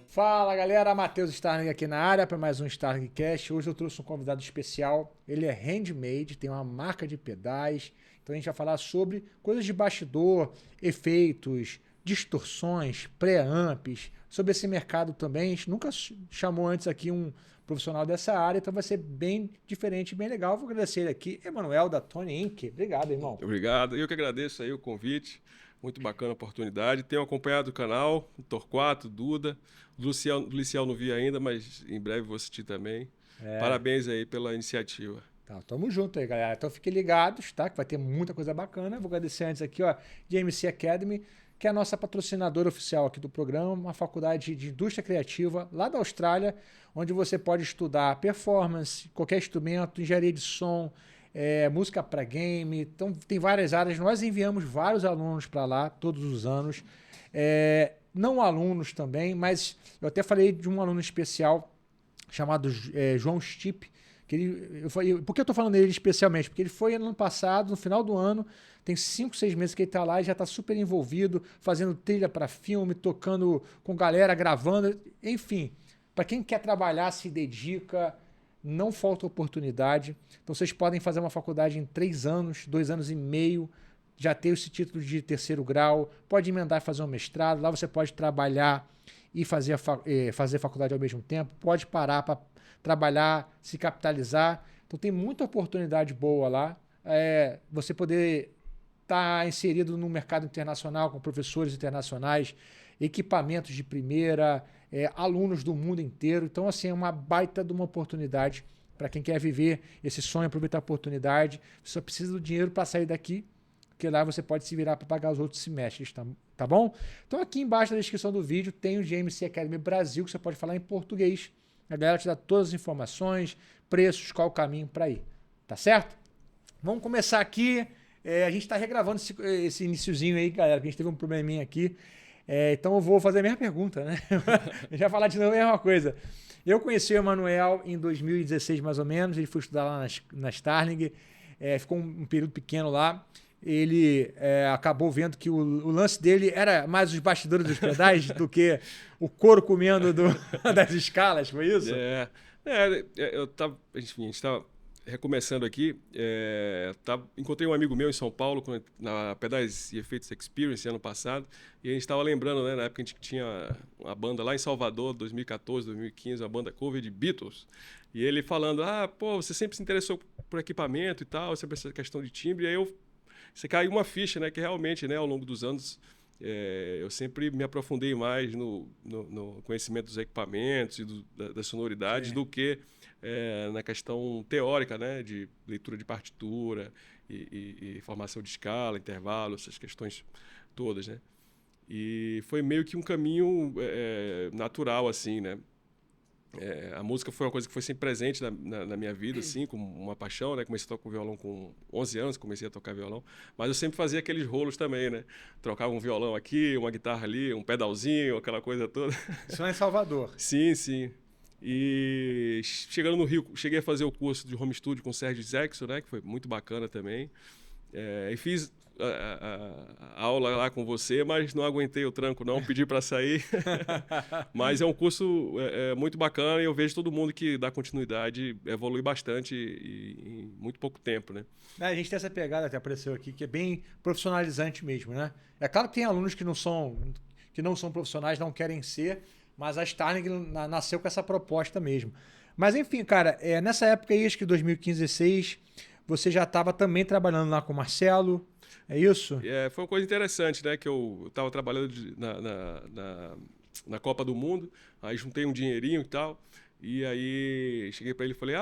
Fala galera, Matheus Starling aqui na área para mais um Starling Cast. Hoje eu trouxe um convidado especial, ele é handmade, tem uma marca de pedais, então a gente vai falar sobre coisas de bastidor, efeitos, distorções, pré-amps, sobre esse mercado também. A gente nunca chamou antes aqui um profissional dessa área, então vai ser bem diferente, bem legal. Vou agradecer ele aqui, Emanuel da Tony Inc. Obrigado, irmão. Obrigado, eu que agradeço aí o convite. Muito bacana a oportunidade. Tenho acompanhado o canal, o Torquato, Duda. O Lucial não vi ainda, mas em breve vou assistir também. Parabéns aí pela iniciativa. Tá, tamo junto aí, galera. Então fiquem ligados, tá? Que vai ter muita coisa bacana. Vou agradecer antes aqui, ó, GMC Academy, que é a nossa patrocinadora oficial aqui do programa, uma faculdade de indústria criativa lá da Austrália, onde você pode estudar performance, qualquer instrumento, engenharia de som, música para game. Então tem várias áreas. Nós enviamos vários alunos para lá todos os anos. Não alunos também, mas eu até falei de um aluno especial chamado João Stipe. Por que eu estou falando dele especialmente? Porque ele foi ano passado, no final do ano, tem 5, 6 meses que ele está lá e já está super envolvido, fazendo trilha para filme, tocando com galera, gravando, enfim. Para quem quer trabalhar, se dedica, não falta oportunidade. Então vocês podem fazer uma faculdade em 3 anos, 2 anos e meio, já ter esse título de 3º grau, pode emendar e fazer um mestrado, lá você pode trabalhar e fazer faculdade ao mesmo tempo, pode parar para trabalhar, se capitalizar. Então tem muita oportunidade boa lá. Você poder estar inserido no mercado internacional com professores internacionais, equipamentos de primeira, alunos do mundo inteiro. Então, assim, é uma baita de uma oportunidade para quem quer viver esse sonho, aproveitar a oportunidade. Você só precisa do dinheiro para sair daqui, porque lá você pode se virar para pagar os outros semestres, tá bom? Então, aqui embaixo na descrição do vídeo tem o GMC Academy Brasil, que você pode falar em português. A galera te dá todas as informações, preços, qual o caminho para ir. Tá certo? Vamos começar aqui. A gente está regravando esse iniciozinho aí, galera, porque a gente teve um probleminha aqui. Então eu vou fazer a mesma pergunta, né? A gente vai falar de novo a mesma coisa. Eu conheci o Emanuel em 2016, mais ou menos. Ele foi estudar lá na Starling. Ficou um período pequeno lá. Ele acabou vendo que o lance dele era mais os bastidores dos pedais do que o couro comendo das escalas, foi isso? Enfim, a gente estava recomeçando aqui. Encontrei um amigo meu em São Paulo na Pedais e Efeitos Experience ano passado, e a gente estava lembrando, né, na época a gente tinha uma banda lá em Salvador, 2014, 2015, uma banda cover de Beatles, e ele falando, você sempre se interessou por equipamento e tal, sempre essa questão de timbre, e aí você caiu uma ficha, né, que realmente, né, ao longo dos anos, eu sempre me aprofundei mais no conhecimento dos equipamentos e das sonoridades do que na questão teórica, né, de leitura de partitura e formação de escala, intervalo, essas questões todas, né? E foi meio que um caminho natural, assim, né? A música foi uma coisa que foi sempre presente na minha vida, assim, como uma paixão, né? Comecei a tocar violão com 11 anos, comecei a tocar violão, mas eu sempre fazia aqueles rolos também, né? Trocava um violão aqui, uma guitarra ali, um pedalzinho, aquela coisa toda. Isso lá em Salvador? Sim, sim. E chegando no Rio, cheguei a fazer o curso de home studio com o Sérgio Zexo, né? Que foi muito bacana também. E fiz a aula lá com você, mas não aguentei o tranco não, pedi para sair. Mas é um curso muito bacana e eu vejo todo mundo que dá continuidade evolui bastante em muito pouco tempo, né? A gente tem essa pegada, até apareceu aqui, que é bem profissionalizante mesmo, né? É claro que tem alunos que não são profissionais, não querem ser, mas a Starling nasceu com essa proposta mesmo. Mas enfim, cara, nessa época aí, acho que 2015, 2016, você já estava também trabalhando lá com o Marcelo, é isso? Foi uma coisa interessante, né? Que eu estava trabalhando na Copa do Mundo, aí juntei um dinheirinho e tal, e aí cheguei para ele e falei,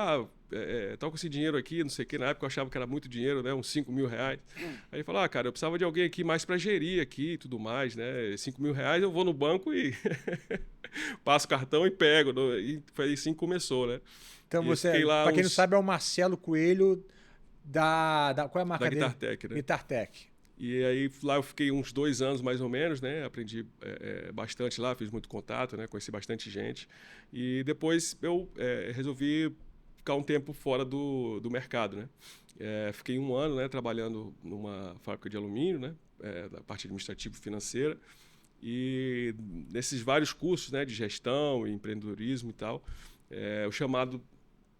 tá com esse dinheiro aqui, não sei o que, na época eu achava que era muito dinheiro, né? Uns 5 mil reais. Aí ele falou, cara, eu precisava de alguém aqui mais para gerir aqui e tudo mais, né? 5 mil reais eu vou no banco e passo o cartão e pego. E foi assim que começou, né? Então você, para quem não sabe, é o Marcelo Coelho qual é a marca dele? Da Guitartech, né? Guitartech. E aí lá eu fiquei uns 2 anos mais ou menos, né? Aprendi bastante lá, fiz muito contato, né? Conheci bastante gente. E depois eu resolvi ficar um tempo fora do mercado, né? Fiquei um ano, né, trabalhando numa fábrica de alumínio, né, da parte administrativa e financeira. E nesses vários cursos, né, de gestão, empreendedorismo e tal, o chamado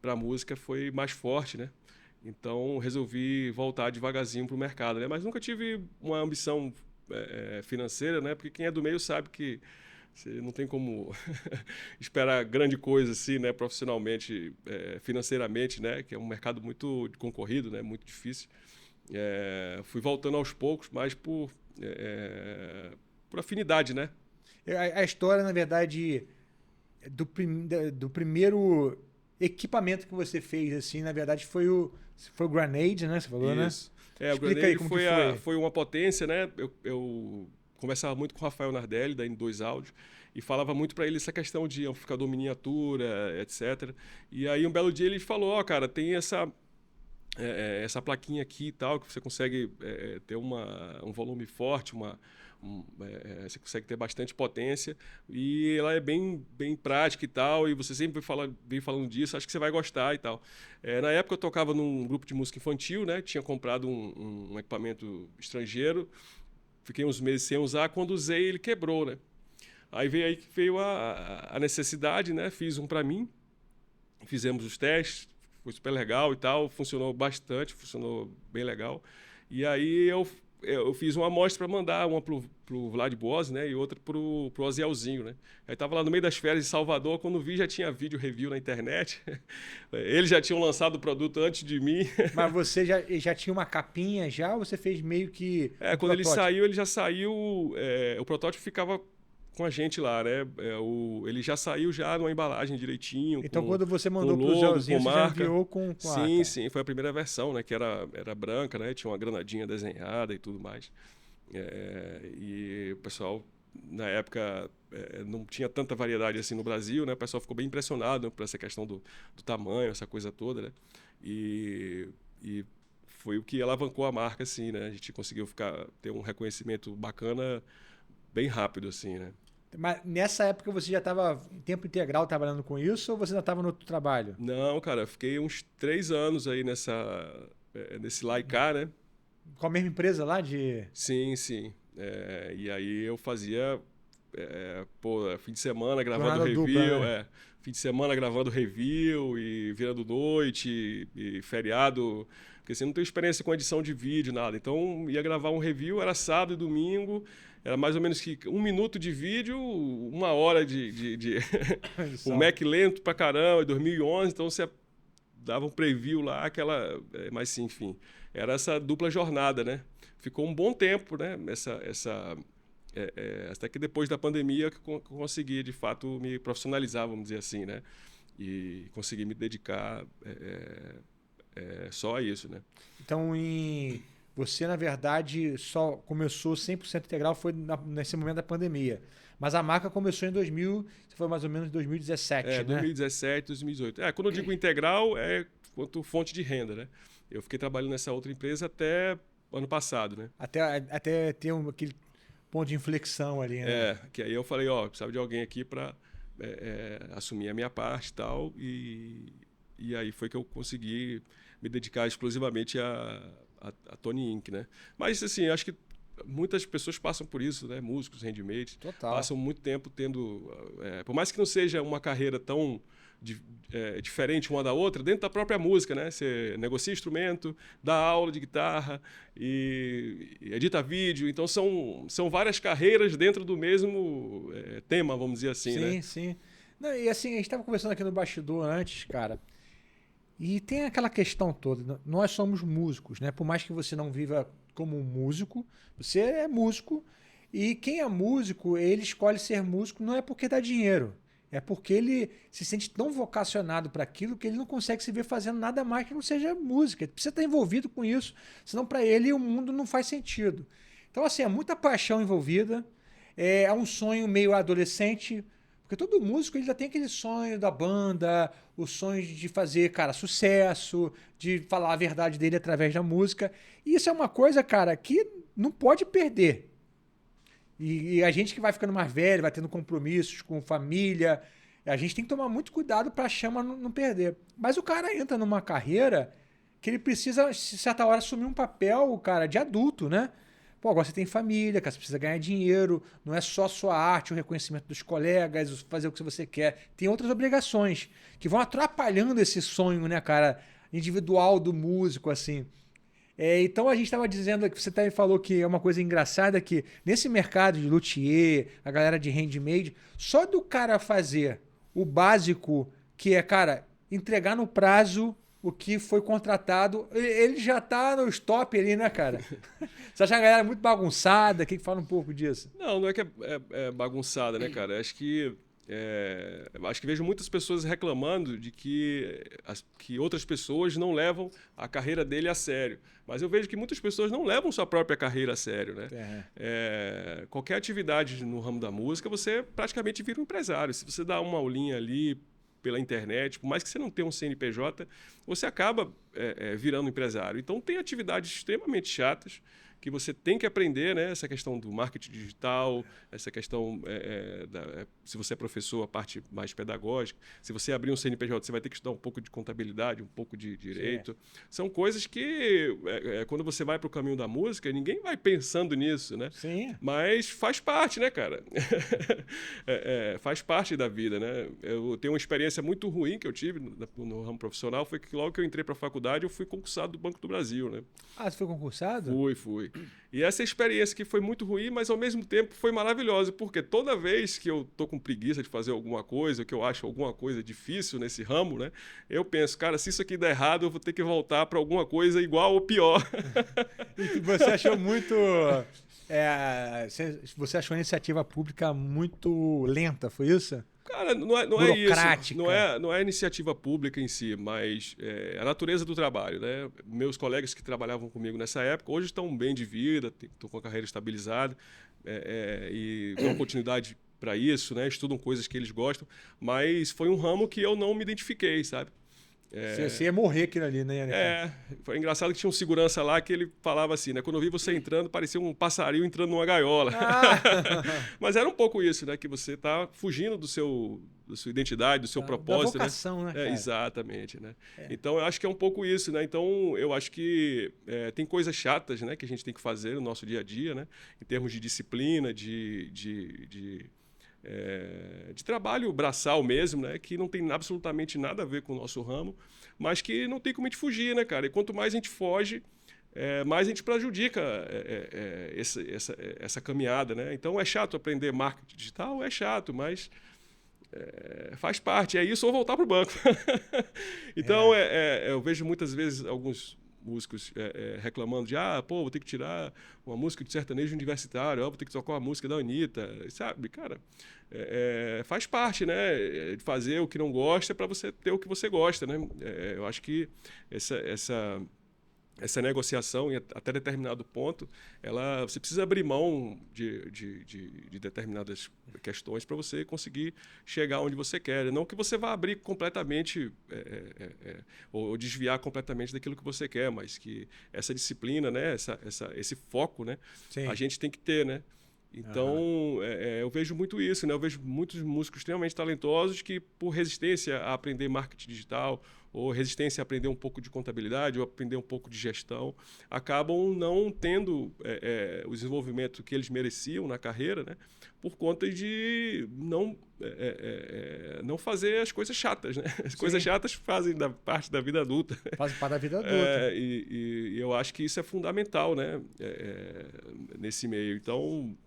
para a música foi mais forte, né? Então resolvi voltar devagarzinho para o mercado, né? Mas nunca tive uma ambição financeira, né? Porque quem é do meio sabe que você não tem como esperar grande coisa assim, né? Profissionalmente, financeiramente, né? Que é um mercado muito concorrido, né? Muito difícil. Fui voltando aos poucos, mas por afinidade, né? A história, na verdade, do primeiro equipamento que você fez, assim, na verdade, foi o Grenade, né? Você falou, Isso. né? O Explica aí Grenade como que foi. foi uma potência, né? Eu conversava muito com o Rafael Nardelli, da N2 Áudio, e falava muito para ele essa questão de amplificador miniatura, etc. E aí, um belo dia, ele falou, cara, tem essa plaquinha aqui e tal, que você consegue ter um volume forte, você consegue ter bastante potência e ela é bem prática e tal, e você sempre vem falando disso, acho que você vai gostar e tal. Na época eu tocava num grupo de música infantil, né? Tinha comprado um equipamento estrangeiro, fiquei uns meses sem usar, quando usei ele quebrou, né? Aí veio a necessidade, né? Fiz um para mim, fizemos os testes, foi super legal e tal, funcionou bastante, funcionou bem legal. E aí eu fiz uma amostra para mandar, uma pro Vlad Boas, né, e outra pro Ozielzinho, né. Aí tava lá no meio das férias em Salvador, quando vi já tinha vídeo review na internet. Eles já tinham lançado o produto antes de mim. Mas você já tinha uma capinha já, ou você fez meio que Quando ele saiu, ele já saiu, o protótipo ficava com a gente lá, né? Ele já saiu já numa embalagem direitinho. Então, quando você com mandou pro logo, Zelzinho, com você marca. já enviou com Sim, sim, foi a primeira versão, né? Que era branca, né? Tinha uma granadinha desenhada e tudo mais. E o pessoal, na época, não tinha tanta variedade assim no Brasil, né? O pessoal ficou bem impressionado por essa questão do tamanho, essa coisa toda, né? E foi o que alavancou a marca, assim, né? A gente conseguiu ter um reconhecimento bacana bem rápido, assim, né? Mas nessa época você já estava em tempo integral trabalhando com isso, ou você ainda estava no outro trabalho? Não, cara, fiquei uns 3 anos aí nesse Laika, né? Com a mesma empresa lá de... Sim, sim. E aí eu fazia, fim de semana gravando Jornada review, dupla, né? fim de semana gravando review e virando noite e feriado, porque você não tem experiência com edição de vídeo, nada. Então ia gravar um review, era sábado e domingo, era mais ou menos que 1 minuto de vídeo, 1 hora de um Mac lento pra caramba, 2011, então você dava um preview lá, mas sim, enfim, era essa dupla jornada, né? Ficou um bom tempo, né? Até que depois da pandemia que eu consegui, de fato, me profissionalizar, vamos dizer assim, né? E consegui me dedicar só a isso, né? Então, você, na verdade, só começou 100% integral foi nesse momento da pandemia. Mas a marca começou em 2000, foi mais ou menos em 2017, né? 2017, 2018. Quando eu digo integral, quanto fonte de renda, né? Eu fiquei trabalhando nessa outra empresa até ano passado, né? Até ter aquele ponto de inflexão ali, né? Que aí eu falei, precisava de alguém aqui para assumir a minha parte e tal. E aí foi que eu consegui me dedicar exclusivamente a Tony Inc, né? Mas, assim, acho que muitas pessoas passam por isso, né? Músicos, handmade. Total. Passam muito tempo tendo... por mais que não seja uma carreira tão diferente uma da outra, dentro da própria música, né? Você negocia instrumento, dá aula de guitarra e edita vídeo. Então, são várias carreiras dentro do mesmo tema, vamos dizer assim, né? Sim, sim. Não, e assim, a gente estava conversando aqui no bastidor antes, cara, e tem aquela questão toda. Nós somos músicos, né? Por mais que você não viva como um músico, você é músico, e quem é músico, ele escolhe ser músico não é porque dá dinheiro. É porque ele se sente tão vocacionado para aquilo que ele não consegue se ver fazendo nada mais que não seja música. Ele precisa estar envolvido com isso, senão para ele o mundo não faz sentido. Então, assim, é muita paixão envolvida, é um sonho meio adolescente, porque todo músico ele já tem aquele sonho da banda, o sonho de fazer, cara, sucesso, de falar a verdade dele através da música. E isso é uma coisa, cara, que não pode perder. E a gente que vai ficando mais velho, vai tendo compromissos com família, a gente tem que tomar muito cuidado para a chama não perder. Mas o cara entra numa carreira que ele precisa, de certa hora, assumir um papel, cara, de adulto, né? Pô, agora você tem família, cara, você precisa ganhar dinheiro, não é só a sua arte, o reconhecimento dos colegas, fazer o que você quer. Tem outras obrigações que vão atrapalhando esse sonho, né, cara, individual do músico, assim. Então a gente estava dizendo, que você também falou que é uma coisa engraçada que nesse mercado de luthier, a galera de handmade, só do cara fazer o básico, que é, cara, entregar no prazo o que foi contratado, ele já tá no stop ali, né, cara? Você acha a galera muito bagunçada? Quem fala um pouco disso? Não é que é bagunçada, né, cara? Acho que vejo muitas pessoas reclamando de que outras pessoas não levam a carreira dele a sério. Mas eu vejo que muitas pessoas não levam sua própria carreira a sério, né? Qualquer atividade no ramo da música, você praticamente vira um empresário. Se você dá uma aulinha ali pela internet, por mais que você não tenha um CNPJ, você acaba virando empresário. Então, tem atividades extremamente chatas que você tem que aprender, né? Essa questão do marketing digital, essa questão, se você é professor, a parte mais pedagógica. Se você abrir um CNPJ, você vai ter que estudar um pouco de contabilidade, um pouco de direito. Sim. São coisas que, quando você vai para o caminho da música, ninguém vai pensando nisso, né? Sim. Mas faz parte, né, cara? Faz parte da vida, né? Eu tenho uma experiência muito ruim que eu tive no ramo profissional, foi que logo que eu entrei para a faculdade, eu fui concursado do Banco do Brasil, né? Ah, você foi concursado? Fui. E essa experiência que foi muito ruim, mas ao mesmo tempo foi maravilhosa, porque toda vez que eu tô com preguiça de fazer alguma coisa, que eu acho alguma coisa difícil nesse ramo, né? Eu penso, cara, se isso aqui der errado, eu vou ter que voltar para alguma coisa igual ou pior. E você achou muito... você achou a iniciativa pública muito lenta, foi isso? Cara, não é isso. Não é iniciativa pública em si, mas a natureza do trabalho, né? Meus colegas que trabalhavam comigo nessa época, hoje estão bem de vida, estão com a carreira estabilizada e dão continuidade para isso, né? Estudam coisas que eles gostam, mas foi um ramo que eu não me identifiquei, sabe? Você ia morrer aquilo ali, né? Foi engraçado que tinha um segurança lá que ele falava assim, né? Quando eu vi você entrando, parecia um passarinho entrando numa gaiola. Mas era um pouco isso, né? Que você tá fugindo da sua identidade, do seu propósito. Da vocação, né? Cara? Exatamente, né? Então, eu acho que é um pouco isso, né? Então, eu acho que tem coisas chatas, né? Que a gente tem que fazer no nosso dia a dia, né? Em termos de disciplina, de trabalho braçal mesmo, né? Que não tem absolutamente nada a ver com o nosso ramo, mas que não tem como a gente fugir, né, cara? E quanto mais a gente foge, mais a gente prejudica essa caminhada, né? Então é chato aprender marketing digital, é chato, mas faz parte. É isso ou voltar para o banco. Então eu vejo muitas vezes alguns músicos reclamando de vou ter que tirar uma música de sertanejo universitário, vou ter que tocar uma música da Anitta, sabe, cara, faz parte, né, de fazer o que não gosta para você ter o que você gosta, né, eu acho que essa negociação, até determinado ponto, você precisa abrir mão de determinadas questões para você conseguir chegar onde você quer. Não que você vá abrir completamente ou desviar completamente daquilo que você quer, mas que essa disciplina, né, esse foco, né, a gente tem que ter, né? Então, eu vejo muito isso, né? Eu vejo muitos músicos extremamente talentosos que, por resistência a aprender marketing digital, ou resistência a aprender um pouco de contabilidade, ou aprender um pouco de gestão, acabam não tendo o desenvolvimento que eles mereciam na carreira, né? Por conta de não fazer as coisas chatas, né? As coisas chatas fazem parte da vida adulta. Fazem parte da vida adulta. E eu acho que isso é fundamental, né? Nesse meio. Então...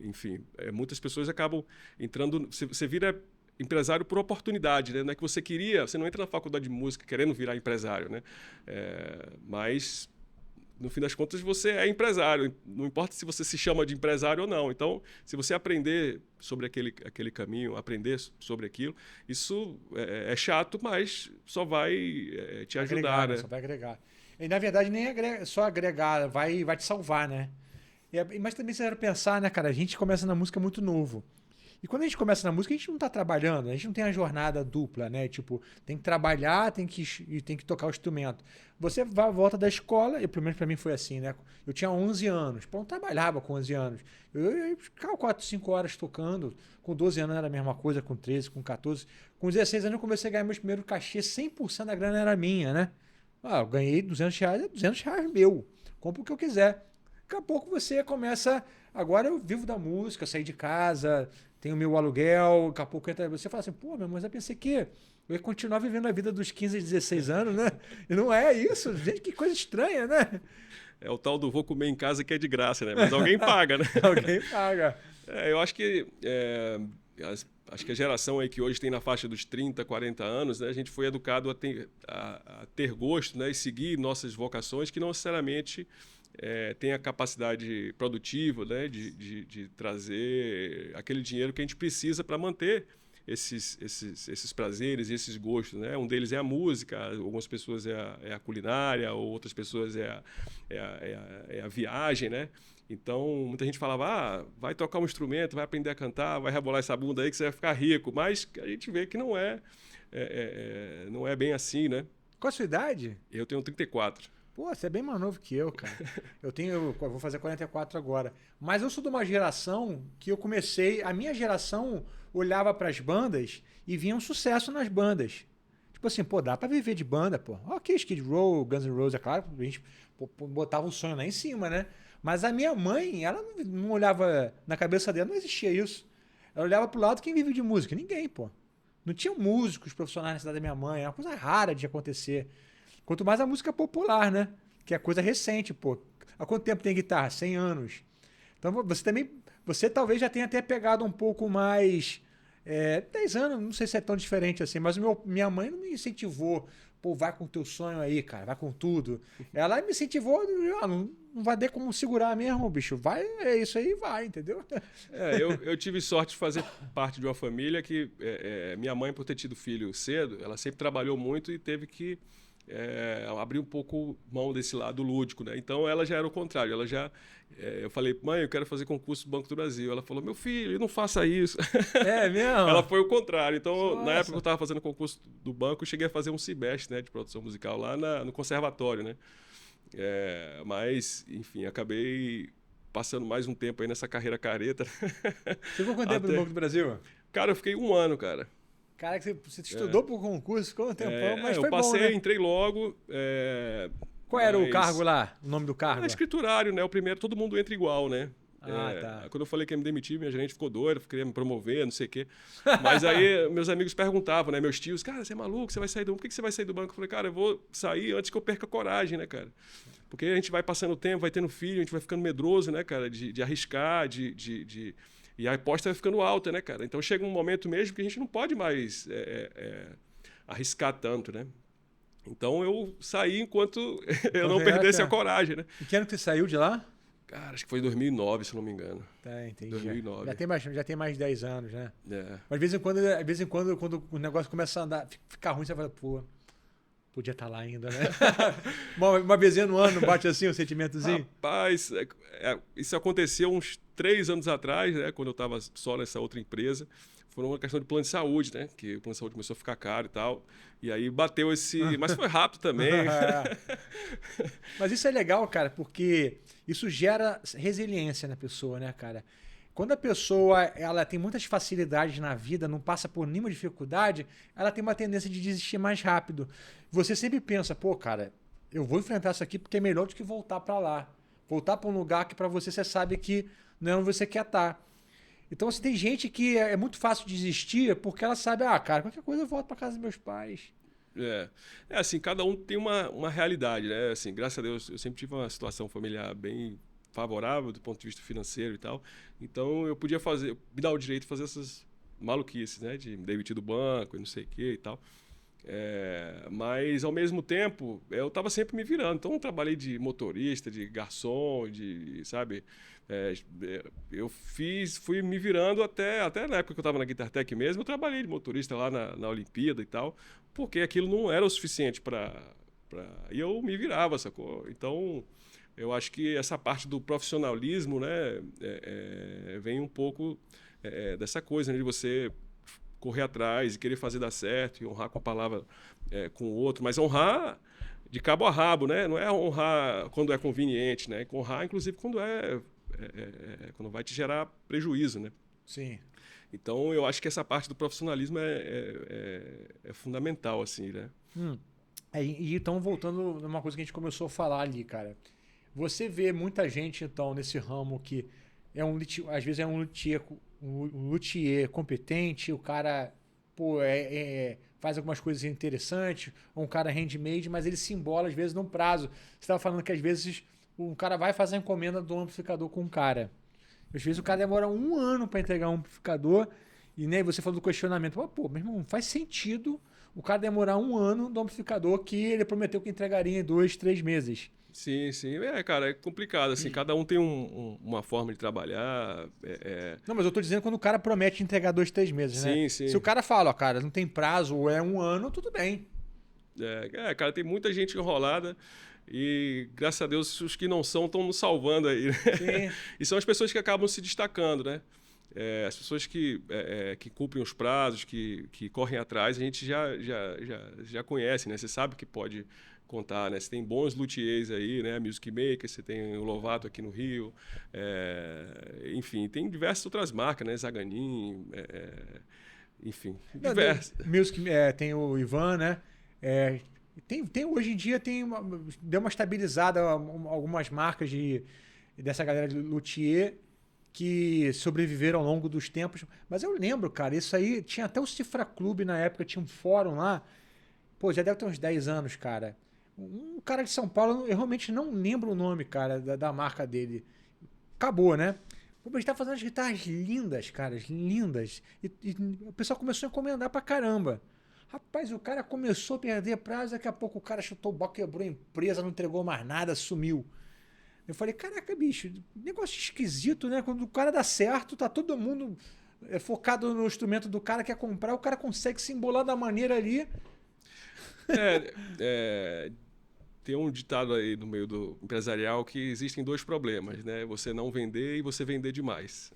enfim, muitas pessoas acabam entrando... Você vira empresário por oportunidade, né? Não é que você queria... Você não entra na faculdade de música querendo virar empresário, né? Mas, no fim das contas, você é empresário. Não importa se você se chama de empresário ou não. Então, se você aprender sobre aquele caminho, aprender sobre aquilo, isso é chato, mas só vai te ajudar, agregar, né? Só vai agregar. E, na verdade, nem só agregar, vai te salvar, né? Mas também você deve pensar, né, cara? A gente começa na música muito novo. E quando a gente começa na música, a gente não tá trabalhando, a gente não tem a jornada dupla, né? Tipo, tem que trabalhar, tem que tocar o instrumento. Você vai, volta da escola, e pelo menos pra mim foi assim, né? Eu tinha 11 anos, pô, eu não trabalhava com 11 anos. Eu ficava 4, 5 horas tocando. Com 12 anos era a mesma coisa, com 13, com 14. Com 16 anos eu comecei a ganhar meus primeiros cachê, 100% da grana era minha, né? Ah, eu ganhei R$ 200, é R$ 200 meu. Compro o que eu quiser. Daqui a pouco você começa. Agora eu vivo da música, saí de casa, tenho meu aluguel. Daqui a pouco entra. Você fala assim, pô, meu, mas eu pensei que eu ia continuar vivendo a vida dos 15, 16 anos, né? E não é isso. Gente, que coisa estranha, né? É o tal do vou comer em casa que é de graça, né? Mas alguém paga, né? Alguém paga. Eu acho que acho que a geração aí que hoje tem na faixa dos 30, 40 anos, né, a gente foi educado a ter gosto, né, e seguir nossas vocações que não necessariamente tem a capacidade produtiva, né, de trazer aquele dinheiro que a gente precisa para manter esses prazeres e esses gostos, né? Um deles é a música, algumas pessoas é a culinária, outras pessoas é a viagem, né? Então, muita gente falava, vai tocar um instrumento, vai aprender a cantar, vai rebolar essa bunda aí que você vai ficar rico. Mas a gente vê que não é bem assim, né? Qual a sua idade? Eu tenho 34. Pô, você é bem mais novo que eu, cara. Eu vou fazer 44 agora. Mas eu sou de uma geração que eu comecei. A minha geração olhava para as bandas e via um sucesso nas bandas. Tipo assim, pô, dá pra viver de banda, pô. Ok, Skid Row, Guns N' Roses, é claro, a gente botava o sonho lá em cima, né? Mas a minha mãe, ela não olhava, na cabeça dela não existia isso. Ela olhava pro lado, quem vive de música? Ninguém, pô. Não tinha músicos profissionais na cidade da minha mãe, é uma coisa rara de acontecer. Quanto mais a música popular, né? Que é coisa recente, pô. Há quanto tempo tem guitarra? 100 anos. Então você talvez já tenha até pegado um pouco mais. 10 anos, não sei se é tão diferente assim, mas minha mãe não me incentivou. Pô, vai com o teu sonho aí, cara, vai com tudo. Ela me incentivou, não vai ter como segurar mesmo, bicho. Vai, é isso aí, vai, entendeu? Eu tive sorte de fazer parte de uma família que minha mãe, por ter tido filho cedo, ela sempre trabalhou muito e teve que abrir um pouco mão desse lado lúdico, né? Então ela já era o contrário, eu falei, mãe, eu quero fazer concurso do Banco do Brasil. Ela falou, meu filho, não faça isso. É mesmo? Ela foi o contrário. Então, Nossa. na época que eu estava fazendo concurso do banco, eu cheguei a fazer um semestre, né, de produção musical lá no conservatório, né? Mas, enfim, acabei passando mais um tempo aí nessa carreira careta. Você ficou quanto tempo no Banco do Brasil? Cara, eu fiquei 1 ano, cara. Cara, você estudou pro concurso, ficou um tempão, mas eu foi passei, bom, né? entrei logo. Qual era o cargo lá? O nome do cargo? Escriturário, né? O primeiro, todo mundo entra igual, né? Tá. Quando eu falei que ia me demitir, minha gerente ficou doida, queria me promover, não sei o quê. Mas aí meus amigos perguntavam, né? Meus tios, cara, você é maluco? Você vai sair do banco? Por que você vai sair do banco? Eu falei, cara, eu vou sair antes que eu perca a coragem, né, cara? Porque a gente vai passando o tempo, vai tendo filho, a gente vai ficando medroso, né, cara? De arriscar, e a aposta vai ficando alta, né, cara? Então chega um momento mesmo que a gente não pode mais arriscar tanto, né? Então eu saí enquanto eu não perdesse a coragem, né? E que ano que você saiu de lá? Cara, acho que foi em 2009, se não me engano. Tá, entendi. 2009. Já tem mais de 10 anos, né? Mas de vez em quando, quando o negócio começa a andar, ficar ruim, você fala, pô, podia estar lá ainda, né? uma vezinha no ano bate assim um sentimentozinho? Rapaz, isso aconteceu uns 3 anos atrás, né? Quando eu estava só nessa outra empresa. Foi uma questão de plano de saúde, né? Que o plano de saúde começou a ficar caro e tal. E aí bateu esse... Mas foi rápido também. Mas isso é legal, cara, porque isso gera resiliência na pessoa, né, cara? Quando a pessoa ela tem muitas facilidades na vida, não passa por nenhuma dificuldade, ela tem uma tendência de desistir mais rápido. Você sempre pensa, pô, cara, eu vou enfrentar isso aqui porque é melhor do que voltar para lá. Voltar para um lugar que para você sabe que não é onde você quer estar. Então, assim, tem gente que é muito fácil desistir porque ela sabe, cara, qualquer coisa eu volto para casa dos meus pais. Assim, cada um tem uma realidade, né? Assim, graças a Deus, eu sempre tive uma situação familiar bem favorável do ponto de vista financeiro e tal. Então, eu podia me dar o direito de fazer essas maluquices, né? De me demitir do banco e não sei o que e tal. Mas, ao mesmo tempo, eu estava sempre me virando. Então, eu trabalhei de motorista, de garçom, sabe? Eu fui me virando até na época que eu estava na Guitartec mesmo, eu trabalhei de motorista lá na Olimpíada e tal, porque aquilo não era o suficiente e eu me virava, sacou? Então, eu acho que essa parte do profissionalismo, né, vem um pouco dessa coisa, né, de você correr atrás e querer fazer dar certo e honrar com a palavra com o outro, mas honrar de cabo a rabo, né? Não é honrar quando é conveniente, né? Honrar, inclusive, quando quando vai te gerar prejuízo, né? Sim. Então, eu acho que essa parte do profissionalismo é fundamental, assim, né? E então, voltando numa coisa que a gente começou a falar ali, cara. Você vê muita gente, então, nesse ramo que às vezes é um luthier competente, o cara pô, faz algumas coisas interessantes, ou um cara handmade, mas ele se embola, às vezes, num prazo. Você estava falando que, às vezes, um cara vai fazer a encomenda do amplificador com um cara. Às vezes o cara demora 1 ano para entregar um amplificador, e nem você falou do questionamento. Pô, meu irmão, faz sentido o cara demorar 1 ano do amplificador que ele prometeu que entregaria em 2, 3 meses. Sim, sim. Cara, é complicado, assim, cada um tem uma forma de trabalhar. Não, mas eu tô dizendo quando o cara promete entregar 2, 3 meses, né? Sim, sim. Se o cara fala, ó, cara, não tem prazo, ou é 1 ano, tudo bem. Cara, tem muita gente enrolada e, graças a Deus, os que não são estão nos salvando aí, né? Sim. E são as pessoas que acabam se destacando, né? As pessoas que cumprem os prazos, que correm atrás, a gente já conhece, né? Você sabe que pode contar, né? Você tem bons luthiers aí, né? Music Maker, você tem o Lovato aqui no Rio, enfim, tem diversas outras marcas, né? Zaganin, enfim, diversas. Music, tem o Ivan, né? Hoje em dia deu uma estabilizada algumas marcas dessa galera de luthier que sobreviveram ao longo dos tempos. Mas eu lembro, cara, isso aí tinha até o Cifra Clube na época, tinha um fórum lá. Pô, já deve ter uns 10 anos, cara. Um cara de São Paulo, eu realmente não lembro o nome, cara, da marca dele. Acabou, né? Pô, mas a gente tá fazendo as guitarras lindas, cara, lindas. E o pessoal começou a encomendar pra caramba. Rapaz, o cara começou a perder prazo, daqui a pouco o cara chutou o bloco, quebrou a empresa, não entregou mais nada, sumiu. Eu falei, caraca, bicho, negócio esquisito, né? Quando o cara dá certo, tá todo mundo focado no instrumento do cara, quer comprar, o cara consegue se embolar da maneira ali. Tem um ditado aí no meio do empresarial que existem 2 problemas, né? Você não vender e você vender demais.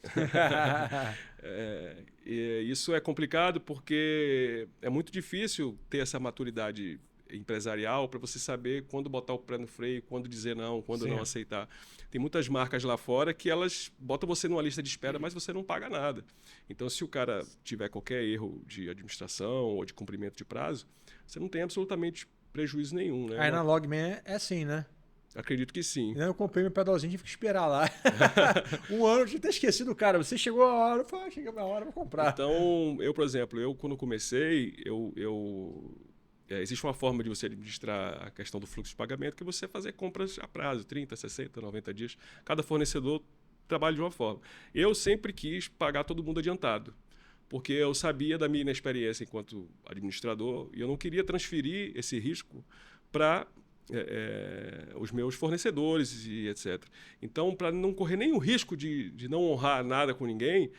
E isso é complicado porque é muito difícil ter essa maturidade empresarial para você saber quando botar o pé no freio, quando dizer não, quando não aceitar. Tem muitas marcas lá fora que elas botam você numa lista de espera, mas você não paga nada. Então, se o cara tiver qualquer erro de administração ou de cumprimento de prazo, você não tem absolutamente prejuízo nenhum, né? Aí na Logman é assim, né? Acredito que sim. Eu comprei meu pedalzinho e tive que esperar lá. 1 ano, eu tinha até esquecido o cara. Você chegou a hora, eu falei, chegou a minha hora, vou comprar. Então, por exemplo, quando comecei, existe uma forma de você administrar a questão do fluxo de pagamento, que é você fazer compras a prazo, 30, 60, 90 dias. Cada fornecedor trabalha de uma forma. Eu sempre quis pagar todo mundo adiantado, porque eu sabia da minha inexperiência enquanto administrador e eu não queria transferir esse risco para os meus fornecedores e etc. Então, para não correr nenhum risco de não honrar nada com ninguém,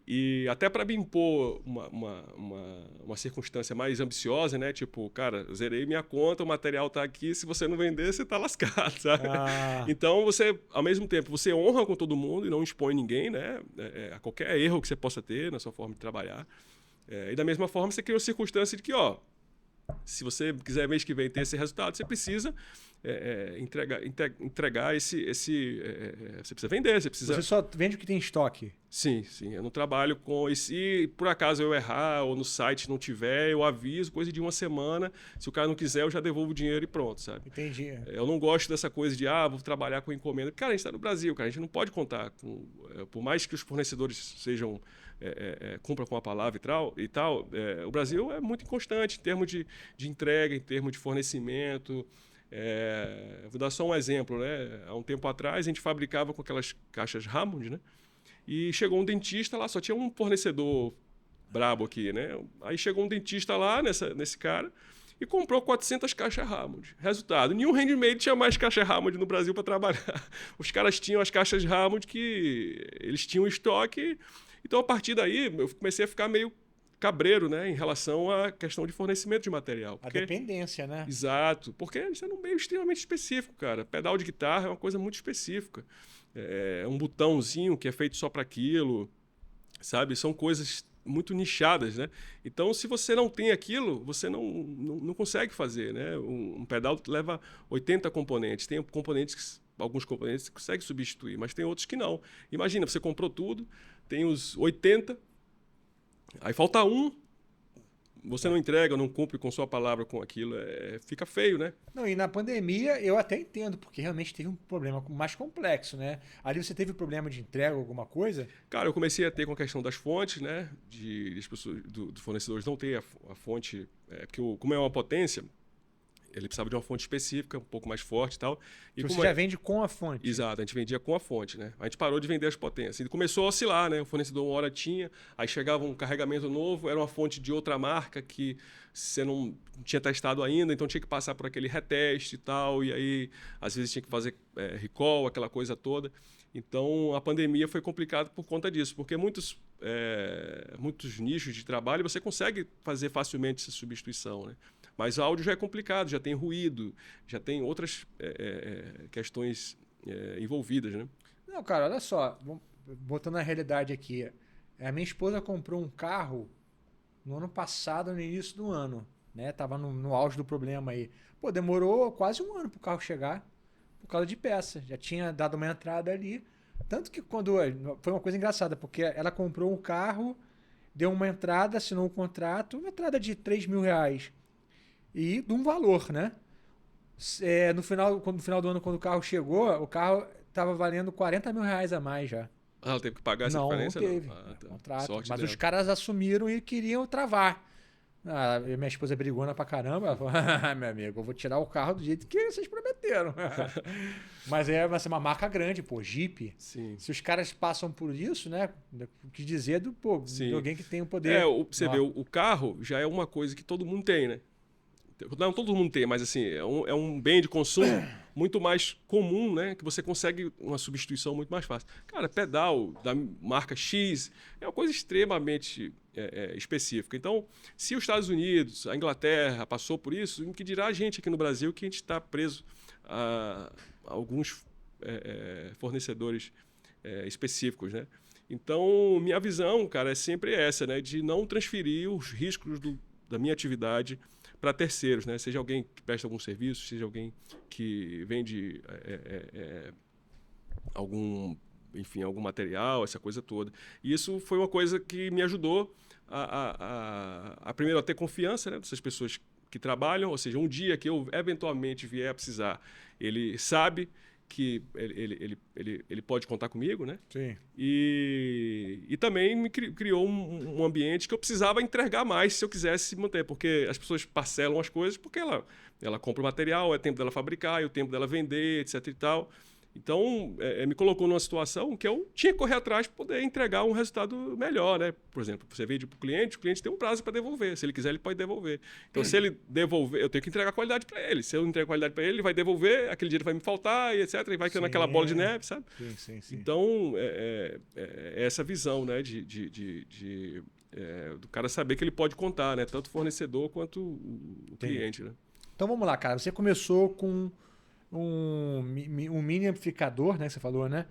e até para me impor uma circunstância mais ambiciosa, né? Tipo, cara, zerei minha conta, o material está aqui, se você não vender, você está lascado, sabe? Então, você, ao mesmo tempo, você honra com todo mundo e não expõe ninguém, né? A qualquer erro que você possa ter na sua forma de trabalhar. E da mesma forma, você cria uma circunstância de que, se você quiser mês que vem ter esse resultado, você precisa entregar esse você precisa vender, você precisa... Você só vende o que tem em estoque? Sim, eu não trabalho com... E se por acaso eu errar ou no site não tiver, eu aviso, coisa de 1 semana. Se o cara não quiser, eu já devolvo o dinheiro e pronto, sabe? Entendi. Eu não gosto dessa coisa de, vou trabalhar com encomenda. Cara, a gente está no Brasil, cara, a gente não pode contar com... Por mais que os fornecedores sejam... cumpra com a palavra e tal, o Brasil é muito inconstante em termos de entrega, em termos de fornecimento. Vou dar só um exemplo, né? Há um tempo atrás a gente fabricava com aquelas caixas Hammond, né? E chegou um dentista lá, só tinha um fornecedor brabo aqui, né? Aí chegou um dentista lá nesse cara e comprou 400 caixas Hammond. Resultado, nenhum handmade tinha mais caixa Hammond no Brasil para trabalhar. Os caras tinham as caixas Hammond que eles tinham estoque. Então, a partir daí, eu comecei a ficar meio cabreiro, né, em relação à questão de fornecimento de material. A dependência, né? Exato. Porque isso é num meio extremamente específico, cara. Pedal de guitarra é uma coisa muito específica. É um botãozinho que é feito só para aquilo. sabe? São coisas muito nichadas, né? Então, se você não tem aquilo, você não consegue fazer, né? Um pedal leva 80 componentes. Tem componentes, alguns componentes que você consegue substituir, mas tem outros que não. Imagina, você comprou tudo, tem os 80, aí falta um, você não entrega, não cumpre com sua palavra com aquilo, fica feio, né? Não, e na pandemia eu até entendo, porque realmente teve um problema mais complexo, né? Ali você teve problema de entrega, alguma coisa? Cara, eu comecei a ter com a questão das fontes, né? As pessoas, dos fornecedores não ter a fonte, porque como é uma potência, ele precisava de uma fonte específica, um pouco mais forte e tal. E Que você como já vende com a fonte. Exato, a gente vendia com a fonte, né? A gente parou de vender as potências. E começou a oscilar, né? O fornecedor uma hora tinha, aí chegava um carregamento novo, era uma fonte de outra marca que você não tinha testado ainda, então tinha que passar por aquele reteste e tal, e aí às vezes tinha que fazer recall, aquela coisa toda. Então a pandemia foi complicada por conta disso, porque muitos nichos de trabalho você consegue fazer facilmente essa substituição, né? Mas o áudio já é complicado, já tem ruído, já tem outras questões envolvidas, né? Não, cara, olha só, botando a realidade aqui. A minha esposa comprou um carro no ano passado, no início do ano, né? Tava no auge do problema aí. Pô, demorou quase um ano pro carro chegar, por causa de peça. Já tinha dado uma entrada ali. Tanto que foi uma coisa engraçada, porque ela comprou um carro, deu uma entrada, assinou um contrato, uma entrada de R$ 3.000. E de um valor, né? No final do ano, quando o carro chegou, o carro estava valendo R$ 40.000 a mais já. Ah, ela teve que pagar essa Não diferença? teve. Não. Ah, tá. Contrato. Sorte Mas dela. os caras assumiram e queriam travar. Minha esposa brigou pra caramba. Ela falou: meu amigo, eu vou tirar o carro do jeito que vocês prometeram. Mas vai ser uma marca grande, pô, Jeep. Sim. Se os caras passam por isso, né? O que dizer de alguém que tem o poder. Você vê, o carro já é uma coisa que todo mundo tem, né? Não todo mundo tem, mas assim, é um bem de consumo muito mais comum, né? Que você consegue uma substituição muito mais fácil. Cara, pedal da marca X é uma coisa extremamente específica. Então, se os Estados Unidos, a Inglaterra passou por isso, em que dirá a gente aqui no Brasil que a gente está preso a alguns fornecedores específicos, né? Então, minha visão, cara, é sempre essa, né? De não transferir os riscos da minha atividade para terceiros, né? Seja alguém que presta algum serviço, seja alguém que vende algum material, essa coisa toda. E isso foi uma coisa que me ajudou primeiro a ter confiança, né, dessas pessoas que trabalham, ou seja, um dia que eu eventualmente vier a precisar, ele sabe que ele pode contar comigo, né? Sim. E também me criou um ambiente que eu precisava entregar mais se eu quisesse manter, porque as pessoas parcelam as coisas porque ela compra o material, é tempo dela fabricar, é o tempo dela vender, etc e tal. Então, me colocou numa situação que eu tinha que correr atrás para poder entregar um resultado melhor, né? Por exemplo, você vende para o cliente tem um prazo para devolver. Se ele quiser, ele pode devolver. Então, se ele devolver, eu tenho que entregar qualidade para ele. Se eu não entregar qualidade para ele vai devolver, aquele dinheiro vai me faltar, e etc. E vai criando aquela bola de neve, sabe? Sim. Então, essa visão, né? Do cara saber que ele pode contar, né? Tanto o fornecedor quanto o cliente, né? Então, vamos lá, cara. Você começou com um mini amplificador, né, que você falou, né,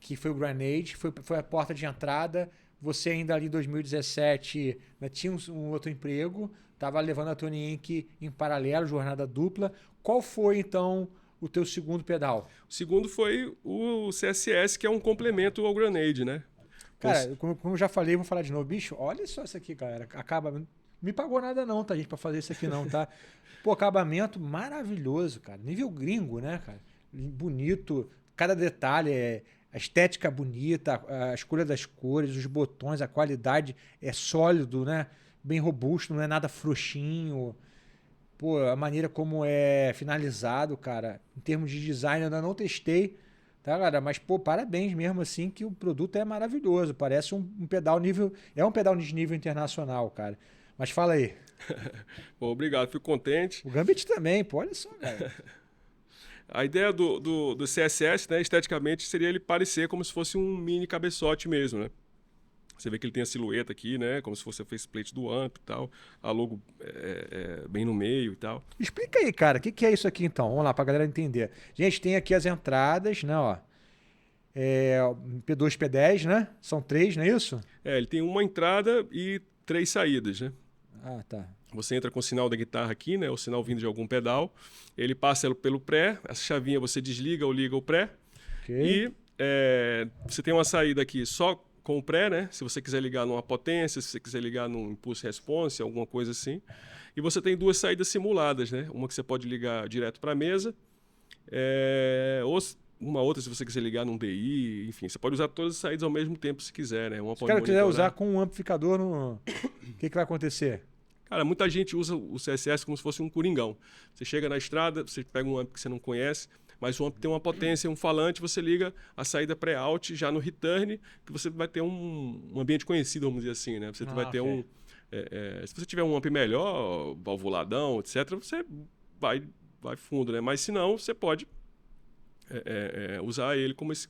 que foi o Grenade, foi a porta de entrada. Você ainda ali em 2017, né, tinha um outro emprego, estava levando a Tony Inc. em paralelo, jornada dupla. Qual foi, então, o teu segundo pedal? O segundo foi o CSS, que é um complemento ao Grenade, né? Cara, como eu já falei, vou falar de novo, bicho, olha só isso aqui, galera. Não me pagou nada não, tá, gente, pra fazer isso aqui não, tá? Pô, acabamento maravilhoso, cara. Nível gringo, né, cara? Bonito, cada detalhe, a estética bonita, a escolha das cores, os botões, a qualidade é sólido, né? Bem robusto, não é nada frouxinho. Pô, a maneira como é finalizado, cara. Em termos de design, eu ainda não testei, tá, cara? Mas, pô, parabéns mesmo, assim, que o produto é maravilhoso. Parece um pedal nível... É um pedal de nível internacional, cara. Mas fala aí. Bom, obrigado, fico contente. O Gambit também, pô, olha só, cara. A ideia do CSS, né, esteticamente, seria ele parecer como se fosse um mini cabeçote mesmo, né? Você vê que ele tem a silhueta aqui, né? Como se fosse a faceplate do amp e tal. A logo bem no meio e tal. Explica aí, cara, o que é isso aqui então? Vamos lá, pra galera entender. Gente, tem aqui as entradas, né, ó. P2, P10, né? São 3, não é isso? Ele tem uma entrada e 3 saídas, né? Ah, tá. Você entra com o sinal da guitarra aqui, né? O sinal vindo de algum pedal. Ele passa pelo pré. Essa chavinha você desliga ou liga o pré. Ok. E você tem uma saída aqui só com o pré, né? Se você quiser ligar numa potência, se você quiser ligar num impulse response, alguma coisa assim. E você tem 2 saídas simuladas, né? Uma que você pode ligar direto para a mesa, ou uma outra se você quiser ligar num DI, enfim. Você pode usar todas as saídas ao mesmo tempo se quiser, né? Uma Se o pode cara quiser monitorar. usar com um amplificador, o que vai acontecer? Cara, muita gente usa o CSS como se fosse um coringão. Você chega na estrada, você pega um amp que você não conhece, mas o amp tem uma potência, um falante, você liga a saída pré-out já no return, que você vai ter um ambiente conhecido, vamos dizer assim, né? Você vai ter ok. se você tiver um amp melhor, valvuladão, etc., você vai fundo, né? Mas se não, você pode usar ele como esse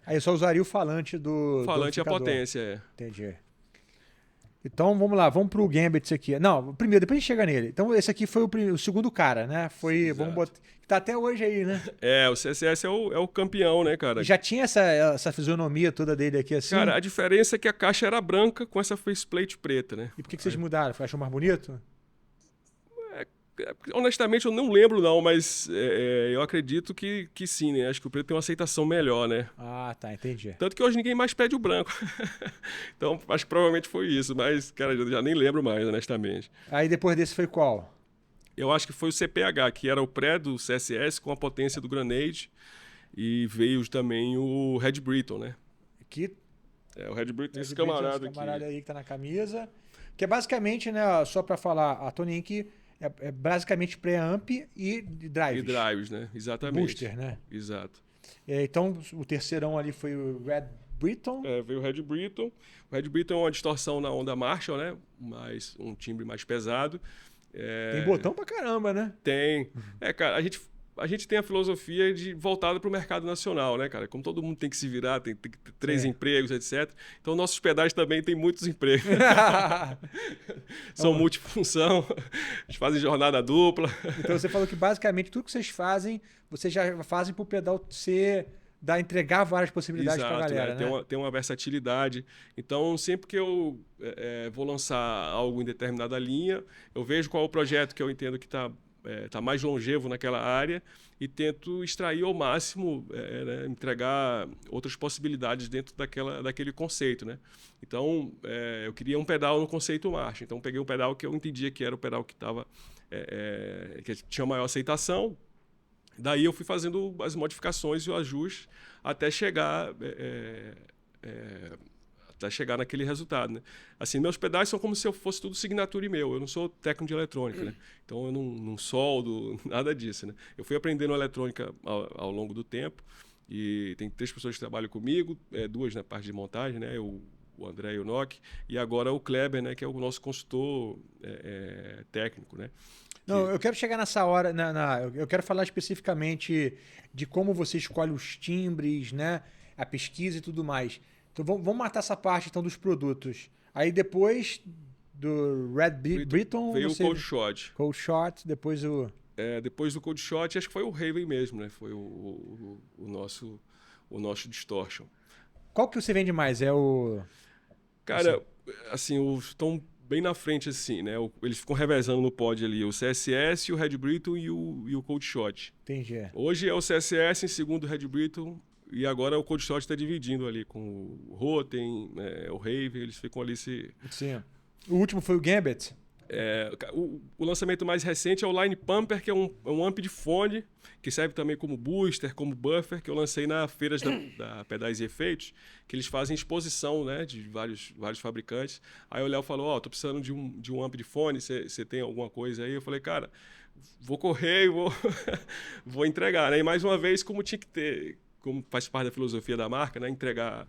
Aí eu só usaria o falante do falante e a amplificador. potência. Entendi. Então vamos lá, vamos pro Gambit aqui. Não, primeiro, depois a gente chega nele. Então esse aqui foi o segundo cara, né? Foi, Exato. vamos botar, que tá até hoje aí, né? O CSS é o campeão, né, cara? E já tinha essa fisionomia toda dele aqui assim? Cara, a diferença é que a caixa era branca com essa faceplate preta, né? E por que vocês mudaram? Achou mais bonito? Honestamente, eu não lembro não, mas eu acredito que sim, né? Acho que o preto tem uma aceitação melhor, né? Ah, tá, entendi. Tanto que hoje ninguém mais pede o branco. Então, acho que provavelmente foi isso, mas, cara, eu já nem lembro mais, honestamente. Aí depois desse foi qual? Eu acho que foi o CPH, que era o pré do CSS com a potência do Grenade, e veio também o Red Britton, né? Aqui, O Red Britton, esse esse camarada camarada aqui. aí que tá na camisa. Que é basicamente, né, só pra falar, a Tony Inc. é basicamente preamp e drives. E drives, né? Exatamente. Booster, né? Exato. Então, o terceirão ali foi o Red Britton. Veio o Red Britton. O Red Britton é uma distorção na onda Marshall, né? Um timbre mais pesado. Tem botão pra caramba, né? Tem. Cara, a gente tem a filosofia de voltada para o mercado nacional, né, cara? Como todo mundo tem que se virar, tem que ter 3 empregos, etc. Então, nossos pedais também têm muitos empregos. São multifunção, eles fazem jornada dupla. Então, você falou que basicamente tudo que vocês já fazem pro pedal entregar várias possibilidades pra galera, né? Tem uma versatilidade. Então, sempre que eu vou lançar algo em determinada linha, eu vejo qual é o projeto que eu entendo que está mais longevo naquela área e tento extrair ao máximo, né, entregar outras possibilidades dentro daquele conceito, né? Então, eu queria um pedal no conceito marcha. Então, peguei um pedal que eu entendia que era o pedal que que tinha maior aceitação. Daí eu fui fazendo as modificações e o ajuste até chegar naquele resultado, né? Assim, meus pedais são como se eu fosse tudo signature meu. Eu não sou técnico de eletrônica, né? Então eu não soldo, nada disso, né? Eu fui aprendendo eletrônica ao longo do tempo e tem 3 pessoas que trabalham comigo, 2 na parte de montagem, né? O André e o Nock, e agora o Kleber, né? Que é o nosso consultor técnico, né? Não, eu quero chegar nessa hora, eu quero falar especificamente de como você escolhe os timbres, né? A pesquisa e tudo mais. Então vamos matar essa parte então dos produtos. Aí depois do Red Britton veio o Cold Shot. Cold Shot, depois o... Depois do Cold Shot, acho que foi o Raven mesmo, né? Foi o nosso Distortion. Qual que você vende mais? É o... Cara, assim, estão bem na frente, assim, né? Eles ficam revezando no pod ali o CSS, o Red Britton e o Cold Shot. Entendi. Hoje é o CSS, em segundo o Red Britton, e agora o Cold Shot está dividindo ali com o Rotem, o Raven, eles ficam ali se... Sim. O último foi o Gambit? O lançamento mais recente é o Line Pumper, que é um amp de fone, que serve também como booster, como buffer, que eu lancei na feiras da Pedais e Efeitos, que eles fazem exposição, né, de vários fabricantes. Aí o Léo falou, tô precisando de um amp de fone, você tem alguma coisa aí? Eu falei, cara, vou correr e vou entregar, né? E mais uma vez, como tinha que ter, como faz parte da filosofia da marca, né, entregar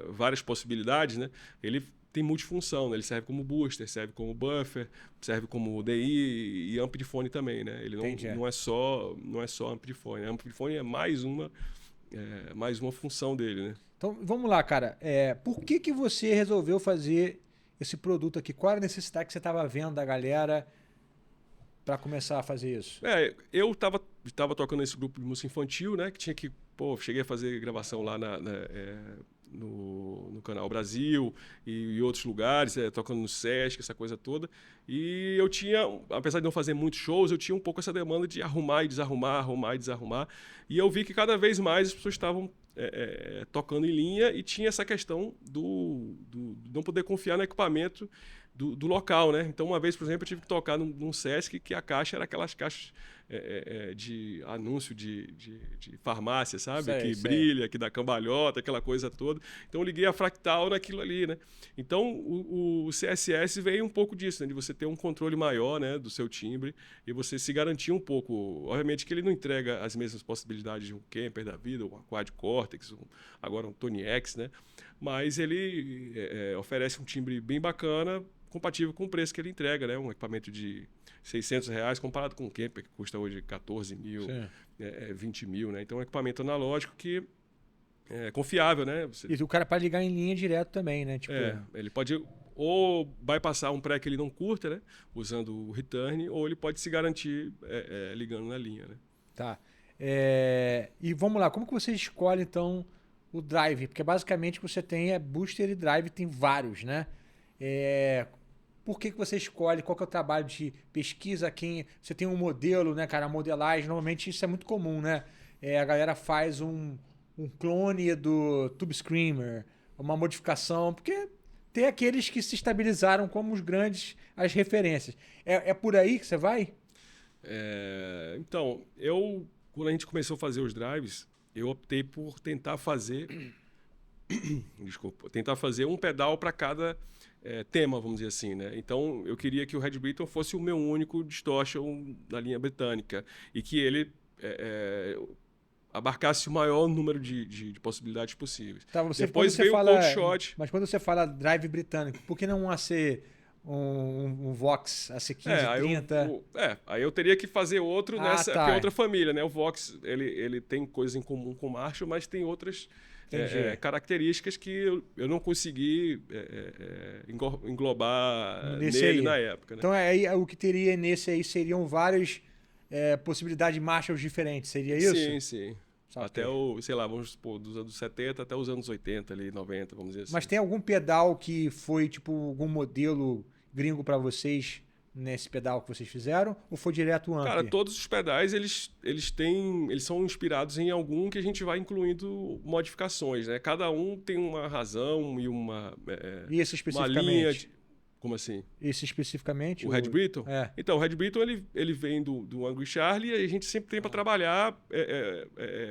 várias possibilidades, né? Ele tem multifunção, né? Ele serve como booster, serve como buffer, serve como DI e amp de fone também, né? Ele não é só amp de fone. Amp de fone é mais uma função dele, né? Então vamos lá, cara. Por que você resolveu fazer esse produto aqui? Qual era a necessidade que você estava vendo da galera para começar a fazer isso? Eu estava estava tocando nesse grupo de música infantil, né? Que tinha que... Pô, cheguei a fazer gravação lá no Canal Brasil e outros lugares, tocando no Sesc, essa coisa toda. E eu tinha, apesar de não fazer muitos shows, eu tinha um pouco essa demanda de arrumar e desarrumar, arrumar e desarrumar. E eu vi que cada vez mais as pessoas estavam tocando em linha e tinha essa questão do não poder confiar no equipamento do local, né? Então, uma vez, por exemplo, eu tive que tocar num Sesc que a caixa era aquelas caixas de anúncio de farmácia, sabe? Sei, que sei. brilha, que dá cambalhota, aquela coisa toda. Então, eu liguei a Fractal naquilo ali, né? Então, o CSS veio um pouco disso, né? De você ter um controle maior, né? Do seu timbre e você se garantir um pouco. Obviamente que ele não entrega as mesmas possibilidades de um Kemper da vida, um Quad Cortex, agora um Tony X, né? Mas ele oferece um timbre bem bacana, compatível com o preço que ele entrega, né? Um equipamento de R$600 comparado com um Kemper que custa hoje 14 mil, 20 mil, né? Então é um equipamento analógico que é confiável, né? E o cara pode ligar em linha direto também, né? Tipo... ele pode ou bypassar um pré que ele não curta, né? Usando o return, ou ele pode se garantir ligando na linha, né? Tá. E vamos lá, como que você escolhe então o drive? Porque basicamente você tem booster e drive, tem vários, né? Por que você escolhe? Qual que é o trabalho de pesquisa? Você tem um modelo, né, cara? A modelagem, normalmente isso é muito comum, né? A galera faz um clone do Tube Screamer, uma modificação, porque tem aqueles que se estabilizaram como os grandes, as referências. É por aí que você vai? Então, quando a gente começou a fazer os drives, eu optei por tentar fazer um pedal para cada tema, vamos dizer assim, né? Então, eu queria que o Red Britton fosse o meu único distortion da linha britânica e que ele abarcasse o maior número de possibilidades possíveis. Tá, Depois veio o Cold Shot. Mas quando você fala drive britânico, por que não um Vox AC1530? Aí eu teria que fazer outro que é outra família, né? O Vox, ele tem coisas em comum com o Marshall, mas tem outras características que eu não consegui englobar nele na época. Né? Então, o que teria nesse aí seriam várias possibilidades de Marshalls diferentes, seria isso? Sim, sim. Até vamos supor, dos anos 70 até os anos 80, ali, 90, vamos dizer assim. Mas tem algum pedal que foi, tipo, algum modelo gringo para vocês nesse pedal que vocês fizeram? Ou foi direto o Ampli? Cara, todos os pedais, eles são inspirados em algum que a gente vai incluindo modificações, né? Cada um tem uma razão e uma Isso especificamente? Uma linha Como assim? Esse especificamente? O Red Britton? É. Então, o Red Britton ele vem do Angry Charlie e a gente sempre tem para trabalhar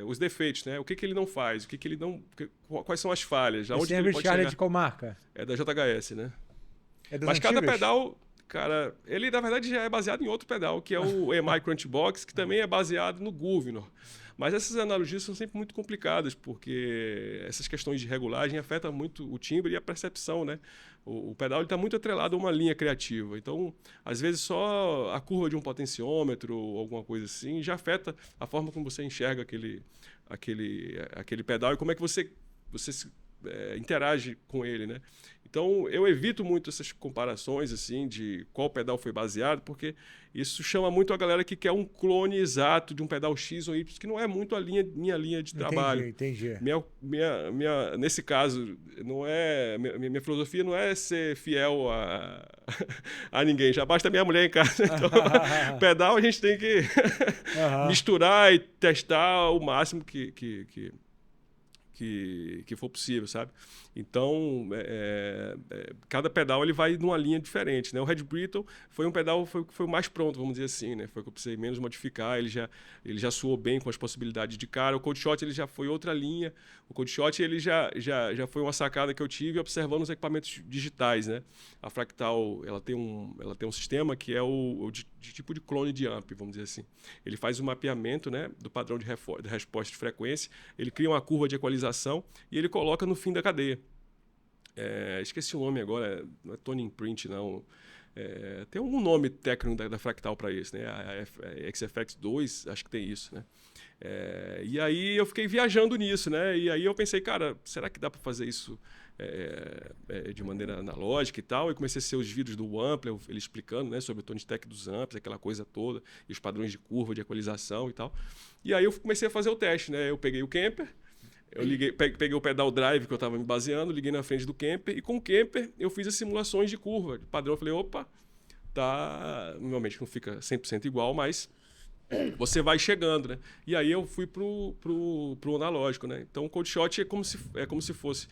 os defeitos, né? O que ele não faz, quais são as falhas, Esse Angry Charlie é de qual marca? É da JHS, né? É das Mas antigas? cada pedal, cara, ele na verdade já é baseado em outro pedal, que é o EMI Crunchbox, que também é baseado no Governor. Mas essas analogias são sempre muito complicadas, porque essas questões de regulagem afetam muito o timbre e a percepção, né? O pedal está muito atrelado a uma linha criativa. Então, às vezes, só a curva de um potenciômetro ou alguma coisa assim já afeta a forma como você enxerga aquele pedal e como é que você interage com ele, né? Então, eu evito muito essas comparações assim de qual pedal foi baseado, porque isso chama muito a galera que quer um clone exato de um pedal X ou Y, que não é muito minha linha de trabalho. Entendi. Nesse caso, minha filosofia não é ser fiel a ninguém. Já basta minha mulher em casa. Então, pedal a gente tem que misturar e testar o máximo que for possível, sabe? Então, cada pedal ele vai numa linha diferente, né? O Red Britton foi um pedal que foi o mais pronto, vamos dizer assim, né? Foi o que eu precisei menos modificar, ele já soou bem com as possibilidades de cara. O Cold Shot ele já foi outra linha. O Cold Shot ele já foi uma sacada que eu tive observando os equipamentos digitais, né? A Fractal, ela tem um sistema que é de tipo de clone de amp, vamos dizer assim. Ele faz um mapeamento, né, do padrão de resposta de frequência, ele cria uma curva de equalização e ele coloca no fim da cadeia. Esqueci o nome agora, não é Tone Imprint, não. Tem um nome técnico da Fractal para isso, né? A XFX2, acho que tem isso, né? E aí eu fiquei viajando nisso, né? E aí eu pensei, cara, será que dá para fazer isso de maneira analógica e tal? E comecei a ser os vídeos do Ampler, ele explicando, né, sobre o tone stack dos amps, aquela coisa toda, e os padrões de curva, de equalização e tal. E aí eu comecei a fazer o teste, né? Eu peguei o Kemper, peguei o pedal drive que eu estava me baseando, liguei na frente do Kemper, e com o Kemper eu fiz as simulações de curva, de padrão. Eu falei, opa, tá... Normalmente não fica 100% igual, mas você vai chegando, né? E aí eu fui pro analógico, né? Então o Cold Shot é como se fosse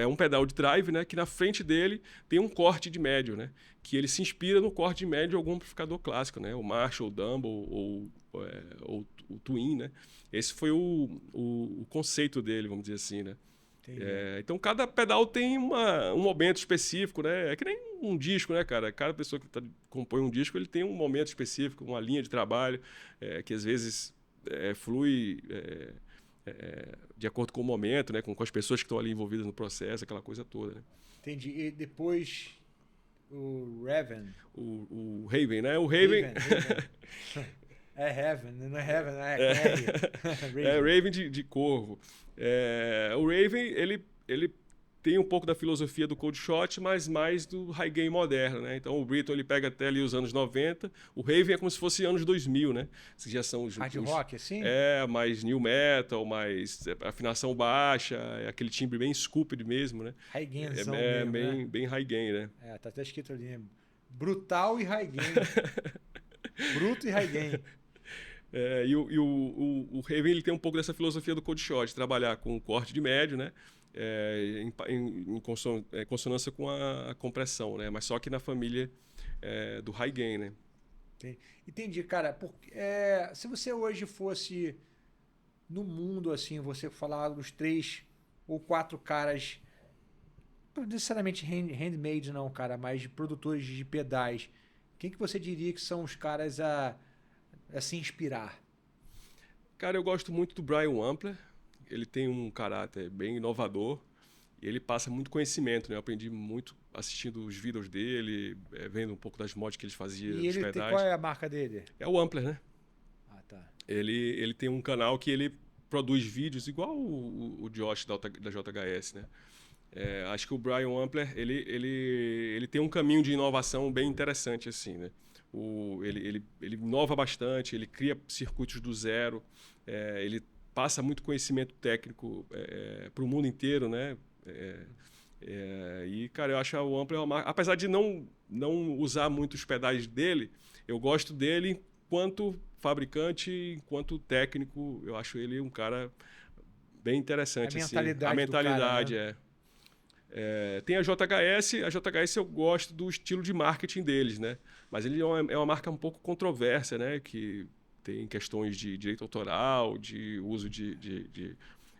um pedal de drive, né? Que na frente dele tem um corte de médio, né? Que ele se inspira no corte de médio de algum amplificador clássico, né? O Marshall, o Dumble ou o Twin, né? Esse foi o conceito dele, vamos dizer assim, né? Então cada pedal tem um momento específico, né? É que nem um disco, né, cara? Cada pessoa que compõe um disco, ele tem um momento específico, uma linha de trabalho, que às vezes flui de acordo com o momento, né? Com as pessoas que estão ali envolvidas no processo, aquela coisa toda, né? Entendi. E depois o Raven. O Raven, né? O Raven... É Heaven, não é Heaven, é R. Raven de corvo. O Raven, ele tem um pouco da filosofia do Cold Shot, mas mais do high gain moderno, né? Então o Britton ele pega até ali os anos 90, o Raven é como se fosse anos 2000, né? Que já são hard rock, assim? Mais new metal, mais afinação baixa, aquele timbre bem scooped mesmo, né? High gainzão mesmo, né? Bem high gain, né? Tá até escrito ali, brutal e high gain. Bruto e high gain. E o Raven ele tem um pouco dessa filosofia do Cold Shot, trabalhar com corte de médio, né? Em consonância com a compressão, né? Mas só que na família do high gain, né? Entendi, cara. Se você hoje fosse no mundo, assim, você falar dos 3 ou 4 caras, não necessariamente handmade não, cara, mas de produtores de pedais, quem que você diria que são os caras a se inspirar? Cara, eu gosto muito do Brian Wampler. Ele tem um caráter bem inovador e ele passa muito conhecimento, né? Eu aprendi muito assistindo os vídeos dele, vendo um pouco das mods que ele fazia dos pedais. Qual é a marca dele? É o Wampler, né? Ah, tá. Ele tem um canal que ele produz vídeos igual o Josh da JHS, né? Acho que o Brian Wampler, ele tem um caminho de inovação bem interessante, assim, né? Ele inova bastante, ele cria circuitos do zero, ele passa muito conhecimento técnico para o mundo inteiro, né? E, cara, eu acho o Wampler uma marca... Apesar de não usar muito os pedais dele, eu gosto dele enquanto fabricante, enquanto técnico. Eu acho ele um cara bem interessante. A mentalidade, cara, né? Tem a JHS eu gosto do estilo de marketing deles, né? Mas ele é uma marca um pouco controversa, né? Que tem questões de direito autoral, de uso de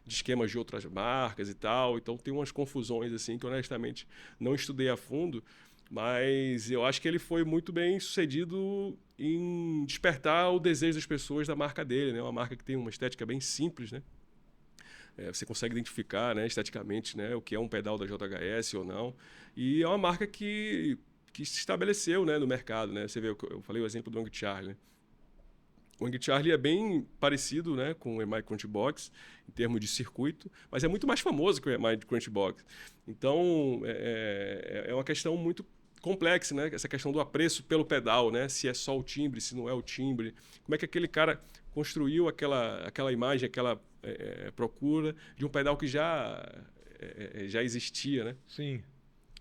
esquemas de outras marcas e tal. Então tem umas confusões assim que honestamente não estudei a fundo, mas eu acho que ele foi muito bem sucedido em despertar o desejo das pessoas da marca dele, né? Uma marca que tem uma estética bem simples, né? Você consegue identificar, né, esteticamente, né, o que é um pedal da JHS ou não. E é uma marca que se estabeleceu, né, no mercado, né? Você vê, eu falei o exemplo do Wang Charlie, né? O Wang Charlie é bem parecido, né, com o EMI Crunchbox em termos de circuito, mas é muito mais famoso que o EMI Crunchbox. Então, é uma questão muito complexa, né? Essa questão do apreço pelo pedal, né? Se é só o timbre, se não é o timbre. Como é que aquele cara construiu aquela imagem, aquela procura de um pedal que já existia, né? Sim.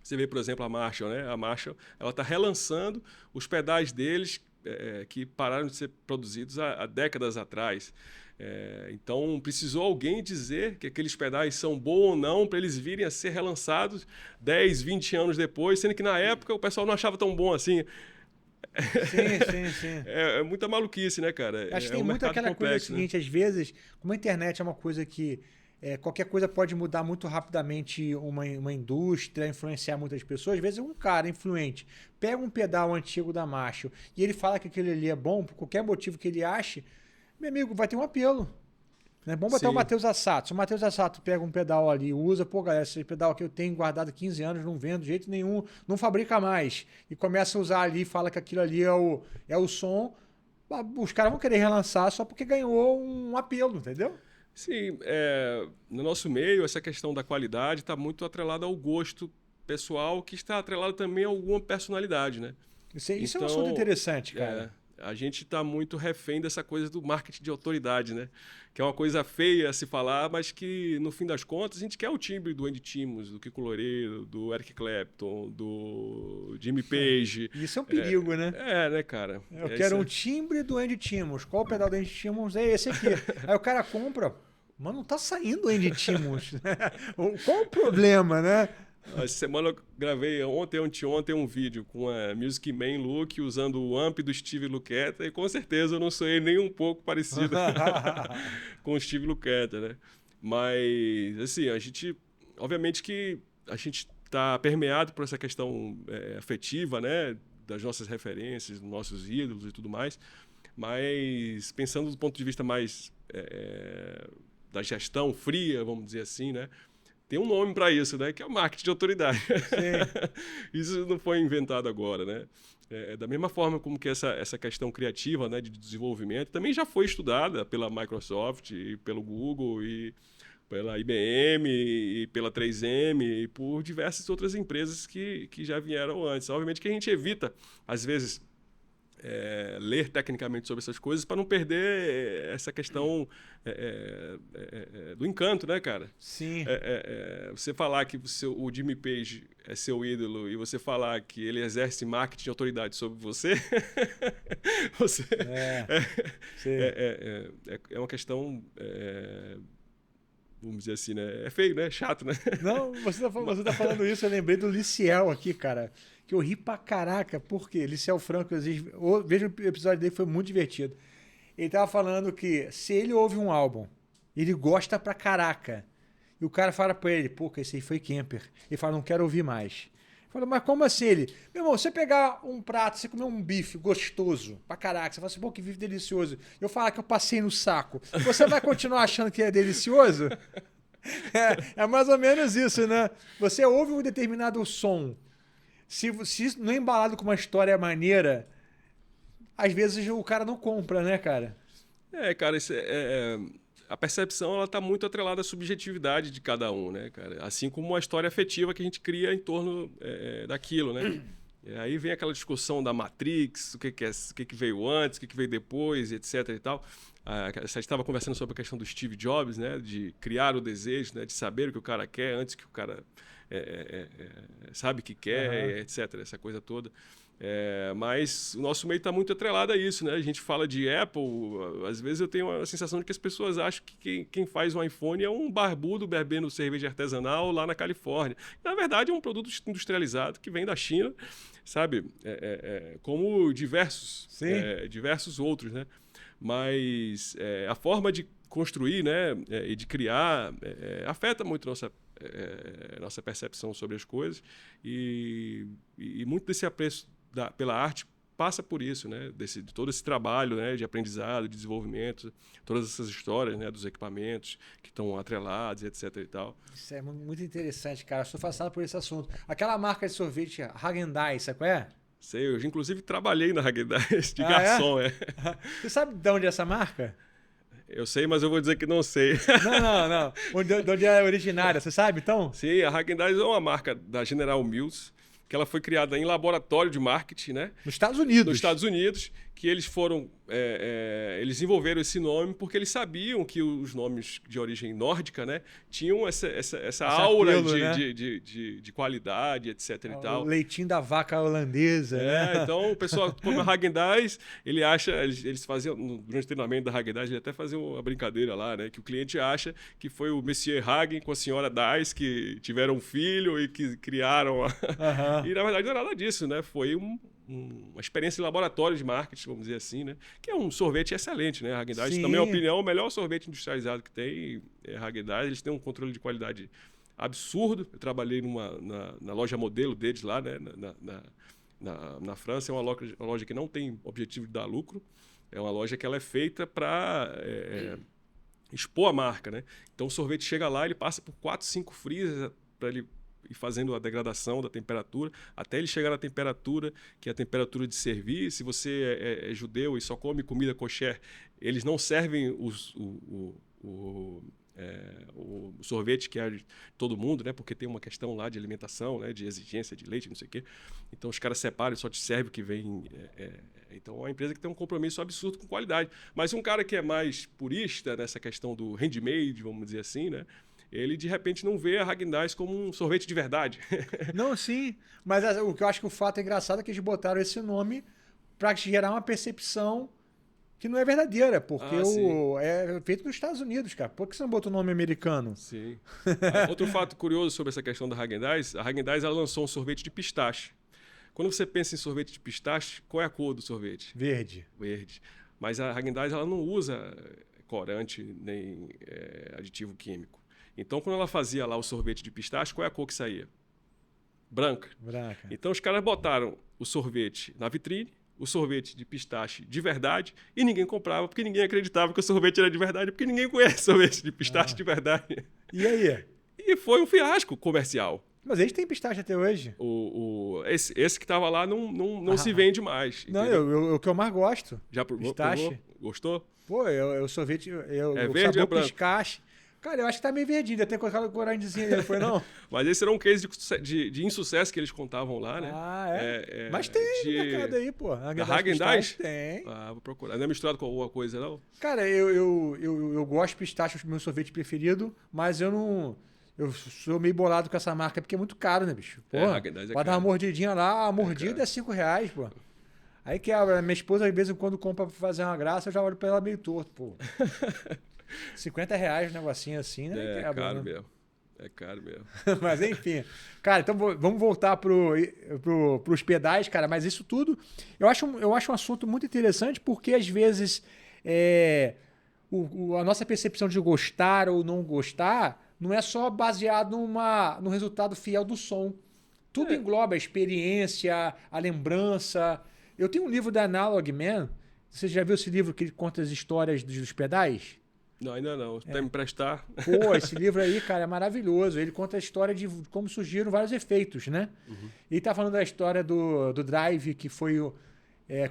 Você vê, por exemplo, a Marshall, né? A Marshall, ela está relançando os pedais deles que pararam de ser produzidos há décadas atrás. Então, precisou alguém dizer que aqueles pedais são bons ou não para eles virem a ser relançados 10, 20 anos depois, sendo que na época o pessoal não achava tão bom assim. Sim. É muita maluquice, né, cara? Acho que tem muito aquela coisa seguinte, às vezes, como a internet é uma coisa que qualquer coisa pode mudar muito rapidamente uma indústria, influenciar muitas pessoas. Às vezes um cara influente pega um pedal antigo da Marshall e ele fala que aquele ali é bom, por qualquer motivo que ele ache, meu amigo, vai ter um apelo. É bom botar o Sim. Matheus Assato. Se o Matheus Assato pega um pedal ali e usa, pô, galera, esse pedal aqui eu tenho guardado há 15 anos, não vendo de jeito nenhum, não fabrica mais. E começa a usar ali, fala que aquilo ali é o som. Os caras vão querer relançar só porque ganhou um apelo, entendeu? Sim, no nosso meio, essa questão da qualidade está muito atrelada ao gosto pessoal, que está atrelado também a alguma personalidade, né? Isso é um assunto Então, interessante, cara. a gente está muito refém dessa coisa do marketing de autoridade, né? Que é uma coisa feia a se falar, mas que, no fim das contas, a gente quer o timbre do Andy Timmons, do Kiko Loureiro, do Eric Clapton, do Jimmy Page. Isso é um perigo, né? Né, cara? Eu quero um timbre do Andy Timmons. Qual o pedal do Andy Timmons? É esse aqui. Aí o cara compra, mas não tá saindo o Andy Timmons. Qual o problema, né? Essa semana eu gravei anteontem um vídeo com a Music Man Look usando o amp do Steve Lukather e com certeza eu não soei nem um pouco parecido com o Steve Lukather, né? Mas, assim, obviamente que a gente está permeado por essa questão afetiva, né? Das nossas referências, dos nossos ídolos e tudo mais, mas pensando do ponto de vista mais da gestão fria, vamos dizer assim, né? Tem um nome para isso, né? Que é o marketing de autoridade. Isso não foi inventado agora, né? Da mesma forma como que essa questão criativa, né, de desenvolvimento também já foi estudada pela Microsoft, e pelo Google, e pela IBM, e pela 3M, e por diversas outras empresas que já vieram antes. Obviamente que a gente evita, às vezes, ler tecnicamente sobre essas coisas para não perder essa questão do encanto, né, cara? Sim. Você falar que o Jimmy Page é seu ídolo e você falar que ele exerce marketing de autoridade sobre você, é uma questão, vamos dizer assim, né? É feio, né? Chato, né? Não, você tá falando isso, eu lembrei do Liciel aqui, cara. Que eu ri pra caraca, porque Liciel Franco, veja o episódio dele, foi muito divertido. Ele tava falando que se ele ouve um álbum, ele gosta pra caraca, e o cara fala pra ele, pô, esse aí foi Kemper. Ele fala, não quero ouvir mais. Ele fala, mas como assim? Ele, meu irmão, você pegar um prato, você comer um bife gostoso pra caraca, você fala assim, pô, que bife delicioso. Eu falar que eu passei no saco, você vai continuar achando que é delicioso? É mais ou menos isso, né? Você ouve um determinado som, se não é embalado com uma história maneira, às vezes o cara não compra, né, cara? Cara, a percepção ela está muito atrelada à subjetividade de cada um, né, cara? Assim como a história afetiva que a gente cria em torno daquilo, né? E aí vem aquela discussão da Matrix, o que veio antes, o que veio depois, etc. e tal. Você estava conversando sobre a questão do Steve Jobs, né? De criar o desejo, né? De saber o que o cara quer antes que o cara sabe o que quer, etc. Essa coisa toda. Mas o nosso meio está muito atrelado a isso, né? A gente fala de Apple, às vezes eu tenho a sensação de que as pessoas acham que quem faz um iPhone é um barbudo bebendo cerveja artesanal lá na Califórnia. Na verdade, é um produto industrializado que vem da China, sabe? Como diversos outros, né? Mas a forma de construir, né, e de criar afeta muito nossa percepção sobre as coisas e muito desse apreço pela arte passa por isso, né? De todo esse trabalho, né? De aprendizado, de desenvolvimento, todas essas histórias, né? Dos equipamentos que estão atrelados, etc. e tal. Isso é muito interessante, cara. Eu sou fascinado por esse assunto. Aquela marca de sorvete Häagen-Dazs, sabe qual é? Sei, eu inclusive trabalhei na Häagen-Dazs de garçom, Você sabe de onde é essa marca? Eu sei, mas eu vou dizer que não sei. Não. De onde é originária, você sabe, então? Sim, a Häagen-Dazs é uma marca da General Mills, que ela foi criada em laboratório de marketing, né? Nos Estados Unidos. Nos Estados Unidos, que eles foram... eles desenvolveram esse nome porque eles sabiam que os nomes de origem nórdica, né? Tinham essa aura apelo, né? de qualidade, etc. e tal. O leitinho da vaca holandesa, né? Então o pessoal, como a Häagen-Dazs, eles faziam, durante o treinamento da Häagen-Dazs, ele até faziam uma brincadeira lá, né? Que o cliente acha que foi o Monsieur Hagen com a senhora Dazs que tiveram um filho e que criaram... E na verdade não era nada disso, né? Foi uma experiência em laboratório de marketing, vamos dizer assim, né? Que é um sorvete excelente, né? A Häagen-Dazs, na minha opinião, é o melhor sorvete industrializado que tem é a Häagen-Dazs. Eles têm um controle de qualidade absurdo. Eu trabalhei na loja modelo deles lá, né? Na França. É uma loja que não tem objetivo de dar lucro. É uma loja que ela é feita para expor a marca, né? Então o sorvete chega lá, ele passa por 4, 5 freezers para ele ir fazendo a degradação da temperatura, até ele chegar na temperatura, que é a temperatura de servir. Se você é judeu e só come comida kosher, eles não servem o sorvete que é de todo mundo, né? Porque tem uma questão lá de alimentação, né? De exigência de leite, não sei o quê. Então os caras separam e só te serve o que vem. Então é uma empresa que tem um compromisso absurdo com qualidade. Mas um cara que é mais purista nessa questão do handmade, vamos dizer assim, né? Ele de repente não vê a Häagen-Dazs como um sorvete de verdade. Não, sim. Mas o que eu acho que o fato engraçado é que eles botaram esse nome para gerar uma percepção que não é verdadeira, porque é feito nos Estados Unidos, cara. Por que você não botou o nome americano? Sim. Outro fato curioso sobre essa questão da Häagen-Dazs, a Häagen-Dazs ela lançou um sorvete de pistache. Quando você pensa em sorvete de pistache, qual é a cor do sorvete? Verde. Verde. Mas a Häagen-Dazs ela não usa corante nem aditivo químico. Então, quando ela fazia lá o sorvete de pistache, qual é a cor que saía? Branca. Branca. Então, os caras botaram o sorvete na vitrine, o sorvete de pistache de verdade, e ninguém comprava, porque ninguém acreditava que o sorvete era de verdade, porque ninguém conhece sorvete de pistache de verdade. E aí? E foi um fiasco comercial. Mas eles têm pistache até hoje. Esse que estava lá não se vende mais. Não, o que eu mais gosto. Já provou? Pistache. Gostou? Pô, eu sorvete. É o verde sabor ou branco? pistache. Cara, eu acho que tá meio verdinho. Deve ter colocado o corantezinho ali, foi não? Mas esse era um case de insucesso que eles contavam lá, né? Ah, é? Mas tem no mercado aí, pô. Da Häagen-Dazs? Tem. Ah, vou procurar. Não é misturado com alguma coisa, não? Cara, eu gosto de pistache, é o meu sorvete preferido, mas eu não... Eu sou meio bolado com essa marca, porque é muito caro, né, bicho? Pô, Häagen-Dazs pode dar uma mordidinha lá, a mordida é R$5, pô. Aí quebra. Minha esposa, às vezes, quando compra pra fazer uma graça, eu já olho pra ela meio torto, pô. R$50 um negocinho assim, né? É caro mesmo. É caro mesmo. Mas enfim. Cara, então vamos voltar pros pedais, cara. Mas isso tudo eu acho um assunto muito interessante, porque às vezes a nossa percepção de gostar ou não gostar não é só baseado no resultado fiel do som. Tudo engloba a experiência, a lembrança. Eu tenho um livro da Analog Man. Você já viu esse livro que ele conta as histórias dos pedais? Não, ainda não. Até me emprestar. Pô, esse livro aí, cara, é maravilhoso. Ele conta a história de como surgiram vários efeitos, né? Uhum. Ele tá falando da história do Drive, que foi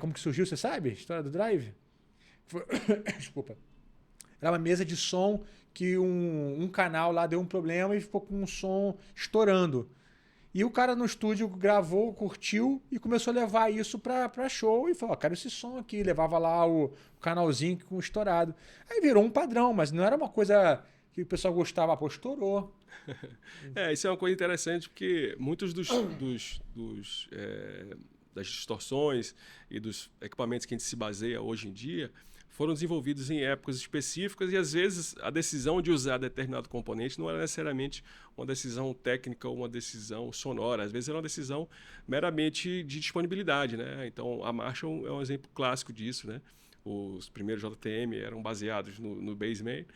como que surgiu, você sabe? A história do Drive? Desculpa. Era uma mesa de som que um canal lá deu um problema e ficou com um som estourando. E o cara no estúdio gravou, curtiu e começou a levar isso pra show e falou, cara, esse som aqui. Levava lá o canalzinho com estourado. Aí virou um padrão, mas não era uma coisa que o pessoal gostava, pô, estourou. Isso é uma coisa interessante, porque muitos das distorções e dos equipamentos que a gente se baseia hoje em dia foram desenvolvidos em épocas específicas e, às vezes, a decisão de usar determinado componente não era necessariamente uma decisão técnica ou uma decisão sonora. Às vezes era uma decisão meramente de disponibilidade, né? Então, a Marshall é um exemplo clássico disso, né? Os primeiros JTM eram baseados no Bassman,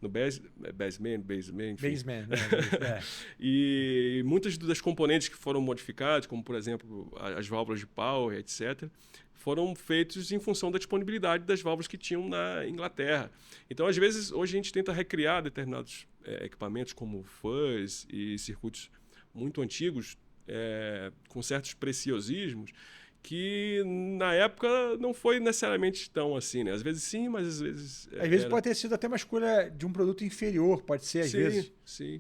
enfim. Bassman, né? E muitas das componentes que foram modificadas, como, por exemplo, as válvulas de power, etc., foram feitos em função da disponibilidade das válvulas que tinham na Inglaterra. Então, às vezes, hoje a gente tenta recriar determinados equipamentos como fuzz e circuitos muito antigos, com certos preciosismos, que na época não foi necessariamente tão assim, né? Às vezes sim, mas às vezes... Às vezes pode ter sido até uma escolha de um produto inferior, pode ser, às vezes. Sim.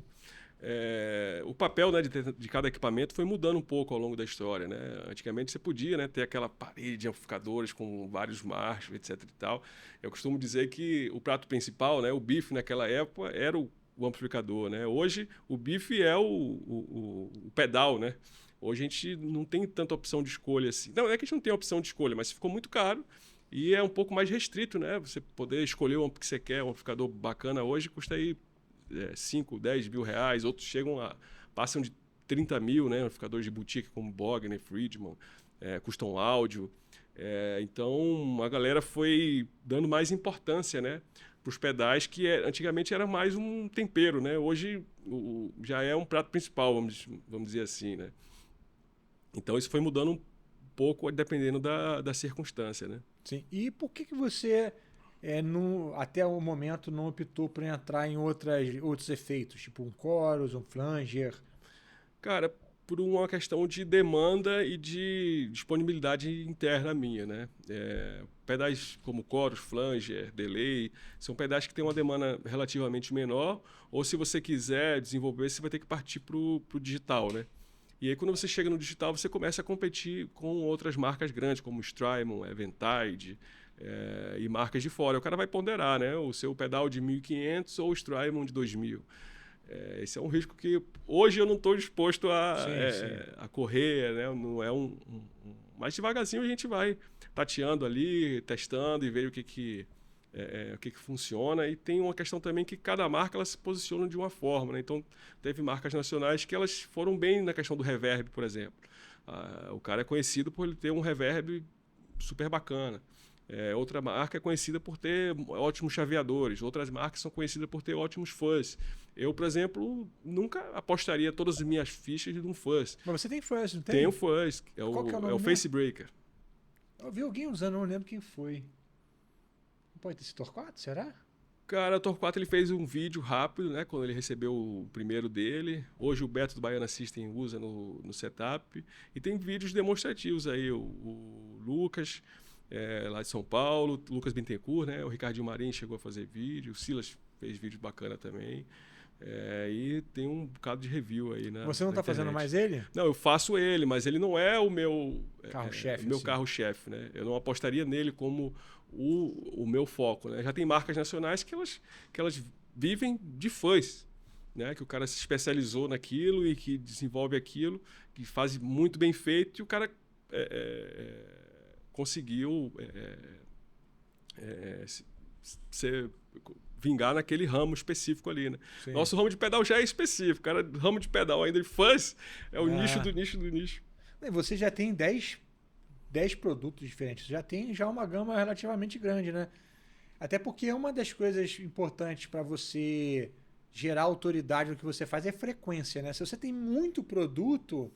O papel, né, de cada equipamento foi mudando um pouco ao longo da história, né? Antigamente você podia, né, ter aquela parede de amplificadores com vários marchos, etc e tal. Eu costumo dizer que o prato principal, né, o bife naquela época era o amplificador, né? Hoje o bife é o pedal, né? Hoje a gente não tem tanta opção de escolha assim. Não é que a gente não tem opção de escolha, mas ficou muito caro e é um pouco mais restrito, né? Você poder escolher o que você quer, um amplificador bacana hoje custa aí 5, 10 mil reais, outros passam de 30 mil, né? Amplificadores de boutique como Bogner, Friedman, Custom Audio. Então a galera foi dando mais importância, né, para os pedais, que antigamente era mais um tempero, né? Hoje já é um prato principal, vamos dizer assim, né? Então isso foi mudando um pouco dependendo da circunstância, né? Sim. E por que você até o momento não optou por entrar em outros efeitos, tipo um chorus, um flanger? Cara, por uma questão de demanda e de disponibilidade interna minha, né? Pedais como chorus, flanger, delay, são pedais que têm uma demanda relativamente menor, ou se você quiser desenvolver, você vai ter que partir para o digital, né? E aí, quando você chega no digital, você começa a competir com outras marcas grandes, como Strymon, Eventide, e marcas de fora. O cara vai ponderar, né? O seu pedal de 1.500 ou o Strymon de 2.000. Esse é um risco que hoje eu não estou disposto a correr, né? Não é mas devagarzinho a gente vai tateando ali, testando e ver o que funciona. E tem uma questão também que cada marca ela se posiciona de uma forma, né? Então, teve marcas nacionais que elas foram bem na questão do reverb, por exemplo. O cara é conhecido por ele ter um reverb super bacana. Outra marca é conhecida por ter ótimos chaveadores. Outras marcas são conhecidas por ter ótimos fuzz. Eu, por exemplo, nunca apostaria todas as minhas fichas num fuzz. Mas você tem fuzz, não tem? Tenho fuzz. Qual que é o nome o Facebreaker. Eu vi alguém usando, não lembro quem foi. Pode ter sido Torquato, será? Cara, o Torquato ele fez um vídeo rápido, né? Quando ele recebeu o primeiro dele. Hoje o Beto do Baiana System usa no setup. E tem vídeos demonstrativos aí. O Lucas, lá de São Paulo, Lucas Bittencourt, né? O Ricardinho Marinho chegou a fazer vídeo. O Silas fez vídeo bacana também. E tem um bocado de review aí na Você não está fazendo mais ele? Não, eu faço ele, mas ele não é o meu carro-chefe. Meu carro-chefe, né? Eu não apostaria nele como o meu foco, né? Já tem marcas nacionais que elas vivem de fãs, né? Que o cara se especializou naquilo e que desenvolve aquilo, que faz muito bem feito e o cara conseguiu ser vingar naquele ramo específico ali, né? Sim. Nosso ramo de pedal já é específico, cara. Ramo de pedal ainda de fãs é o nicho do nicho do nicho. E você já tem 10 produtos diferentes. Já tem uma gama relativamente grande, né? Até porque uma das coisas importantes para você gerar autoridade no que você faz é frequência, né? Se você tem muito produto...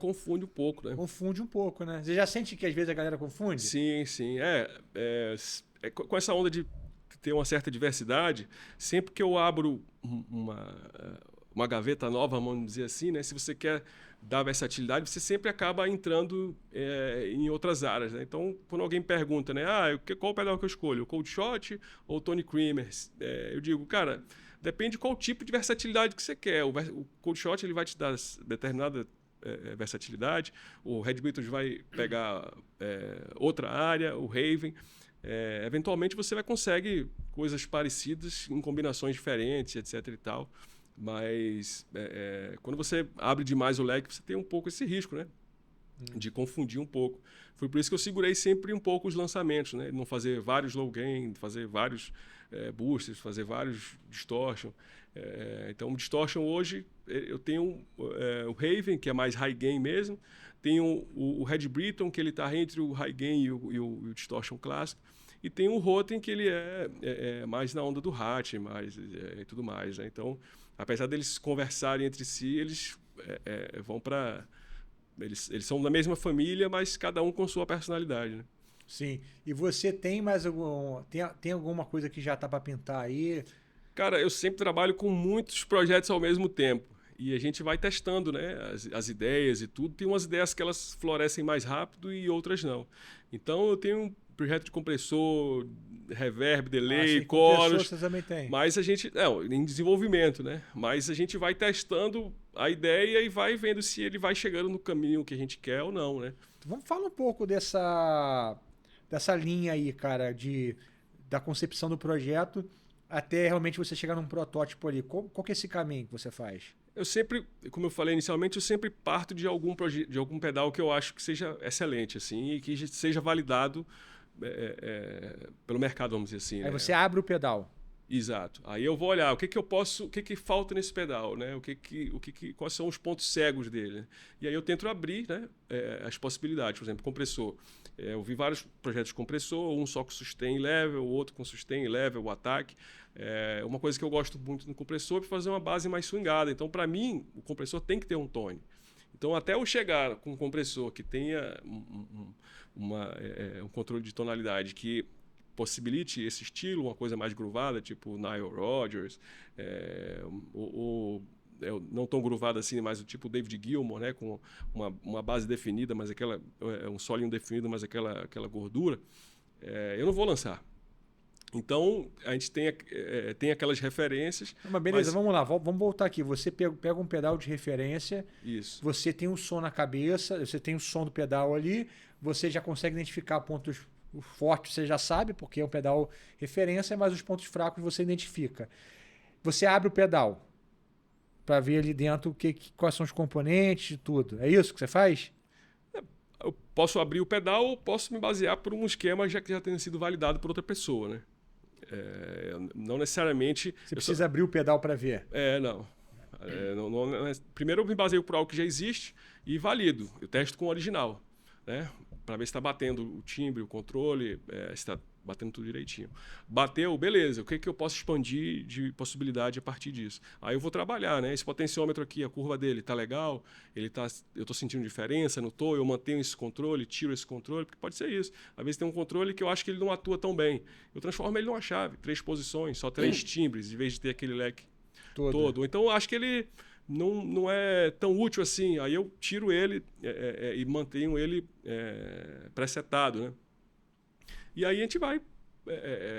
confunde um pouco, né? Confunde um pouco, né? Você já sente que às vezes a galera confunde? Sim, sim. Com essa onda de ter uma certa diversidade, sempre que eu abro uma gaveta nova, vamos dizer assim, né? Se você quer dar versatilidade, você sempre acaba entrando em outras áreas, né? Então, quando alguém pergunta, né? Qual pedal que eu escolho? O Cold Shot ou o Tony Creamer? Eu digo, cara, depende qual tipo de versatilidade que você quer. O Cold Shot ele vai te dar determinada versatilidade, o Red Beatles vai pegar outra área, o Raven... eventualmente você consegue coisas parecidas em combinações diferentes, etc e tal, mas quando você abre demais o leque, você tem um pouco esse risco, né? De confundir um pouco. Foi por isso que eu segurei sempre um pouco os lançamentos, né? Não fazer vários low gain, fazer vários boosters, fazer vários distortion. Então, o distortion hoje, eu tenho o Raven, que é mais high gain mesmo, tenho o Red Breton, que ele está entre o high gain e o distortion clássico, e tem o Rotem, que ele é mais na onda do Hatch e tudo mais, né? Então, apesar deles conversarem entre si, eles vão para... Eles são da mesma família, mas cada um com sua personalidade, né? Sim. E você tem mais tem alguma coisa que já está para pintar aí? Cara, eu sempre trabalho com muitos projetos ao mesmo tempo. E a gente vai testando, né, as ideias e tudo. Tem umas ideias que elas florescem mais rápido e outras não. Então, eu tenho um projeto de compressor, reverb, delay, chorus. Você também tem. Mas a gente... em desenvolvimento, né? Mas a gente vai testando a ideia e vai vendo se ele vai chegando no caminho que a gente quer ou não, né? Vamos falar um pouco dessa linha aí, cara, da concepção do projeto até realmente você chegar num protótipo ali. Qual que é esse caminho que você faz? Eu sempre, como eu falei inicialmente, eu sempre parto de algum pedal que eu acho que seja excelente, assim, e que seja validado pelo mercado, vamos dizer assim. Aí né? você abre o pedal. Exato. Aí eu vou olhar o que falta nesse pedal, né? Quais são os pontos cegos dele. Né? E aí eu tento abrir, né, as possibilidades. Por exemplo, compressor. Eu vi vários projetos de compressor, um só com sustain level, o outro com sustain level, o ataque. Uma coisa que eu gosto muito no compressor é fazer uma base mais swingada. Então, para mim, o compressor tem que ter um tone. Então, até eu chegar com um compressor que tenha um controle de tonalidade que possibilite esse estilo, uma coisa mais groovada, tipo Nile Rodgers, não tão groovado assim, mas o tipo David Gilmour, né, com uma base definida, mas um solinho definido, mas aquela gordura, eu não vou lançar. Então, a gente tem aquelas referências. Mas beleza, vamos lá, vamos voltar aqui. Você pega um pedal de referência, isso. Você tem um som na cabeça, você tem o som do pedal ali, você já consegue identificar pontos fortes, você já sabe, porque é um pedal referência, mas os pontos fracos você identifica. Você abre o pedal para ver ali dentro quais são os componentes e tudo. É isso que você faz? Eu posso abrir o pedal ou posso me basear por um esquema que já tenha sido validado por outra pessoa, né? Não necessariamente... Você precisa abrir o pedal para ver. Não. Primeiro eu me baseio por algo que já existe e valido. Eu testo com o original, né? Para ver se está batendo o timbre, o controle, se está batendo tudo direitinho. Bateu, beleza. O que eu posso expandir de possibilidade a partir disso? Aí eu vou trabalhar, né? Esse potenciômetro aqui, a curva dele está legal? Eu estou sentindo diferença? Não estou? Eu mantenho esse controle, tiro esse controle? Porque pode ser isso. Às vezes tem um controle que eu acho que ele não atua tão bem. Eu transformo ele numa chave, 3 posições, só 3 timbres, em vez de ter aquele leque todo. Então eu acho que ele não é tão útil assim. Aí eu tiro ele e mantenho ele presetado, né? E aí a gente vai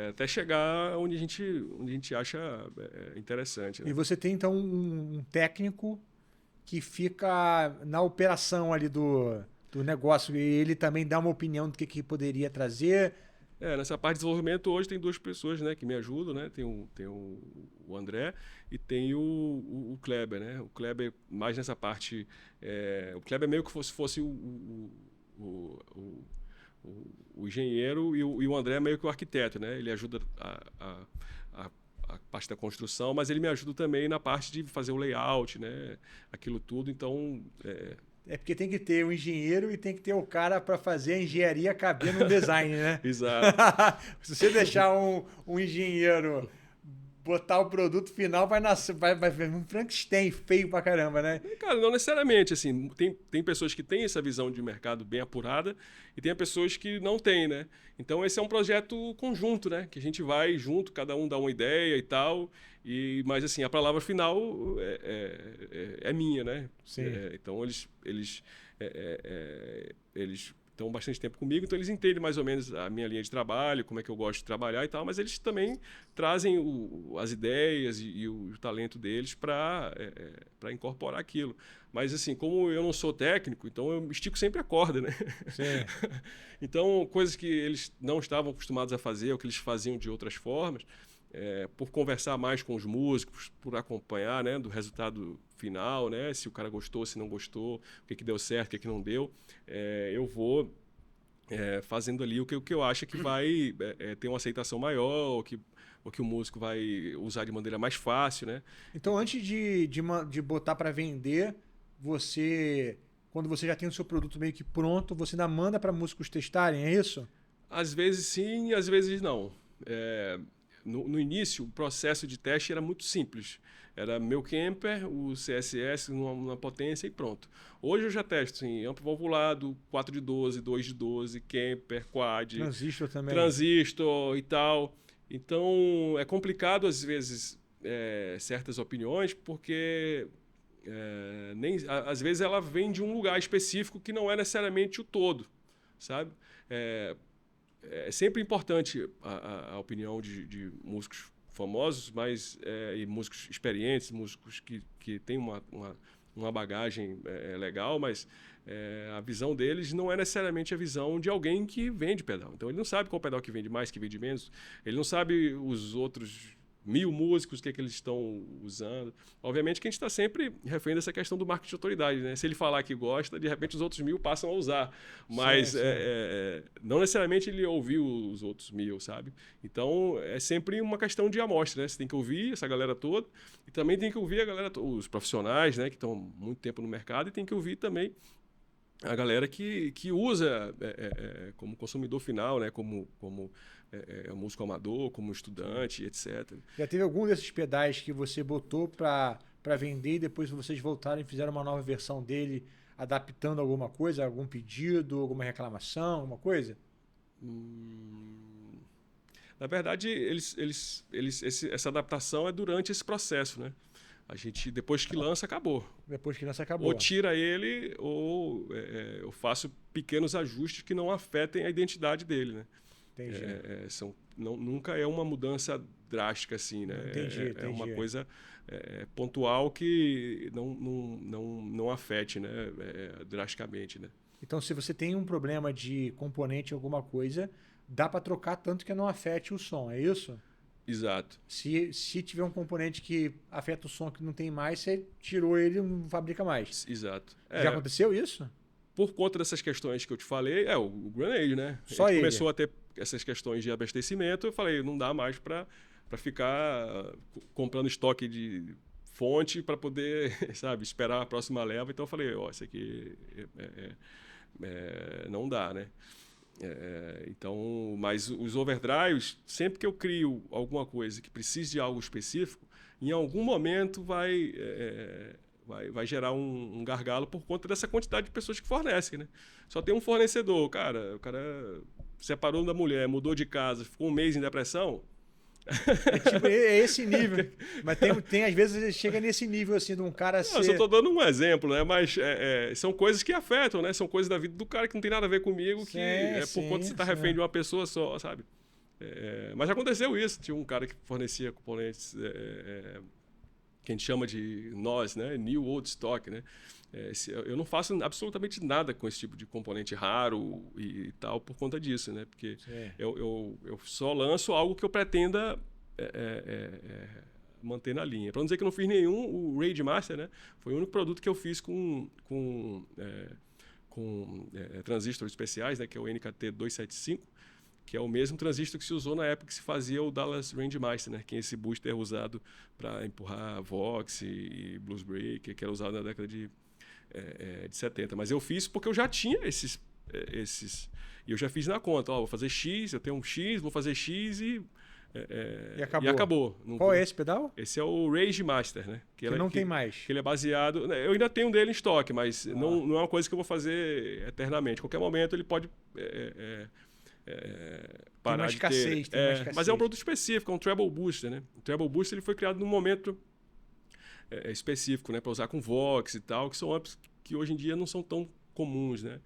até chegar onde a gente acha interessante. Né? E você tem, então, um técnico que fica na operação ali do negócio e ele também dá uma opinião do que poderia trazer. Nessa parte de desenvolvimento, hoje tem 2 pessoas, né, que me ajudam, né? Tem o André e tem o Kleber, né? O Kleber mais nessa parte... o Kleber meio que fosse o engenheiro e o André meio que o arquiteto, né? Ele ajuda a parte da construção, mas ele me ajuda também na parte de fazer o layout, né? Aquilo tudo, então... porque tem que ter o engenheiro e tem que ter o cara para fazer a engenharia caber no design, né? Exato. Se você deixar um engenheiro botar o produto final, vai ver um Frankenstein feio pra caramba, né? Cara, não necessariamente, assim, tem pessoas que têm essa visão de mercado bem apurada e tem pessoas que não têm, né? Então esse é um projeto conjunto, né? Que a gente vai junto, cada um dá uma ideia e tal, mas assim, a palavra final é minha, né? Sim. Então eles estão bastante tempo comigo, então eles entendem mais ou menos a minha linha de trabalho, como é que eu gosto de trabalhar e tal, mas eles também trazem as ideias e o talento deles para incorporar aquilo. Mas assim, como eu não sou técnico, então eu estico sempre a corda, né? Sim. Então, coisas que eles não estavam acostumados a fazer, ou que eles faziam de outras formas, por conversar mais com os músicos, por acompanhar, né, do resultado final, né, se o cara gostou, se não gostou, o que deu certo, o que não deu, eu vou fazendo ali o que eu acho que vai ter uma aceitação maior, ou que o músico vai usar de maneira mais fácil, né? Então, antes de botar para vender, quando você já tem o seu produto meio que pronto, você ainda manda para músicos testarem, é isso? Às vezes sim, às vezes não. No início, o processo de teste era muito simples. Era meu Kemper, o CSS numa potência e pronto. Hoje eu já testo em amplo valvulado, 4 de 12, 2 de 12, Kemper, Quad, Transistor também. Transistor e tal. Então é complicado às vezes certas opiniões, porque às vezes ela vem de um lugar específico que não é necessariamente o todo, sabe? É sempre importante a opinião de músicos famosos, mas e músicos experientes, músicos que têm uma bagagem legal, mas a visão deles não é necessariamente a visão de alguém que vende pedal. Então ele não sabe qual pedal que vende mais, que vende menos, ele não sabe os outros 1000 músicos, o que eles estão usando. Obviamente que a gente está sempre refém dessa questão do marketing de autoridade, né? Se ele falar que gosta, de repente os outros 1000 passam a usar. Mas sim. não necessariamente ele ouviu os outros 1000, sabe? Então é sempre uma questão de amostra, né? Você tem que ouvir essa galera toda e também tem que ouvir a galera, os profissionais, né? Que estão muito tempo no mercado, e tem que ouvir também a galera que usa como consumidor final, né? Como músico amador, como estudante, etc. Já teve algum desses pedais que você botou para vender e depois vocês voltaram e fizeram uma nova versão dele, adaptando alguma coisa, algum pedido, alguma reclamação, alguma coisa? Na verdade, essa adaptação é durante esse processo, né? A gente, depois que lança, acabou. Depois que lança, acabou. Ou tira ele, ou eu faço pequenos ajustes que não afetem a identidade dele, né? Entendi. Nunca é uma mudança drástica assim, né? Entendi. É uma coisa pontual que não afete, né? Drasticamente, né? Então, se você tem um problema de componente em alguma coisa, dá para trocar tanto que não afete o som, é isso? Exato. Se tiver um componente que afeta o som que não tem mais, você tirou ele e não fabrica mais. Exato. Já aconteceu isso? Por conta dessas questões que eu te falei, o Grenade, né? Só ele começou a ter essas questões de abastecimento, eu falei, não dá mais para ficar comprando estoque de fonte para poder, sabe, esperar a próxima leva. Então eu falei, isso aqui não dá, né? Então, mas os overdrives, sempre que eu crio alguma coisa que precise de algo específico, em algum momento vai gerar um gargalo por conta dessa quantidade de pessoas que fornecem, né? Só tem um fornecedor, o cara separou da mulher, mudou de casa, ficou um mês em depressão. É esse nível. Mas tem às vezes chega nesse nível assim de um cara ser... Eu só estou dando um exemplo, né? Mas são coisas que afetam, né? São coisas da vida do cara que não tem nada a ver comigo, que por conta de você estar refém de uma pessoa só, sabe? Mas já aconteceu isso. Tinha um cara que fornecia componentes que a gente chama de NOS, né? New Old Stock, né? Eu não faço absolutamente nada com esse tipo de componente raro e tal por conta disso, né? Porque eu só lanço algo que eu pretenda manter na linha. Para não dizer que eu não fiz nenhum, o Rage Master, né? Foi o único produto que eu fiz com transistores especiais, né? Que é o NKT275, que é o mesmo transistor que se usou na época que se fazia o Dallas Range Master, né? Que é esse booster usado para empurrar Vox e Blues Breaker, que era usado na década de 70. Mas eu fiz porque eu já tinha esses e eu já fiz na conta. Vou fazer X, eu tenho um X, vou fazer X e acabou. Qual é esse pedal? Esse é o Rage Master, né? Que não tem mais. Que ele é baseado... Eu ainda tenho dele em estoque, mas não é uma coisa que eu vou fazer eternamente. A qualquer momento ele pode... parar tem escassez, tem uma escassez. Mas é um produto específico, é um Treble Booster, né? O Treble Booster ele foi criado num momento específico, né? Para usar com Vox e tal, que são amps que hoje em dia não são tão comuns, né?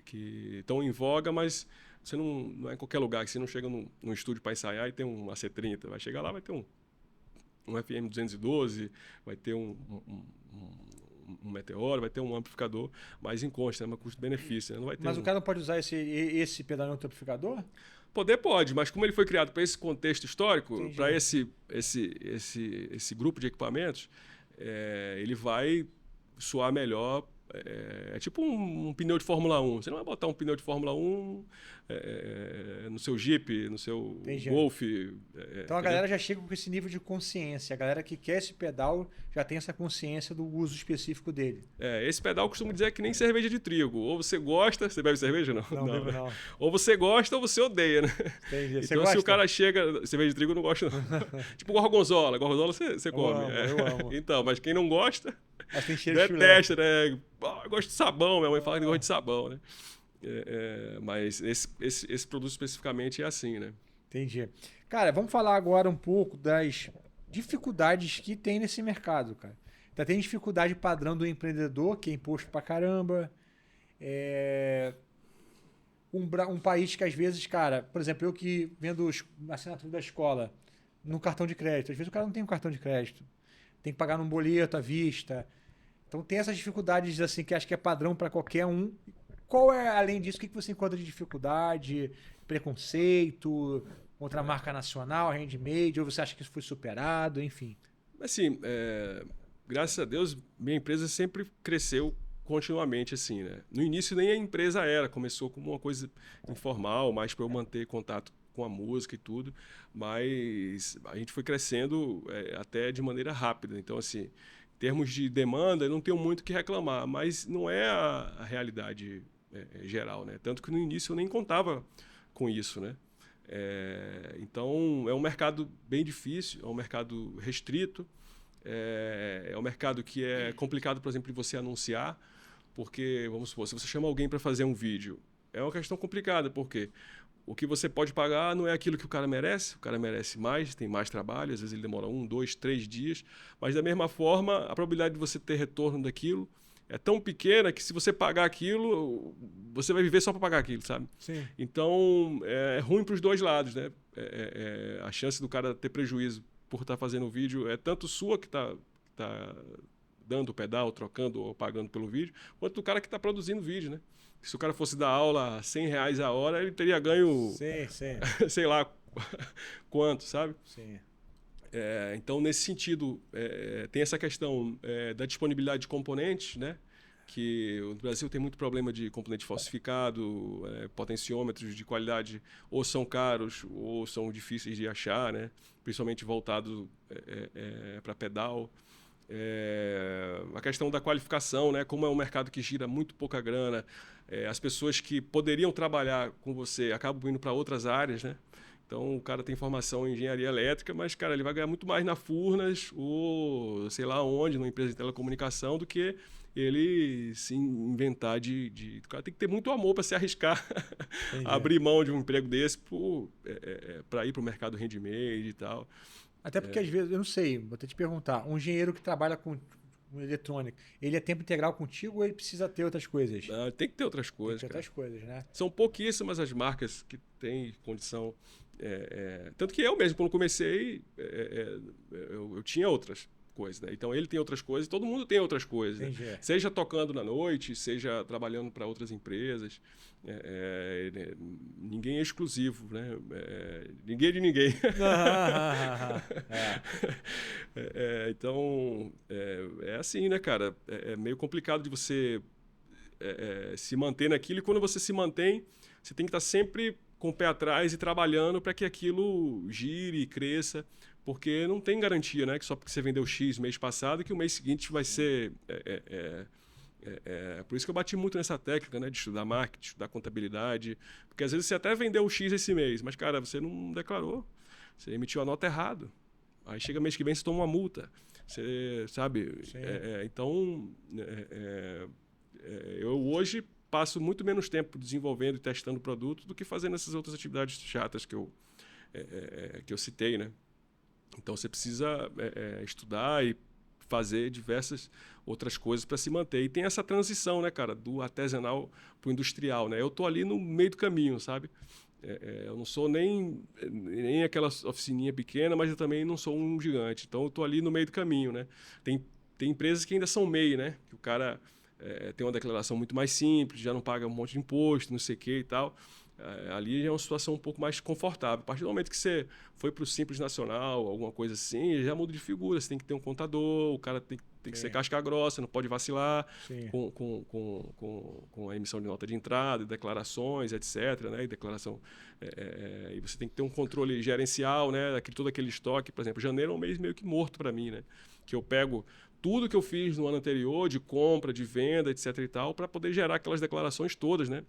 Que estão em voga, mas você não é em qualquer lugar, que você não chega num estúdio para ensaiar e tem um AC30. Vai chegar lá, vai ter um FM 212, vai ter um Meteoro, vai ter um amplificador mais em consta, né? Custo-benefício. Né? Não vai ter mas o cara não pode usar esse pedal no amplificador? Pode, mas como ele foi criado para esse contexto histórico, para esse grupo de equipamentos, ele vai soar melhor. É tipo um pneu de Fórmula 1. Você não vai botar um pneu de Fórmula 1 no seu Jeep, no seu Golf. Então a galera já chega com esse nível de consciência. A galera que quer esse pedal já tem essa consciência do uso específico dele. Esse pedal eu costumo dizer que nem cerveja de trigo. Ou você gosta... Você bebe cerveja? Não, bebo não. Ou você gosta ou você odeia, né? Entendi. Você então gosta? Se o cara chega... Cerveja de trigo eu não gosto não. Tipo gorgonzola. Gorgonzola você come. Eu amo. Então, mas quem não gosta... Mas tem cheiro detesta, né? Eu gosto de sabão, minha mãe fala que gosta de sabão, né? Mas esse produto especificamente é assim, né? Entendi. Cara, vamos falar agora um pouco das dificuldades que tem nesse mercado, cara. Tem dificuldade padrão do empreendedor, que é imposto pra caramba. Um país que às vezes, cara, por exemplo, eu que vendo a assinatura da escola no cartão de crédito, às vezes o cara não tem um cartão de crédito. Tem que pagar num boleto à vista. Então tem essas dificuldades assim que acho que é padrão para qualquer um. Qual é, além disso, o que você encontra de dificuldade, preconceito, contra a marca nacional, handmade, ou você acha que isso foi superado, enfim? Assim, graças a Deus, minha empresa sempre cresceu continuamente, assim, né? No início nem a empresa começou como uma coisa informal, mais para eu manter contato com a música e tudo, mas a gente foi crescendo até de maneira rápida. Então, assim, em termos de demanda, eu não tenho muito o que reclamar, mas não é a realidade geral, né? Tanto que no início eu nem contava com isso, né? Então, é um mercado bem difícil, é um mercado restrito, é um mercado que é complicado, por exemplo, de você anunciar, porque, vamos supor, se você chama alguém para fazer um vídeo, é uma questão complicada, porque o que você pode pagar não é aquilo que o cara merece mais, tem mais trabalho, às vezes ele demora 1, 2, 3 dias, mas da mesma forma, a probabilidade de você ter retorno daquilo é tão pequena que se você pagar aquilo, você vai viver só para pagar aquilo, sabe? Sim. Então, é ruim para os dois lados, né? A chance do cara ter prejuízo por estar fazendo o vídeo é tanto sua que tá dando o pedal, trocando ou pagando pelo vídeo, quanto do cara que está produzindo o vídeo, né? Se o cara fosse dar aula a R$ 100 a hora, ele teria ganho, sei lá quanto, sabe? Sim. Então, nesse sentido, tem essa questão da disponibilidade de componentes, né? Que o Brasil tem muito problema de componente falsificado, potenciômetros de qualidade ou são caros ou são difíceis de achar, né? Principalmente voltados para pedal. A questão da qualificação, né? Como é um mercado que gira muito pouca grana, as pessoas que poderiam trabalhar com você acabam indo para outras áreas, né? Então, o cara tem formação em engenharia elétrica, mas, cara, ele vai ganhar muito mais na Furnas ou sei lá onde, numa empresa de telecomunicação, do que ele se inventar de... O cara tem que ter muito amor para se arriscar, abrir mão de um emprego desse para ir para o mercado handmade e tal. Até porque, às vezes, eu não sei, vou até te perguntar, um engenheiro que trabalha com eletrônica, ele é tempo integral contigo ou ele precisa ter outras coisas? Não, tem que ter outras coisas, tem que ter outras coisas, né? São pouquíssimas as marcas que têm condição. Tanto que eu mesmo, quando comecei, eu tinha outras coisas, né? Então ele tem outras coisas, todo mundo tem outras coisas, né? Seja tocando na noite, seja trabalhando para outras empresas. Ninguém é exclusivo, né? Ninguém é de ninguém. Então é assim, né, cara? É meio complicado de você se manter naquilo, e quando você se mantém, você tem que estar sempre com o pé atrás e trabalhando para que aquilo gire e cresça, porque não tem garantia, né? Que só porque você vendeu X mês passado, que o mês seguinte vai ser... Por isso que eu bati muito nessa técnica, né? De estudar marketing, de estudar contabilidade, porque às vezes você até vendeu o X esse mês, mas, cara, você não declarou, você emitiu a nota errado. Aí chega mês que vem, você toma uma multa. Você sabe? Então, eu hoje passo muito menos tempo desenvolvendo e testando o produto do que fazendo essas outras atividades chatas que eu citei, né? Então, você precisa estudar e fazer diversas outras coisas para se manter. E tem essa transição, né, cara, do artesanal para o industrial, né? Eu tô ali no meio do caminho, sabe? Eu não sou nem aquela oficininha pequena, mas eu também não sou um gigante. Então, eu tô ali no meio do caminho, né? Tem empresas que ainda são MEI, né? Que o cara tem uma declaração muito mais simples, já não paga um monte de imposto, não sei o que e tal. Ali é uma situação um pouco mais confortável. A partir do momento que você foi para o Simples Nacional, alguma coisa assim, já muda de figura. Você tem que ter um contador, o cara tem que ser casca grossa, não pode vacilar com a emissão de nota de entrada, declarações, etc. Né? E declaração, e você tem que ter um controle gerencial, né? Todo aquele estoque. Por exemplo, janeiro é um mês meio que morto para mim, né? Que eu pego tudo que eu fiz no ano anterior, de compra, de venda, etc. e tal, para poder gerar aquelas declarações todas, né?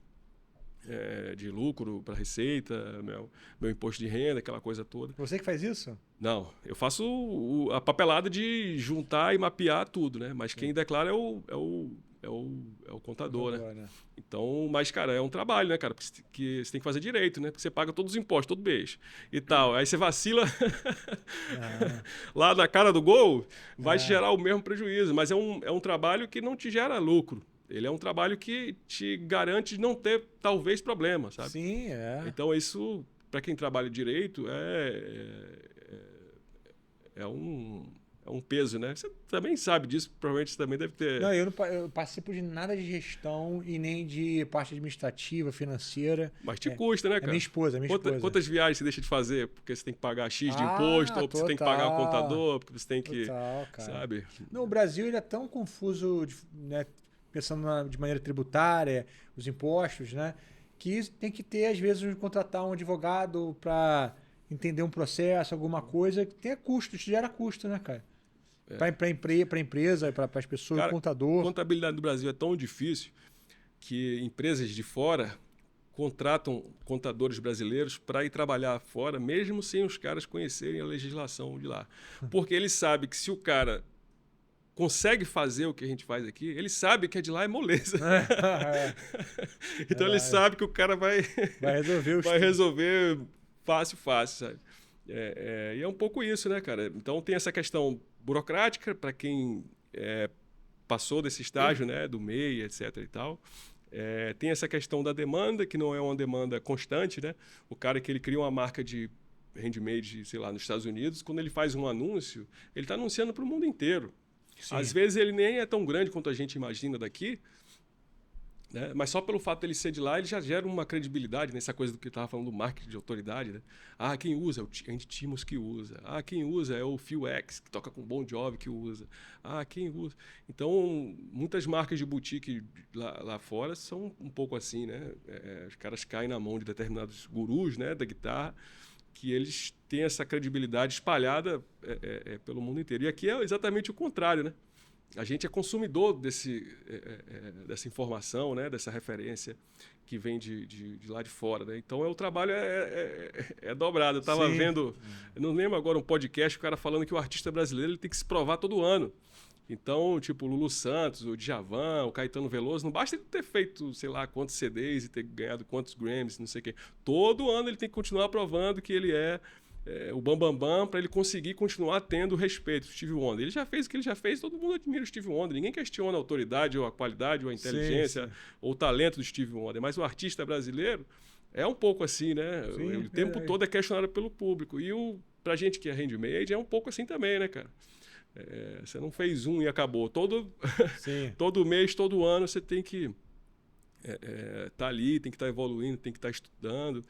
De lucro para receita, meu imposto de renda, aquela coisa toda. Você que faz isso? Não, eu faço a papelada de juntar e mapear tudo, né? Mas quem declara é o contador, né? Então, mas, cara, é um trabalho, né, cara? Que você tem que fazer direito, né? Porque você paga todos os impostos, todo mês e tal. Aí você vacila lá na cara do gol, vai te gerar o mesmo prejuízo. Mas é um trabalho que não te gera lucro. Ele é um trabalho que te garante não ter, talvez, problema, sabe? Sim, Então, isso, para quem trabalha direito, é um peso, né? Você também sabe disso, provavelmente você também deve ter... Não, eu não participo de nada de gestão e nem de parte administrativa, financeira. Mas te custa, né, cara? Minha esposa. Quantas viagens você deixa de fazer? Porque você tem que pagar X de imposto, ou porque você tem que pagar o contador, porque você tem que... Sabe? Não, o Brasil ele é tão confuso, né? Pensando de maneira tributária, os impostos, né? Que tem que ter, às vezes, contratar um advogado para entender um processo, alguma coisa, que tenha custo, isso gera custo, né, cara? Para empresa, para as pessoas, cara, contador. A contabilidade do Brasil é tão difícil que empresas de fora contratam contadores brasileiros para ir trabalhar fora, mesmo sem os caras conhecerem a legislação de lá. Porque eles sabem que se o cara consegue fazer o que a gente faz aqui, ele sabe que a de lá é moleza. Então ele sabe que o cara vai resolver fácil, sabe? E é um pouco isso, né, cara? Então tem essa questão burocrática para quem passou desse estágio, né, do MEI, etc. e tal. Tem essa questão da demanda, que não é uma demanda constante, né? O cara que ele cria uma marca de handmade, sei lá, nos Estados Unidos, quando ele faz um anúncio, ele está anunciando para o mundo inteiro. Sim. Às vezes ele nem é tão grande quanto a gente imagina daqui, né? Mas só pelo fato dele ser de lá, ele já gera uma credibilidade nessa coisa do que eu estava falando do marketing de autoridade, né? Ah, quem usa? É o Andy Timmons que usa. Ah, quem usa? É o Phil X, que toca com Bon Jovi, que usa. Ah, quem usa? Então, muitas marcas de boutique lá fora são um pouco assim, né? Os caras caem na mão de determinados gurus, né, da guitarra, que eles têm essa credibilidade espalhada pelo mundo inteiro. E aqui é exatamente o contrário, né? A gente é consumidor dessa informação, né? Dessa referência que vem de lá de fora, né? Então o trabalho é dobrado. Eu estava vendo, eu não lembro agora, um podcast, o cara falando que o artista brasileiro ele tem que se provar todo ano. Então, tipo, o Lulu Santos, o Djavan, o Caetano Veloso, não basta ele ter feito, sei lá, quantos CDs e ter ganhado quantos Grammys, não sei o quê. Todo ano ele tem que continuar provando que ele é o bambambam para ele conseguir continuar tendo respeito. O Stevie Wonder, ele já fez o que ele já fez, todo mundo admira o Stevie Wonder. Ninguém questiona a autoridade, ou a qualidade, ou a inteligência, ou o talento do Stevie Wonder. Mas o artista brasileiro é um pouco assim, né? O tempo todo é questionado pelo público. E pra gente que é handmade, é um pouco assim também, né, cara? Você não fez um e acabou. Todo mês, todo ano, você tem que tá ali, tem que estar evoluindo, tem que estar estudando.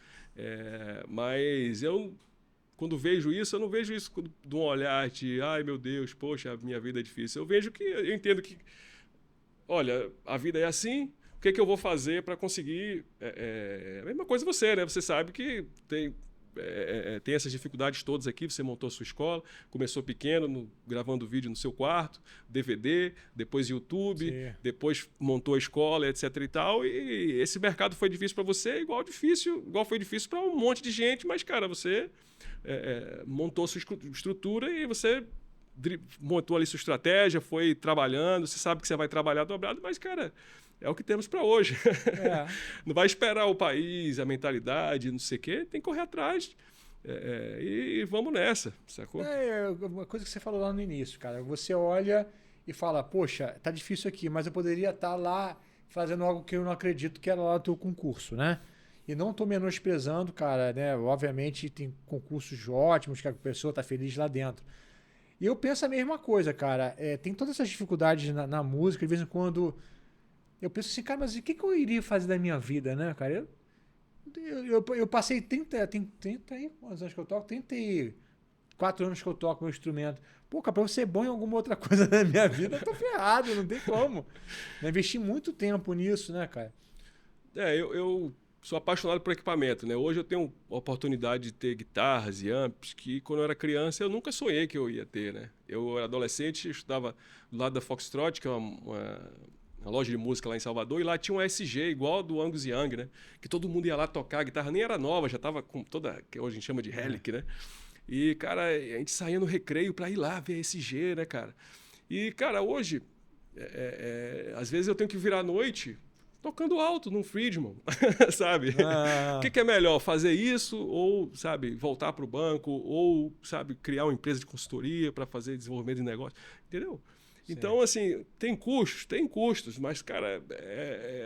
Mas quando vejo isso, eu não vejo isso de um olhar de ai meu Deus, poxa, a minha vida é difícil. Eu entendo que, olha, a vida é assim, o que eu vou fazer para conseguir... a mesma coisa você, né? Você sabe que tem essas dificuldades todas aqui, você montou a sua escola, começou pequeno, gravando vídeo no seu quarto, DVD, depois YouTube, depois montou a escola, etc. e tal, e esse mercado foi difícil para você, igual foi difícil para um monte de gente, mas, cara, você montou sua estrutura e você montou ali sua estratégia, foi trabalhando, você sabe que você vai trabalhar dobrado, mas, cara... É o que temos para hoje. Não vai esperar o país, a mentalidade, não sei o quê. Tem que correr atrás. E vamos nessa, sacou? Uma coisa que você falou lá no início, cara. Você olha e fala, poxa, tá difícil aqui, mas eu poderia estar lá fazendo algo que eu não acredito que era lá do teu concurso, né? E não tô menosprezando, cara, né? Obviamente tem concursos ótimos que a pessoa tá feliz lá dentro. E eu penso a mesma coisa, cara. Tem todas essas dificuldades na música, de vez em quando... Eu penso assim, cara, mas o que eu iria fazer da minha vida, né, cara? Eu passei 30 quantos anos que eu toco? 34 anos que eu toco meu instrumento. Pô, cara, pra eu ser bom em alguma outra coisa na minha vida, eu tô ferrado, não tem como. Eu investi muito tempo nisso, né, cara? Eu sou apaixonado por equipamento, né? Hoje eu tenho a oportunidade de ter guitarras e amps que, quando eu era criança, eu nunca sonhei que eu ia ter, né? Eu era adolescente, eu estudava do lado da Foxtrot, que é uma loja de música lá em Salvador, e lá tinha um SG igual do Angus Young, né? Que todo mundo ia lá tocar, a guitarra nem era nova, já tava com toda, que hoje a gente chama de Helic, né? E, cara, a gente saía no recreio pra ir lá ver a SG, né, cara? E, cara, hoje, às vezes eu tenho que virar à noite tocando alto num Friedman, sabe? O que é melhor, fazer isso ou, sabe, voltar pro banco ou, sabe, criar uma empresa de consultoria para fazer desenvolvimento de negócio, entendeu? Então, assim, tem custos, mas, cara,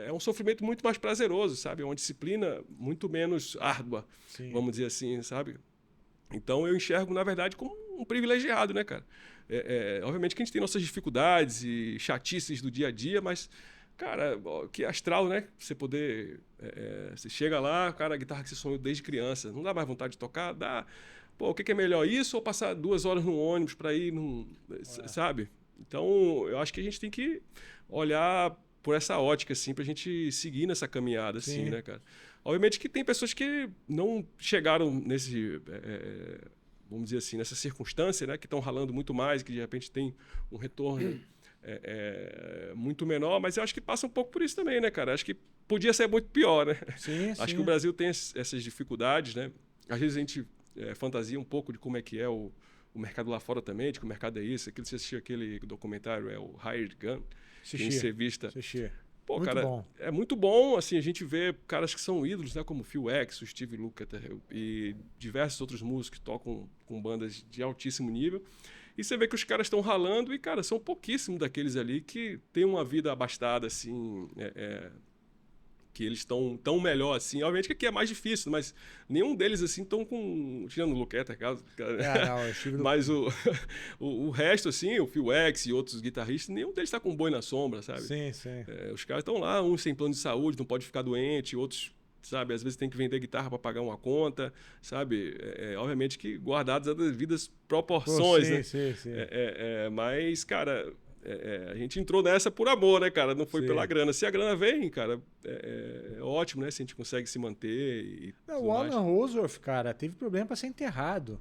é um sofrimento muito mais prazeroso, sabe? É uma disciplina muito menos árdua, vamos dizer assim, sabe? Então, eu enxergo, na verdade, como um privilegiado, né, cara? Obviamente que a gente tem nossas dificuldades e chatices do dia a dia, mas, cara, que astral, né? Você poder... você chega lá, cara, a guitarra que você sonhou desde criança, não dá mais vontade de tocar? Dá. Pô, o que é melhor, isso ou passar 2 horas no ônibus para ir, sabe? Então, eu acho que a gente tem que olhar por essa ótica, assim, pra gente seguir nessa caminhada, assim, né, cara? Obviamente que tem pessoas que não chegaram nesse, vamos dizer assim, nessa circunstância, né? Que estão ralando muito mais, que de repente tem um retorno muito menor, mas eu acho que passa um pouco por isso também, né, cara? Acho que podia ser muito pior, né? Acho que o Brasil tem essas dificuldades, né? Às vezes a gente fantasia um pouco de como é que é o o mercado lá fora também, de que o mercado é isso. Aquilo, você assistiu aquele documentário, é o Hired Gun, em entrevista. Pô, muito cara, bom. é muito bom, assim, a gente vê caras que são ídolos, né, como o Phil X, o Steve Lukather e diversos outros músicos que tocam com bandas de altíssimo nível. E você vê que os caras estão ralando e, cara, são pouquíssimos daqueles ali que têm uma vida abastada, assim, que eles estão tão melhor assim. Obviamente que aqui é mais difícil, mas nenhum deles assim estão com... Tirando o Luqueta, mas o resto, assim, o Phil X e outros guitarristas, nenhum deles está com boi na sombra, sabe? Sim, sim. Os caras estão lá, uns sem plano de saúde, não pode ficar doente, outros, sabe, às vezes tem que vender guitarra para pagar uma conta, sabe? Obviamente que guardados as devidas proporções, sim, né? Sim. Mas, cara... a gente entrou nessa por amor, né, cara? Não foi pela grana. Se a grana vem, cara, é ótimo, né? Se a gente consegue se manter o Alan Rosworth, cara, teve problema para ser enterrado.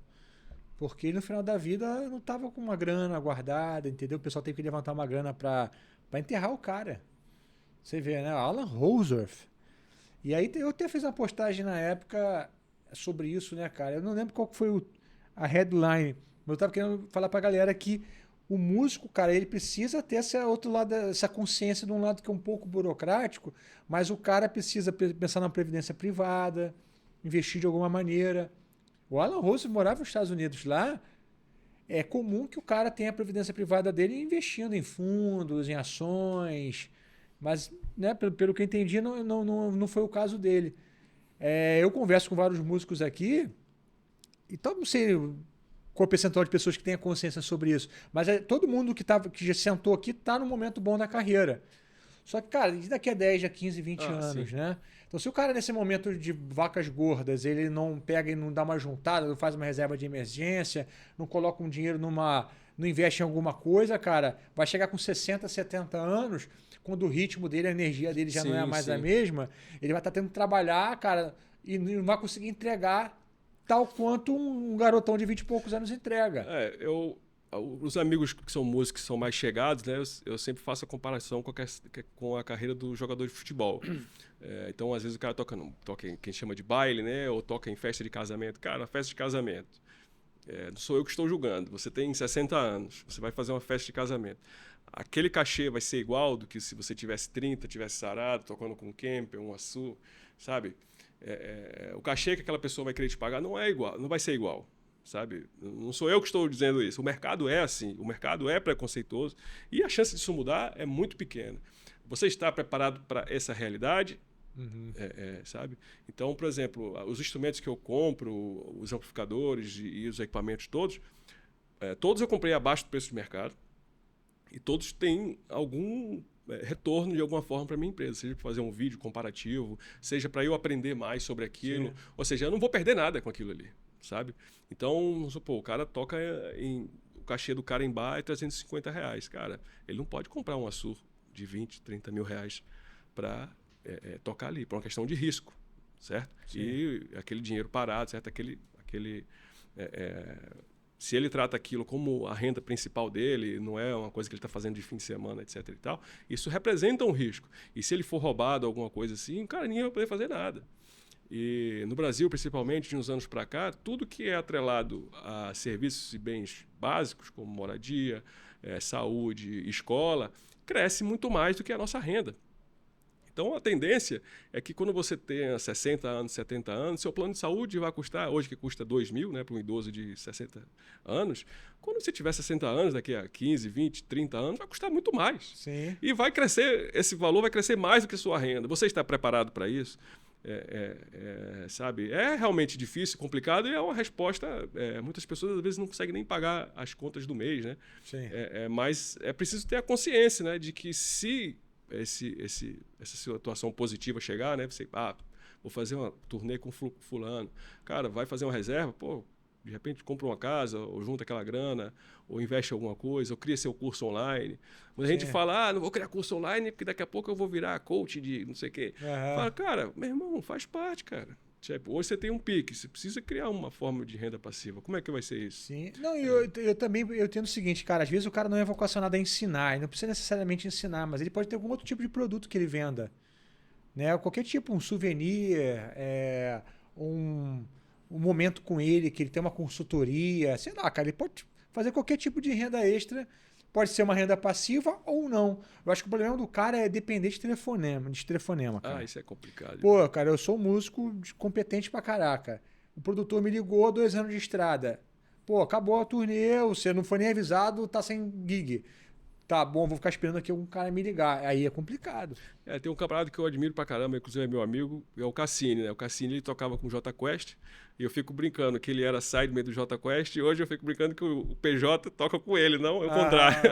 Porque no final da vida não tava com uma grana guardada, entendeu? O pessoal teve que levantar uma grana para enterrar o cara. Você vê, né? Alan Rosworth. E aí eu até fiz uma postagem na época sobre isso, né, cara? Eu não lembro qual foi a headline, mas eu tava querendo falar pra galera que o músico, cara, ele precisa ter esse outro lado, essa consciência de um lado que é um pouco burocrático, mas o cara precisa pensar na previdência privada, investir de alguma maneira. O Alan Rose morava nos Estados Unidos lá, é comum que o cara tenha a previdência privada dele investindo em fundos, em ações, mas, né, pelo que eu entendi, não foi o caso dele. Eu converso com vários músicos aqui, então não sei qual o percentual de pessoas que tenha consciência sobre isso. Mas todo mundo que já sentou aqui está num momento bom da carreira. Só que, cara, daqui a 10, a 15, 20 anos, sim, né? Então, se o cara, nesse momento de vacas gordas, ele não pega e não dá uma juntada, não faz uma reserva de emergência, não coloca um dinheiro não investe em alguma coisa, cara, vai chegar com 60, 70 anos, quando o ritmo dele, a energia dele já não é mais a mesma, ele vai estar tendo que trabalhar, cara, e não vai conseguir entregar tal quanto um garotão de 20 e poucos anos entrega. Os amigos que são músicos, que são mais chegados, né, eu sempre faço a comparação com a carreira do jogador de futebol. Então, às vezes, o cara toca em quem chama de baile, né, ou toca em festa de casamento. Cara, festa de casamento, não sou eu que estou julgando. Você tem 60 anos, você vai fazer uma festa de casamento. Aquele cachê vai ser igual do que se você tivesse 30, tivesse sarado, tocando com um Kemper, um Açu, sabe? O cachê que aquela pessoa vai querer te pagar não é igual, não vai ser igual, sabe? Não sou eu que estou dizendo isso. O mercado é assim, o mercado é preconceituoso e a chance disso mudar é muito pequena. Você está preparado para essa realidade? Uhum. Sabe? Então, por exemplo, os instrumentos que eu compro, os amplificadores e os equipamentos todos eu comprei abaixo do preço de mercado e todos têm algum retorno de alguma forma para minha empresa, seja para fazer um vídeo comparativo, seja para eu aprender mais sobre aquilo. Sim. Ou seja, eu não vou perder nada com aquilo ali, sabe? Então, vamos supor, o cara toca o cachê do cara em bar é R$350, cara. Ele não pode comprar um Açu de 20, 30 mil reais para tocar ali, por uma questão de risco, certo? Sim. E aquele dinheiro parado, certo? Se ele trata aquilo como a renda principal dele, não é uma coisa que ele está fazendo de fim de semana, etc. e tal, isso representa um risco. E se ele for roubado, alguma coisa assim, cara, ninguém vai poder fazer nada. E no Brasil, principalmente, de uns anos para cá, tudo que é atrelado a serviços e bens básicos, como moradia, saúde, escola, cresce muito mais do que a nossa renda. Então, a tendência é que quando você tenha 60 anos, 70 anos, seu plano de saúde vai custar, hoje que custa 2 mil, né, para um idoso de 60 anos, quando você tiver 60 anos, daqui a 15, 20, 30 anos, vai custar muito mais. Sim. E vai crescer, esse valor vai crescer mais do que a sua renda. Você está preparado para isso? Sabe? É realmente difícil, complicado e é uma resposta... muitas pessoas, às vezes, não conseguem nem pagar as contas do mês, né? Sim. Mas é preciso ter a consciência, né, de que se... essa situação positiva chegar, né? Você, vou fazer uma turnê com fulano. Cara, vai fazer uma reserva, pô, de repente compra uma casa, ou junta aquela grana, ou investe em alguma coisa, ou cria seu curso online. Mas a gente fala, não vou criar curso online porque daqui a pouco eu vou virar coach de não sei o quê. Uhum. Fala, cara, meu irmão, faz parte, cara. Tipo, hoje você tem um Pix, você precisa criar uma forma de renda passiva. Como é que vai ser isso? Sim. Não, eu também entendo o seguinte, cara, às vezes o cara não é vocacionado a ensinar, ele não precisa necessariamente ensinar, mas ele pode ter algum outro tipo de produto que ele venda. Né? Qualquer tipo, um souvenir, um um momento com ele, que ele tem uma consultoria, sei lá, cara, ele pode fazer qualquer tipo de renda extra, pode ser uma renda passiva ou não. Eu acho que o problema do cara é depender de telefonema, cara. Isso é complicado. Pô, cara, eu sou um músico competente pra caraca. O produtor me ligou 2 anos de estrada. Pô, acabou a turnê, você não foi nem avisado, tá sem gig. Tá bom, vou ficar esperando aqui algum cara me ligar. Aí é complicado. Tem um camarada que eu admiro pra caramba, inclusive é meu amigo, é o Cassini, né? O Cassini, ele tocava com o Jota Quest, e eu fico brincando que ele era sideman do Jota Quest, e hoje eu fico brincando que o PJ toca com ele, não é o contrário.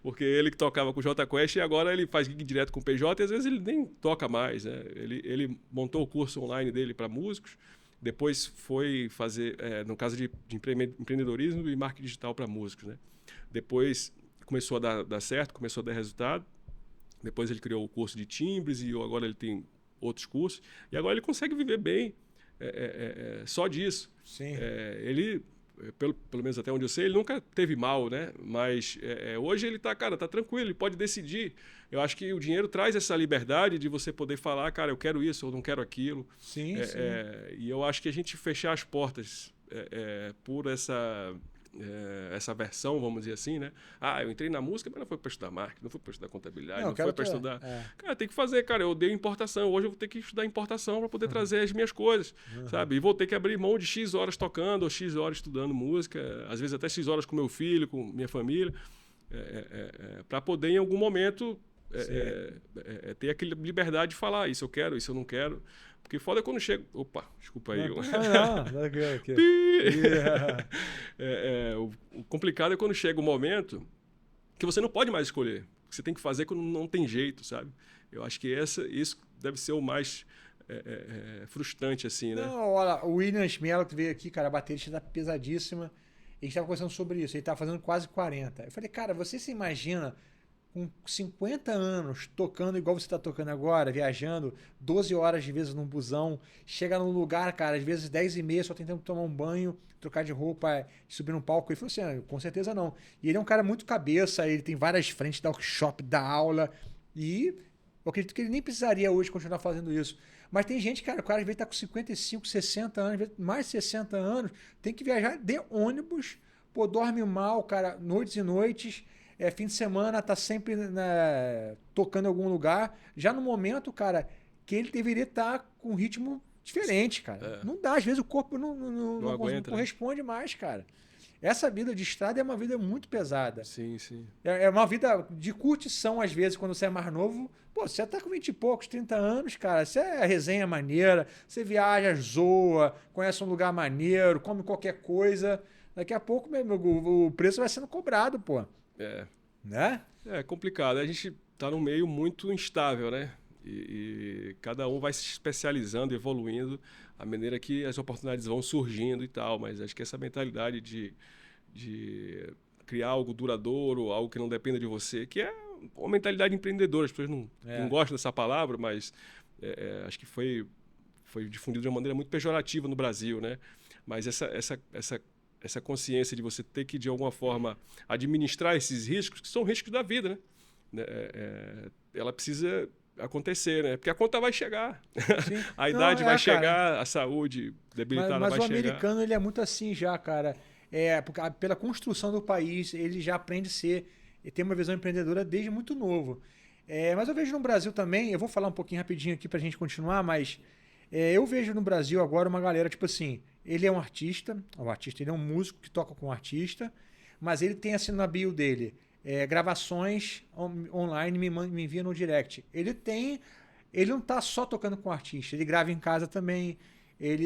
Porque ele que tocava com o Jota Quest, e agora ele faz gig direto com o PJ, e às vezes ele nem toca mais, né? Ele montou o curso online dele para músicos, depois foi fazer, no caso de empreendedorismo e marketing digital para músicos, né? Depois começou a dar certo, começou a dar resultado. Depois ele criou o curso de timbres e agora ele tem outros cursos. E agora ele consegue viver bem só disso. Sim. Ele, pelo menos até onde eu sei, ele nunca teve mal, né? Mas hoje ele tá tranquilo, ele pode decidir. Eu acho que o dinheiro traz essa liberdade de você poder falar, cara, eu quero isso, eu não quero aquilo. Sim, sim. E eu acho que a gente fechar as portas por essa versão, vamos dizer assim, né? Eu entrei na música, mas não foi para estudar marketing, não foi para estudar contabilidade, não foi para estudar... Cara, tem que fazer, cara, eu odeio importação, hoje eu vou ter que estudar importação para poder trazer as minhas coisas, sabe? E vou ter que abrir mão de X horas tocando, ou X horas estudando música, às vezes até X horas com meu filho, com minha família, para poder em algum momento ter aquela liberdade de falar, isso eu quero, isso eu não quero. Porque foda é quando chega... Opa, desculpa aí. Não, aqui. O complicado é quando chega o momento que você não pode mais escolher. Você tem que fazer quando não tem jeito, sabe? Eu acho que isso deve ser o mais frustrante, assim, né? Não, olha, o William Mello que veio aqui, cara, a bateria tá pesadíssima. A gente tava conversando sobre isso. Ele tava fazendo quase 40. Eu falei, cara, você se imagina... com 50 anos, tocando igual você está tocando agora, viajando 12 horas de vezes num busão, chega num lugar, cara, às vezes 10h30, só tentando tomar um banho, trocar de roupa, subir num palco. Ele falou assim, com certeza não. E ele é um cara muito cabeça, ele tem várias frentes, dá workshop, dá aula, e eu acredito que ele nem precisaria hoje continuar fazendo isso. Mas tem gente, cara, o cara às vezes tá com 55, 60 anos, às vezes mais de 60 anos, tem que viajar de ônibus, pô, dorme mal, cara, noites e noites, fim de semana tá sempre tocando em algum lugar. Já no momento, cara, que ele deveria estar com um ritmo diferente, cara. Não dá, às vezes o corpo não aguenta, não corresponde mais, cara. Essa vida de estrada é uma vida muito pesada. Sim, sim. É uma vida de curtição, às vezes, quando você é mais novo. Pô, você tá com 20 e poucos, 30 anos, cara. Você é resenha maneira, você viaja, zoa, conhece um lugar maneiro, come qualquer coisa. Daqui a pouco, o preço vai sendo cobrado, pô. Né? É complicado. A gente tá num meio muito instável, né? E cada um vai se especializando, evoluindo à maneira que as oportunidades vão surgindo e tal. Mas acho que essa mentalidade de criar algo duradouro, algo que não dependa de você, que é uma mentalidade empreendedora. As pessoas não gostam dessa palavra, mas acho que foi difundido de uma maneira muito pejorativa no Brasil, né? Mas essa consciência de você ter que, de alguma forma, administrar esses riscos, que são riscos da vida, né? Ela precisa acontecer, né? Porque a conta vai chegar. A idade vai chegar, a saúde debilitada vai chegar. Mas o americano, ele é muito assim já, cara. Porque pela construção do país, ele já aprende a ter uma visão empreendedora desde muito novo. Mas eu vejo no Brasil também, eu vou falar um pouquinho rapidinho aqui pra gente continuar, mas eu vejo no Brasil agora uma galera, tipo assim, ele é um artista, ele é um músico que toca com um artista, mas ele tem assim na bio dele, gravações online, me envia no direct. Ele não tá só tocando com o artista, ele grava em casa também,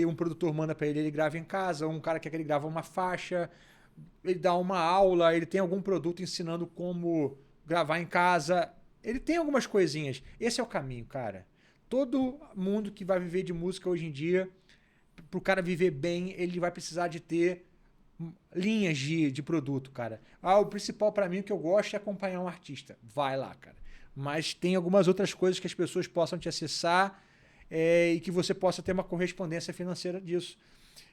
um produtor manda para ele grava em casa, um cara quer que ele grava uma faixa, ele dá uma aula, ele tem algum produto ensinando como gravar em casa, ele tem algumas coisinhas. Esse é o caminho, cara. Todo mundo que vai viver de música hoje em dia, pro cara viver bem, ele vai precisar de ter linhas de produto, cara. O principal para mim, o que eu gosto é acompanhar um artista. Vai lá, cara. Mas tem algumas outras coisas que as pessoas possam te acessar e que você possa ter uma correspondência financeira disso.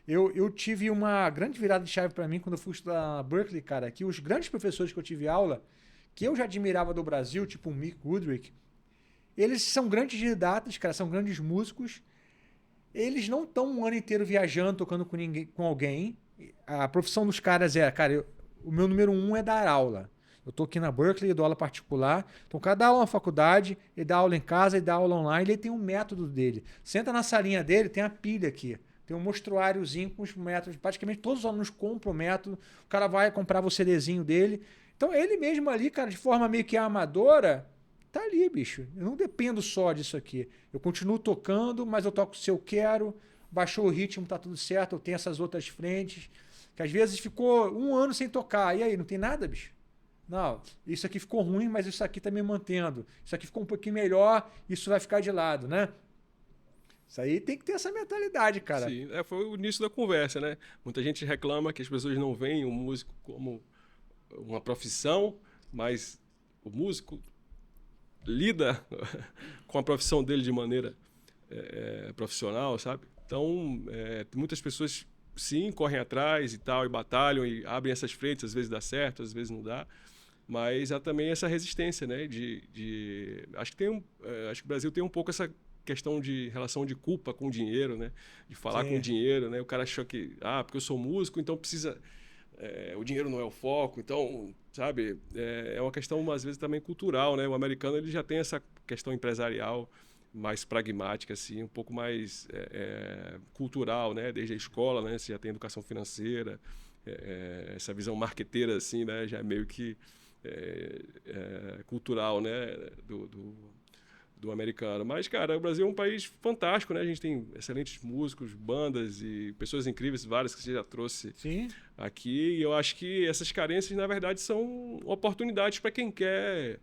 Eu tive uma grande virada de chave para mim quando eu fui estudar na Berkeley, cara, que os grandes professores que eu tive aula, que eu já admirava do Brasil, tipo o Mick Woodrick, eles são grandes didatas, cara, são grandes músicos. eles não estão um ano inteiro viajando, tocando com ninguém, com alguém. A profissão dos caras cara, o meu número 1 é dar aula. Eu tô aqui na Berkeley, eu dou aula particular. Então, o cara dá aula na faculdade, ele dá aula em casa, ele dá aula online, ele tem um método dele. Senta na salinha dele, tem a pilha aqui. Tem um mostruáriozinho com os métodos. Praticamente todos os alunos compram o método. O cara vai comprar o CDzinho dele. Então, ele mesmo ali, cara, de forma meio que amadora, tá ali, bicho. Eu não dependo só disso aqui. Eu continuo tocando, mas eu toco se eu quero. Baixou o ritmo, tá tudo certo. Eu tenho essas outras frentes. Que às vezes ficou um ano sem tocar. E aí, não tem nada, bicho? Não, isso aqui ficou ruim, mas isso aqui tá me mantendo. Isso aqui ficou um pouquinho melhor, isso vai ficar de lado, né? Isso aí tem que ter essa mentalidade, cara. Sim, foi o início da conversa, né? Muita gente reclama que as pessoas não veem o músico como uma profissão, mas o músico lida com a profissão dele de maneira profissional, sabe? Então, muitas pessoas, sim, correm atrás e tal, e batalham, e abrem essas frentes, às vezes dá certo, às vezes não dá. Mas há também essa resistência, né? Acho que acho que o Brasil tem um pouco essa questão de relação de culpa com o dinheiro, né? De falar com o dinheiro, né? O cara achou que, porque eu sou músico, então precisa... o dinheiro não é o foco, então, sabe? É uma questão, às vezes, também cultural, né? O americano, ele já tem essa questão empresarial mais pragmática, assim, um pouco mais cultural, né? Desde a escola, né? Você já tem educação financeira, essa visão marqueteira, assim, né? Já é meio que cultural, né? Do americano. Mas, cara, o Brasil é um país fantástico, né? A gente tem excelentes músicos, bandas e pessoas incríveis, várias que você já trouxe aqui. E eu acho que essas carências, na verdade, são oportunidades para quem quer.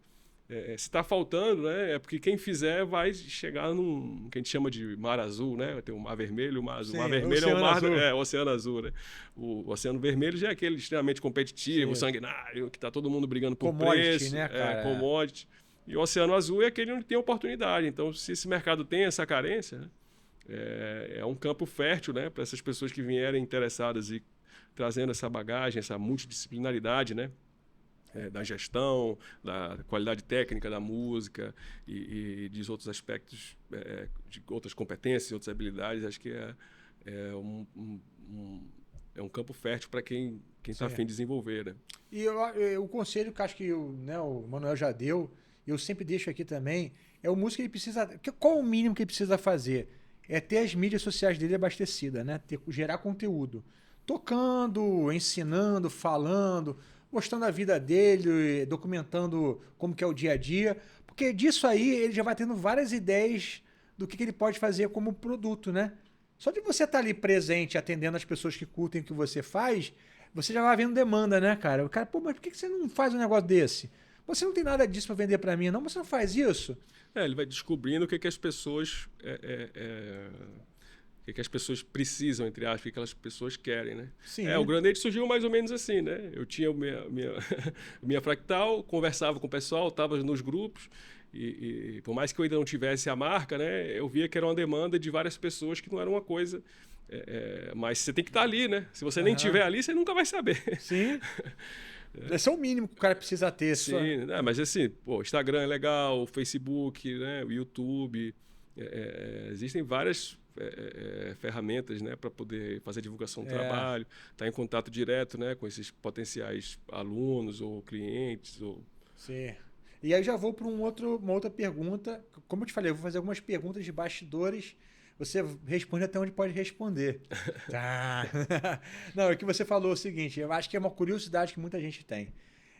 Se está faltando, né? É porque quem fizer vai chegar num que a gente chama de mar azul, né? Tem o mar vermelho, o mar azul. O mar vermelho é o mar o oceano azul, né? O oceano vermelho já é aquele extremamente competitivo, sanguinário, que está todo mundo brigando por preço, né, cara? Commodity. E o oceano azul é aquele onde tem oportunidade. Então, se esse mercado tem essa carência, né, é um campo fértil, né, para essas pessoas que vierem interessadas e trazendo essa bagagem, essa multidisciplinaridade, né, da gestão, da qualidade técnica da música e de outros aspectos, de outras competências, outras habilidades. Acho que é um campo fértil para quem está a fim de desenvolver. Né? E o conselho que acho que o Manuel já deu, eu sempre deixo aqui também, o músico, ele precisa... Qual o mínimo que ele precisa fazer? É ter as mídias sociais dele abastecidas, né? Gerar conteúdo. Tocando, ensinando, falando, mostrando a vida dele, documentando como que é o dia a dia. Porque disso aí ele já vai tendo várias ideias do que ele pode fazer como produto, né? Só de você estar ali presente, atendendo as pessoas que curtem o que você faz, você já vai vendo demanda, né, cara? O cara, mas por que você não faz um negócio desse? Você não tem nada disso para vender para mim, não? Você não faz isso? Ele vai descobrindo o que as pessoas... o que as pessoas precisam, entre aspas, o que as pessoas querem, né? Sim. O Grande Age surgiu mais ou menos assim, né? Eu tinha minha fractal, conversava com o pessoal, estava nos grupos, e por mais que eu ainda não tivesse a marca, né? Eu via que era uma demanda de várias pessoas, que não era uma coisa... mas você tem que estar ali, né? Se você nem estiver ali, você nunca vai saber. Sim. Esse é o mínimo que o cara precisa ter. Sim, mas assim, o Instagram é legal, o Facebook, né, o YouTube, existem várias ferramentas, né, para poder fazer divulgação do trabalho, estar em contato direto, né, com esses potenciais alunos ou clientes. Sim. E aí já vou para uma outra pergunta. Como eu te falei, eu vou fazer algumas perguntas de bastidores. Você responde até onde pode responder. Tá. Não, é que você falou o seguinte, eu acho que é uma curiosidade que muita gente tem.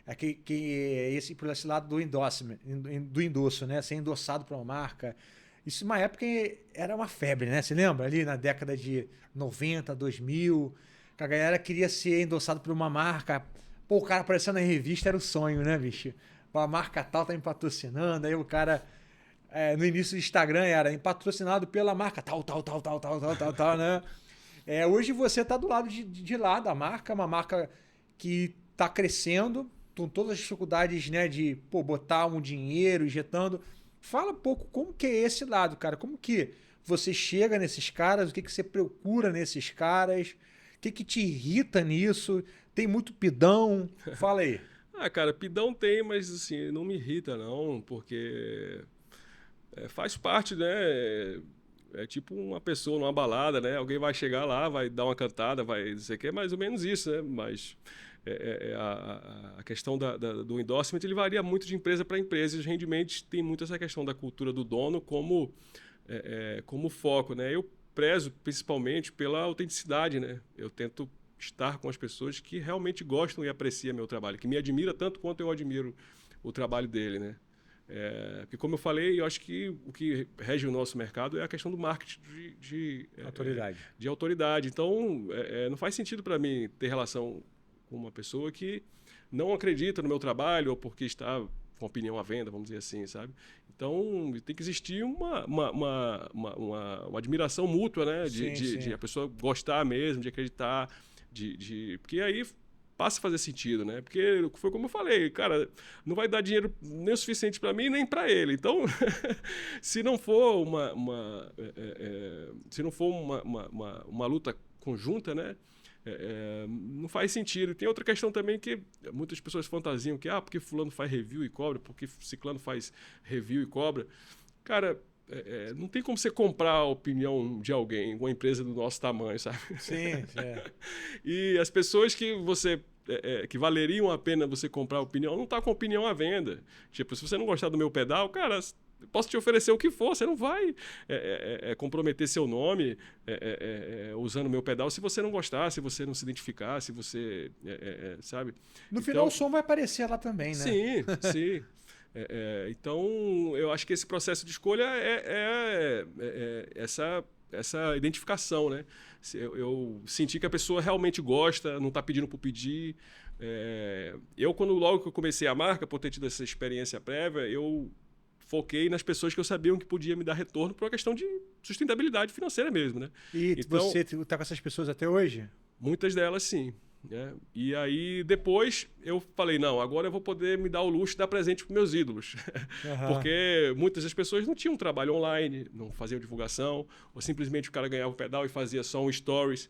É que por esse lado do endorsement, do endosso, né? Ser endossado para uma marca. Isso, uma época, era uma febre, né? Você lembra? Ali na década de 90, 2000, que a galera queria ser endossado por uma marca. Pô, o cara aparecendo na revista era o sonho, né, bicho? A marca tal tá me patrocinando, aí o cara... no início do Instagram era patrocinado pela marca tal, né? Hoje você está do lado de lá da marca, uma marca que está crescendo, com todas as dificuldades, né, de botar um dinheiro, injetando. Fala um pouco como que é esse lado, cara. Como que você chega nesses caras, o que você procura nesses caras, o que te irrita nisso? Tem muito pidão? Fala aí. Cara, pidão tem, mas assim, não me irrita não, porque... faz parte, né? é tipo uma pessoa numa balada, né? Alguém vai chegar lá, vai dar uma cantada, vai não sei o que, é mais ou menos isso, né? Mas a questão do endorsement, ele varia muito de empresa para empresa, e os rendimentos tem muito essa questão da cultura do dono como foco, né? Eu prezo principalmente pela autenticidade, né? Eu tento estar com as pessoas que realmente gostam e apreciam meu trabalho, que me admira tanto quanto eu admiro o trabalho dele, né? Porque, como eu falei, eu acho que o que rege o nosso mercado é a questão do marketing Autoridade. de autoridade. Então, não faz sentido para mim ter relação com uma pessoa que não acredita no meu trabalho ou porque está com opinião à venda, vamos dizer assim, sabe? Então, tem que existir uma admiração mútua, né? De a pessoa gostar mesmo, de acreditar, porque aí passa a fazer sentido, né? Porque foi como eu falei, cara, não vai dar dinheiro nem o suficiente para mim nem para ele. Então, se não for uma luta conjunta, né? Não faz sentido. E tem outra questão também que muitas pessoas fantasiam que porque fulano faz review e cobra, porque ciclano faz review e cobra. Cara, não tem como você comprar a opinião de alguém, uma empresa do nosso tamanho, sabe? Sim. E as pessoas que valeriam a pena você comprar a opinião, não tá com opinião à venda. Tipo, se você não gostar do meu pedal, cara, posso te oferecer o que for, você não vai comprometer seu nome usando o meu pedal se você não gostar, se você não se identificar, se você, sabe? No final o som vai aparecer lá também, né? Sim, sim. Então, eu acho que esse processo de escolha essa identificação, né? Eu senti que a pessoa realmente gosta, não está pedindo por pedir. Logo que eu comecei a marca, por ter tido essa experiência prévia, eu foquei nas pessoas que eu sabia que podia me dar retorno por uma questão de sustentabilidade financeira mesmo, né? E então, você está com essas pessoas até hoje? Muitas delas, sim. E aí, depois, eu falei, não, agora eu vou poder me dar o luxo de dar presente para meus ídolos. Uhum. Porque muitas das pessoas não tinham trabalho online, não faziam divulgação, ou simplesmente o cara ganhava o pedal e fazia só um stories.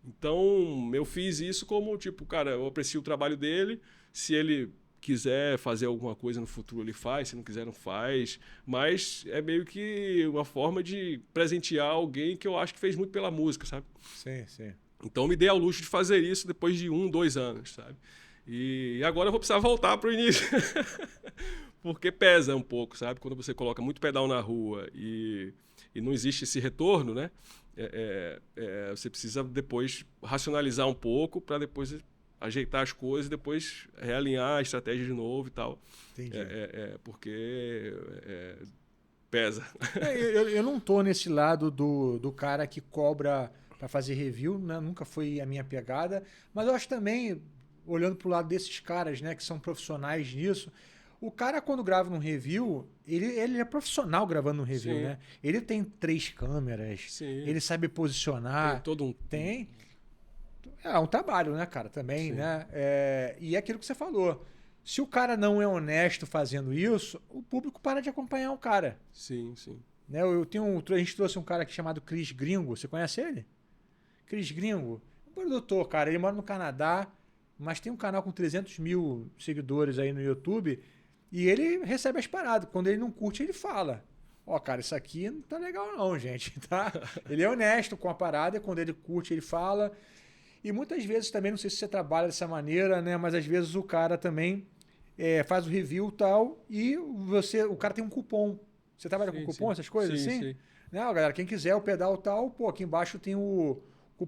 Então, eu fiz isso como, tipo, cara, eu aprecio o trabalho dele, se ele quiser fazer alguma coisa no futuro, ele faz, se não quiser, não faz. Mas é meio que uma forma de presentear alguém que eu acho que fez muito pela música, sabe? Sim. Então, me dei ao luxo de fazer isso depois de 2 anos, sabe? E agora eu vou precisar voltar para o início. Porque pesa um pouco, sabe? Quando você coloca muito pedal na rua e não existe esse retorno, né? Você precisa depois racionalizar um pouco para depois ajeitar as coisas e depois realinhar a estratégia de novo e tal. Entendi. Porque pesa. Eu não tô nesse lado do cara que cobra para fazer review, né? Nunca foi a minha pegada. Mas eu acho também, olhando pro lado desses caras, né, que são profissionais nisso, o cara, quando grava um review, ele é profissional gravando um review, Sim. né? Ele tem 3 câmeras, Sim. ele sabe posicionar. Tem todo um... Tem. É um trabalho, né, cara, também, Sim. né? E é aquilo que você falou. Se o cara não é honesto fazendo isso, o público para de acompanhar o cara. Sim. Né? A gente trouxe um cara aqui chamado Chris Gringo. Você conhece ele? Chris Gringo, um produtor, cara. Ele mora no Canadá, mas tem um canal com 300 mil seguidores aí no YouTube. E ele recebe as paradas. Quando ele não curte, ele fala. Cara, isso aqui não tá legal não, gente. Tá? Ele é honesto com a parada. Quando ele curte, ele fala. E muitas vezes também, não sei se você trabalha dessa maneira, né? Mas às vezes o cara também faz o review e tal. E o cara tem um cupom. Você trabalha com cupom, essas coisas assim? Sim. Não, galera, quem quiser o pedal tal, aqui embaixo tem o...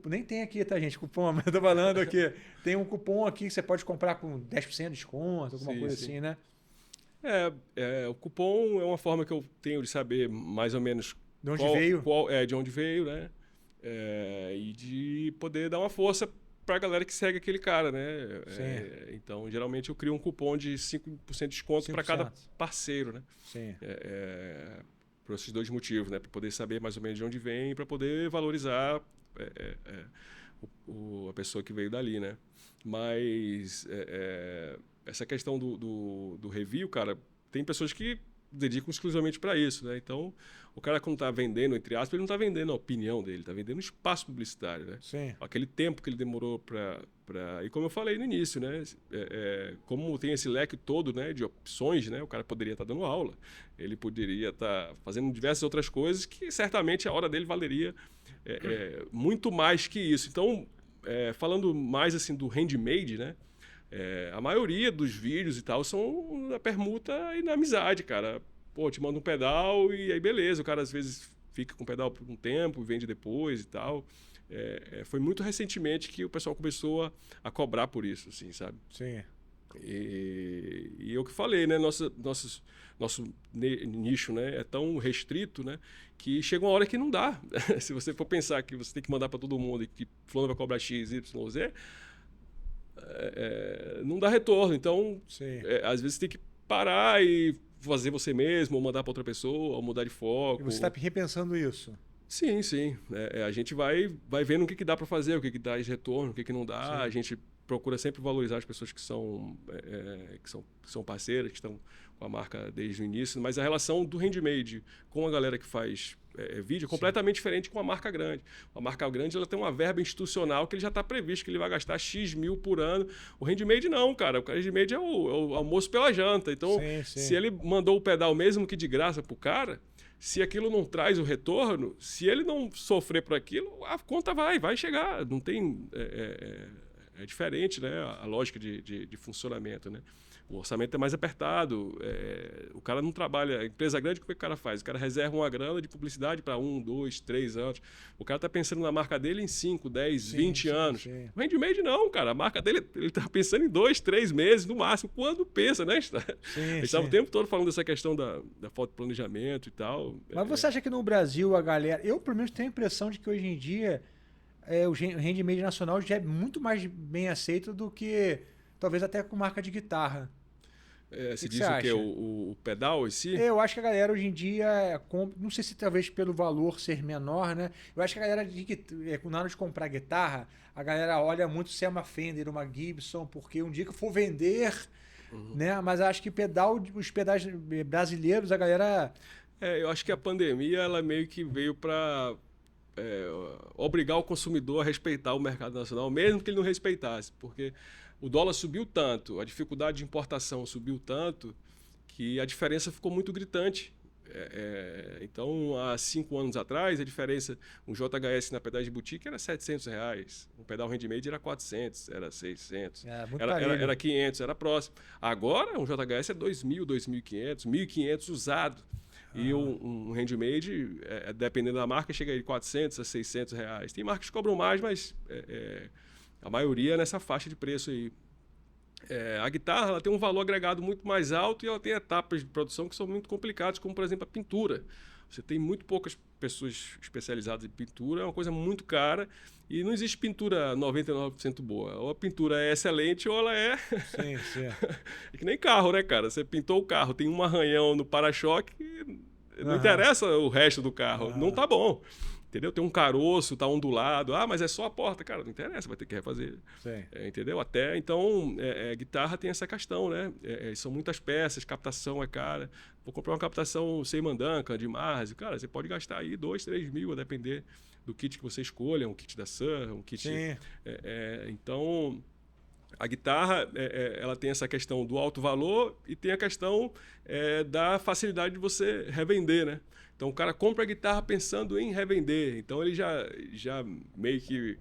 Nem tem aqui, tá, gente? Cupom, mas eu tô falando aqui. Tem um cupom aqui que você pode comprar com 10% de desconto, alguma coisa assim, né? O cupom é uma forma que eu tenho de saber mais ou menos de onde veio. De onde veio, né? E de poder dar uma força para a galera que segue aquele cara, né? Então, geralmente eu crio um cupom de 5% de desconto para cada parceiro, né? Sim. Por esses 2 motivos, né? Para poder saber mais ou menos de onde vem e para poder valorizar a pessoa que veio dali, né? Mas essa questão do review, cara, tem pessoas que dedicam exclusivamente para isso, né? Então, o cara quando está vendendo, entre aspas, ele não está vendendo a opinião dele, está vendendo espaço publicitário, né? Sim. Aquele tempo que ele demorou para... E como eu falei no início, né? Como tem esse leque todo, né, de opções, né? O cara poderia estar dando aula, ele poderia estar fazendo diversas outras coisas que certamente a hora dele valeria muito mais que isso. Então, falando mais assim do handmade, né? A maioria dos vídeos e tal são na permuta e na amizade, cara. Pô, te manda um pedal e aí beleza. O cara às vezes fica com o pedal por um tempo, vende depois e tal. Foi muito recentemente que o pessoal começou a cobrar por isso, assim, sabe? Sim. E eu que falei, né? Nosso nicho, né, é tão restrito, né, que chega uma hora que não dá. Se você for pensar que você tem que mandar para todo mundo e que fulano vai cobrar X, Y, Z, não dá retorno. Então, às vezes você tem que parar e fazer você mesmo, ou mandar para outra pessoa, ou mudar de foco. E você está repensando isso? Sim, sim. A gente vai vendo o que dá para fazer, o que dá de retorno, o que não dá. Sim. A gente procura sempre valorizar as pessoas que são parceiras, que estão com a marca desde o início. Mas a relação do handmade com a galera que faz vídeo é completamente diferente com a marca grande. A marca grande ela tem uma verba institucional que ele já está previsto que ele vai gastar X mil por ano. O handmade não, cara. O handmade é o almoço pela janta. Então, se ele mandou o pedal mesmo que de graça pro cara, se aquilo não traz o retorno, se ele não sofrer por aquilo, a conta vai chegar. Não tem... É diferente, né, a lógica de funcionamento, né? O orçamento é mais apertado, o cara não trabalha... A empresa grande, o que o cara faz? O cara reserva uma grana de publicidade para 1, 2, 3 anos. O cara está pensando na marca dele em 5, 10, 20 anos. Sim. O handmade não, cara. A marca dele, ele está pensando em 2, 3 meses, no máximo, quando pensa, né? A gente estava o tempo todo falando dessa questão da falta de planejamento e tal. Mas você acha que no Brasil a galera... Eu, pelo menos, tenho a impressão de que hoje em dia o handmade nacional já é muito mais bem aceito do que talvez até com marca de guitarra. Você disse o quê? O pedal em si? Eu acho que a galera hoje em dia, não sei se talvez pelo valor ser menor, né? Eu acho que a galera, na hora de comprar guitarra, a galera olha muito se é uma Fender, uma Gibson, porque um dia que eu for vender, né? Mas acho que os pedais brasileiros, a galera... eu acho que a pandemia, ela meio que veio para... obrigar o consumidor a respeitar o mercado nacional, mesmo que ele não respeitasse, porque o dólar subiu tanto, a dificuldade de importação subiu tanto, que a diferença ficou muito gritante. Então, há 5 anos atrás, a diferença, um JHS na pedal de boutique era R$700, um pedal handmade era 400, era 600, era 500, era próximo. Agora, um JHS é 2.000, 2.500, 1.500 usado. E um handmade, dependendo da marca, chega de 400 a 600 reais. Tem marcas que cobram mais, mas a maioria é nessa faixa de preço aí. A guitarra ela tem um valor agregado muito mais alto e ela tem etapas de produção que são muito complicadas, como, por exemplo, a pintura. Você tem muito poucas pessoas especializadas em pintura, é uma coisa muito cara e não existe pintura 99% boa. Ou a pintura é excelente ou ela é... Sim, sim. É que nem carro, né, cara? Você pintou o carro, tem um arranhão no para-choque, não interessa o resto do carro, não tá bom. Entendeu? Tem um caroço, tá ondulado. Mas é só a porta. Cara, não interessa, vai ter que refazer. Entendeu? Então, guitarra tem essa questão, né? São muitas peças, captação é cara. Vou comprar uma captação sem mandanca, de Mars. Cara, você pode gastar aí 2, 3 mil, a depender do kit que você escolha. Um kit da Sun, um kit... Então, a guitarra, ela tem essa questão do alto valor e tem a questão da facilidade de você revender, né? Então, o cara compra a guitarra pensando em revender. Então, ele já meio que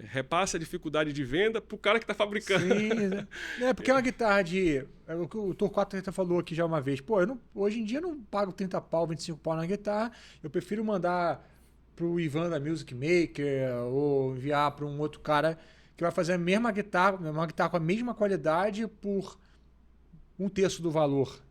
repassa a dificuldade de venda para o cara que está fabricando. Sim, porque é uma guitarra de... O que o Torquato falou aqui já uma vez. Pô, hoje em dia eu não pago 30 pau, 25 pau na guitarra. Eu prefiro mandar para o Ivan da Music Maker ou enviar para um outro cara que vai fazer a mesma guitarra, uma guitarra com a mesma qualidade por 1/3 do valor.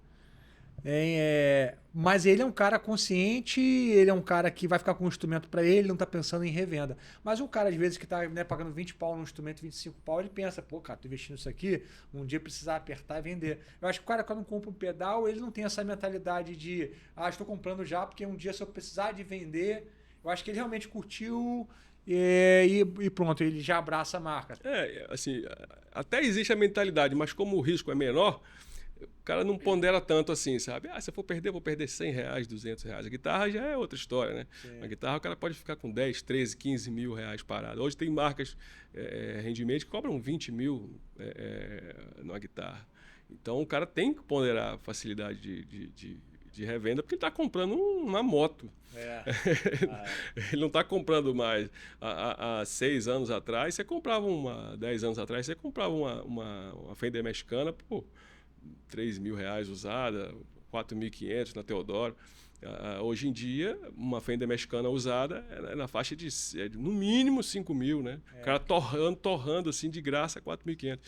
Mas ele é um cara consciente, ele é um cara que vai ficar com um instrumento para ele, não tá pensando em revenda. Mas um cara, às vezes, que tá pagando 20 pau num instrumento, 25 pau, ele pensa, pô, cara, tô investindo isso aqui, um dia precisar apertar e vender. Eu acho que o cara, quando compra um pedal, ele não tem essa mentalidade de, estou comprando já, porque um dia se eu precisar de vender, eu acho que ele realmente curtiu e pronto, ele já abraça a marca. Assim, até existe a mentalidade, mas como o risco é menor, o cara não pondera tanto assim, sabe? Se eu for perder, eu vou perder R$100, R$200. A guitarra já é outra história, né? Sim. A guitarra o cara pode ficar com 10, 13, 15 mil reais parado. Hoje tem marcas rendimento que cobram 20 mil numa guitarra. Então o cara tem que ponderar a facilidade de revenda, porque ele está comprando uma moto. Ele não está comprando mais. Há 6 anos atrás, 10 anos atrás, você comprava uma Fender mexicana por R$3.000 usada, 4.500 na Teodoro. Hoje em dia, uma Fender mexicana usada é na faixa de no mínimo 5 mil, né? O cara torrando assim de graça 4.500.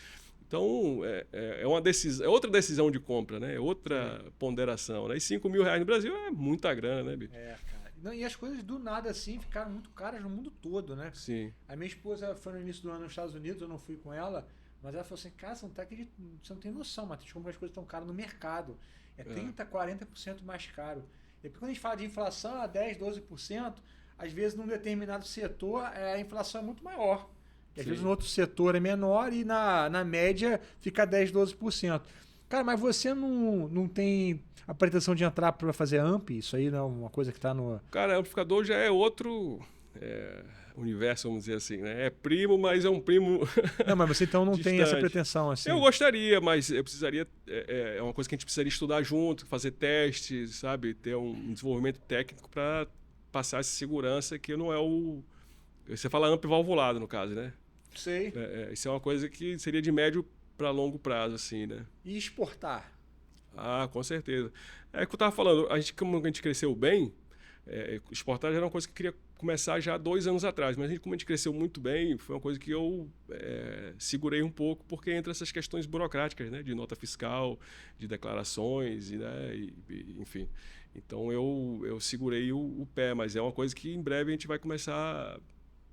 Então, é outra decisão de compra, né? É outra ponderação, né? E R$5.000 no Brasil é muita grana, né, Bi? Cara. Não, e as coisas do nada assim ficaram muito caras no mundo todo, né? Sim. A minha esposa foi no início do ano nos Estados Unidos, eu não fui com ela, mas ela falou assim, cara, você não tem noção, Matheus, como as coisas estão caras no mercado. É 30%, 40% mais caro. E quando a gente fala de inflação a 10%, 12%, às vezes num determinado setor a inflação é muito maior. E às vezes no outro setor é menor e na média fica 10%, 12%. Cara, mas você não tem a pretensão de entrar para fazer AMP? Isso aí não é uma coisa que está no... Cara, amplificador já é outro universo, vamos dizer assim, né? É primo, mas é um primo Não, mas você então não distante. tem essa pretensão assim? Eu gostaria, mas eu precisaria... É uma coisa que a gente precisaria estudar junto, fazer testes, sabe? Ter um desenvolvimento técnico para passar essa segurança que não é o... Você fala AMP valvulado, no caso, né? Sei. Isso é uma coisa que seria de médio para longo prazo, assim, né? E exportar? Com certeza. É o que eu estava falando, como a gente cresceu bem, exportar já era uma coisa que eu queria começar já há 2 anos atrás, mas como a gente cresceu muito bem, foi uma coisa que eu segurei um pouco, porque entra essas questões burocráticas, né? De nota fiscal, de declarações, enfim. Então eu segurei o pé, mas é uma coisa que em breve a gente vai começar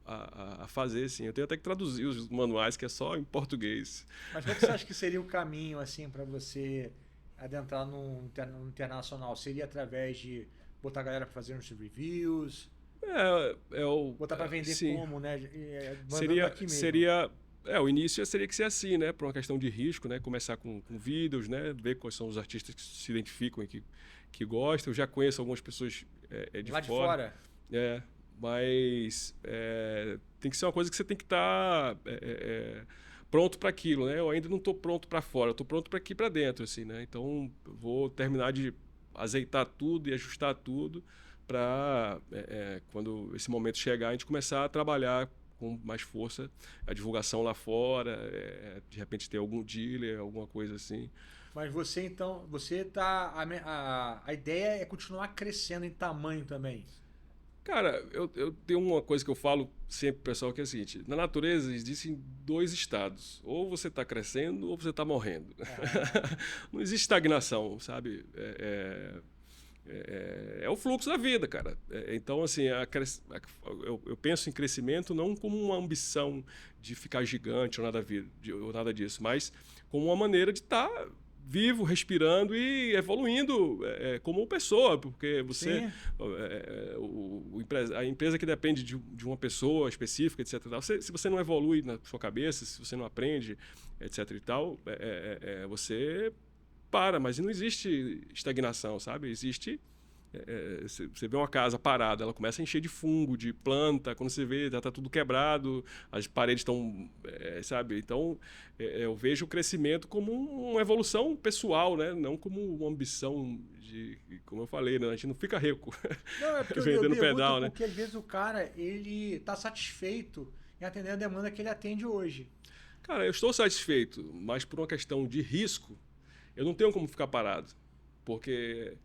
a fazer, sim. Eu tenho até que traduzir os manuais, que é só em português. Mas qual que você acha que seria o caminho assim para você adentrar no internacional? Seria através de botar a galera para fazer uns reviews? Botar para vender sim. como, né? Seria o início seria que ser assim, né? Por uma questão de risco, né? Começar com vídeos, né? Ver quais são os artistas que se identificam e que gostam. Eu já conheço algumas pessoas de lá fora. De fora? Mas tem que ser uma coisa que você tem que estar pronto para aquilo, né? Eu ainda não estou pronto para fora, eu estou pronto para aqui para dentro, assim, né? Então vou terminar de azeitar tudo e ajustar tudo para quando esse momento chegar a gente começar a trabalhar com mais força a divulgação lá fora, de repente ter algum dealer, alguma coisa assim. Mas você então, a ideia é continuar crescendo em tamanho também? Cara, eu tenho uma coisa que eu falo sempre pro pessoal, que é o seguinte: na natureza existem 2 estados. Ou você está crescendo ou você está morrendo. Não existe estagnação, sabe? É o fluxo da vida, cara. Então, assim, eu penso em crescimento não como uma ambição de ficar gigante ou nada disso, mas como uma maneira de estar vivo, respirando e evoluindo como pessoa, porque você a empresa que depende de uma pessoa específica, etc. Se você não evolui na sua cabeça, se você não aprende, etc. e tal, você para, mas não existe estagnação, sabe? Existe você vê uma casa parada, ela começa a encher de fungo, de planta, quando você vê, já está tudo quebrado, as paredes estão, sabe? Então, eu vejo o crescimento como uma evolução pessoal, né? Não como uma ambição de, como eu falei, né? A gente não fica rico não, é porque vendendo pedal, né? Porque às vezes o cara, ele está satisfeito em atender a demanda que ele atende hoje. Cara, eu estou satisfeito, mas por uma questão de risco, eu não tenho como ficar parado, porque...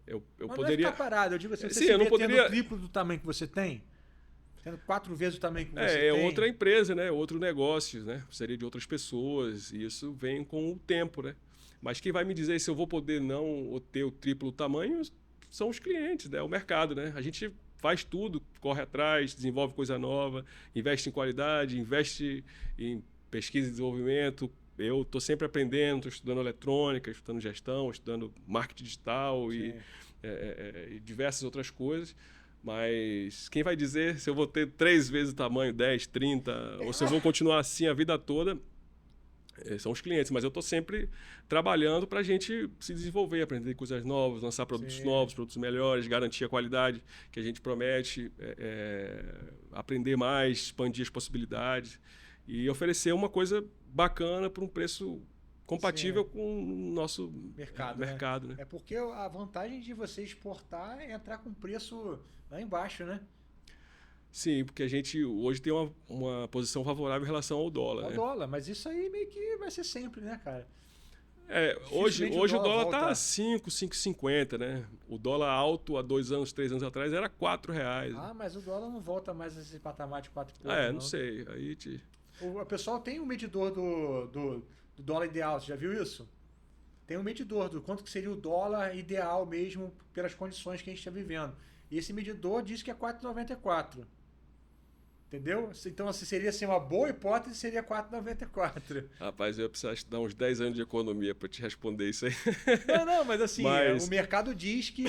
Eu mas poderia... não é ficar parado, eu digo assim, Sim, eu não poderia... tendo o triplo do tamanho que você tem, tendo 4 vezes o tamanho que você tem. É outra empresa, né? Outro negócio, né? Seria de outras pessoas, e isso vem com o tempo, né? Mas quem vai me dizer se eu vou poder não ter o triplo do tamanho são os clientes, né? O mercado, né? A gente faz tudo, corre atrás, desenvolve coisa nova, investe em qualidade, investe em pesquisa e desenvolvimento. Eu estou sempre aprendendo, estou estudando eletrônica, estudando gestão, estudando marketing digital e diversas outras coisas. Mas quem vai dizer se eu vou ter 3 vezes o tamanho, 10, 30, ou se eu vou continuar assim a vida toda, São os clientes, mas eu estou sempre trabalhando para a gente se desenvolver, aprender coisas novas, lançar produtos novos, produtos melhores, garantir a qualidade que a gente promete, aprender mais, expandir as possibilidades e oferecer uma coisa bacana por um preço compatível com o nosso mercado, né? É porque a vantagem de você exportar é entrar com preço lá embaixo, né? Sim, porque a gente hoje tem uma posição favorável em relação ao dólar. Ao dólar, mas isso aí meio que vai ser sempre, né, cara? Hoje o dólar está 5,50, né? O dólar alto há 2 anos, 3 anos atrás era R$4. Ah, mas o dólar não volta mais a esse patamar de 4 e pouco, não sei. Aí O pessoal tem um medidor do dólar ideal, você já viu isso? Tem um medidor do quanto que seria o dólar ideal mesmo pelas condições que a gente está vivendo. E esse medidor diz que é 4,94. Entendeu? Então, assim, seria assim, uma boa hipótese, seria 4,94. Rapaz, eu ia precisar estudar uns 10 anos de economia para te responder isso aí. Não, mas assim, o mercado diz que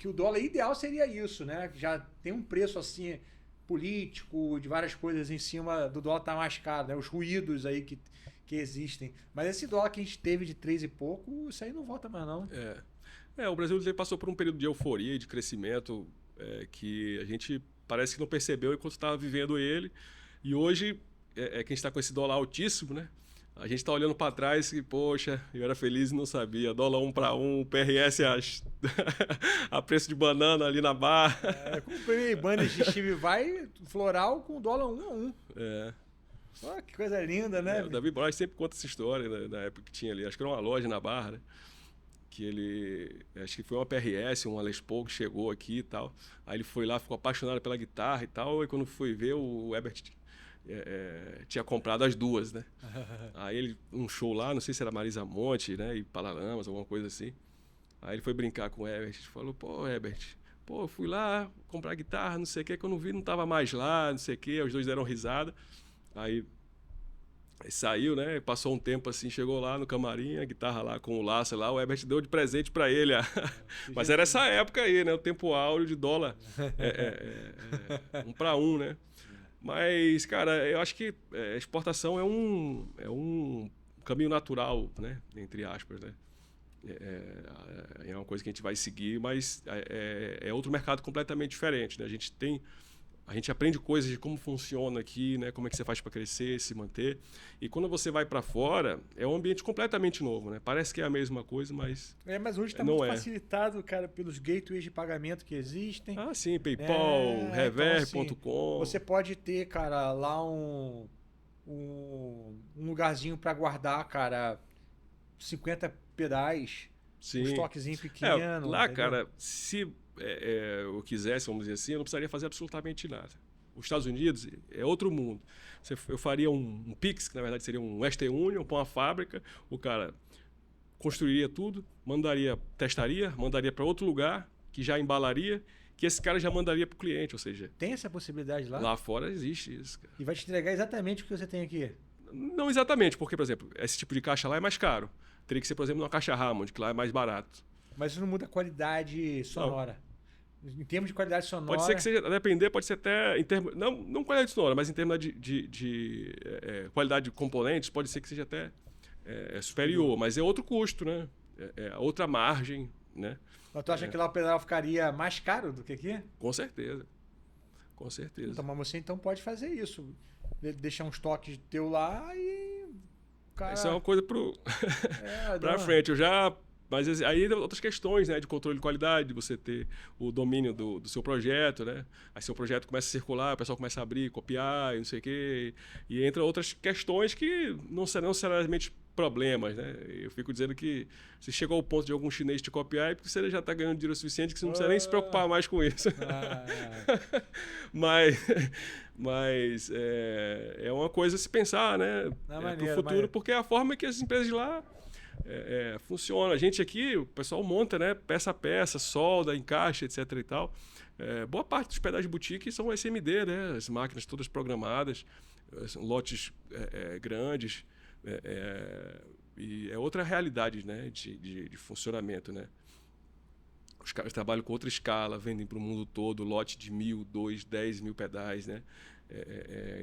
o dólar ideal seria isso, né? Já tem um preço assim político, de várias coisas em cima do dólar tá mais caro, né? Os ruídos aí que existem. Mas esse dólar que a gente teve de 3 e pouco, isso aí não volta mais não. O Brasil passou por um período de euforia e de crescimento que a gente parece que não percebeu enquanto estava vivendo ele. E hoje, que a gente está com esse dólar altíssimo, né? A gente está olhando para trás e, poxa, eu era feliz e não sabia. Dólar 1 para 1, PRS a preço de banana ali na barra. Comprei banners de Steve Vai floral com dólar 1 a 1. Que coisa linda, né? O Davi Braz sempre conta essa história, né, na época que tinha ali. Acho que era uma loja na Barra, né? Que ele... Acho que foi uma PRS, uma Les Paul que chegou aqui e tal. Aí ele foi lá, ficou apaixonado pela guitarra e tal. E quando foi ver, o Herbert tinha comprado as duas, né? Aí ele, um show lá, não sei se era Marisa Monte, né? E Paralamas, alguma coisa assim. Aí ele foi brincar com o Herbert. Falou, pô, Herbert, eu fui lá comprar guitarra, não sei o que. Quando vi, não tava mais lá, não sei o que. Os dois deram risada. Aí saiu, né? Passou um tempo assim, chegou lá no camarim, a guitarra lá com o laço lá, o Herbert deu de presente para ele. Mas era essa época aí, né? O tempo áureo de dólar 1 para 1, né? Mas, cara, eu acho que exportação é um caminho natural, né? Entre aspas, né? É uma coisa que a gente vai seguir, mas é outro mercado completamente diferente, né? A gente aprende coisas de como funciona aqui, né? Como é que você faz para crescer, se manter. E quando você vai para fora, é um ambiente completamente novo, né? Parece que é a mesma coisa, mas mas hoje está muito facilitado, cara, pelos gateways de pagamento que existem. Ah, sim, PayPal, Reverb.com. Então, assim, você pode ter, cara, lá um lugarzinho para guardar, cara, 50 pedais, sim. Um estoquezinho pequeno. Lá, entendeu? Cara, se eu quisesse, vamos dizer assim, eu não precisaria fazer absolutamente nada. Os Estados Unidos é outro mundo. Eu faria um Pix, que na verdade seria um Western Union, para uma fábrica, o cara construiria tudo, testaria, mandaria para outro lugar, que já embalaria, que esse cara já mandaria para o cliente, ou seja... Tem essa possibilidade lá? Lá fora existe isso, cara. E vai te entregar exatamente o que você tem aqui? Não exatamente, porque, por exemplo, esse tipo de caixa lá é mais caro. Teria que ser, por exemplo, numa caixa Hammond, que lá é mais barato. Mas isso não muda a qualidade sonora? Não. Em termos de qualidade sonora... Pode ser que seja, a depender, pode ser até... Em termos, não qualidade sonora, mas em termos de qualidade de componentes, pode ser que seja até superior. Mas é outro custo, né? É outra margem, né? Mas tu acha que lá o pedal ficaria mais caro do que aqui? Com certeza. Com certeza. Então, mas você então pode fazer isso. Deixar um estoque teu lá e... Cara... Isso é uma coisa pra frente. Mas aí outras questões, né, de controle de qualidade, de você ter o domínio do seu projeto, né? Aí seu projeto começa a circular, o pessoal começa a abrir, copiar e não sei o quê. E entra outras questões que não serão necessariamente problemas, né? Eu fico dizendo que se chegou ao ponto de algum chinês te copiar é porque você já está ganhando dinheiro suficiente que você não precisa nem se preocupar mais com isso. Mas é uma coisa a se pensar, né? Para o futuro, porque é a forma que as empresas de lá funcionam. A gente aqui, o pessoal monta, né? Peça a peça, solda, encaixa, etc. e tal. Boa parte dos pedais de boutique são SMD, né? As máquinas todas programadas, lotes grandes. E é outra realidade, né, de funcionamento, né? Os caras trabalham com outra escala, vendem para o mundo todo, lote de 1.000, 2.000, 10.000 pedais, né?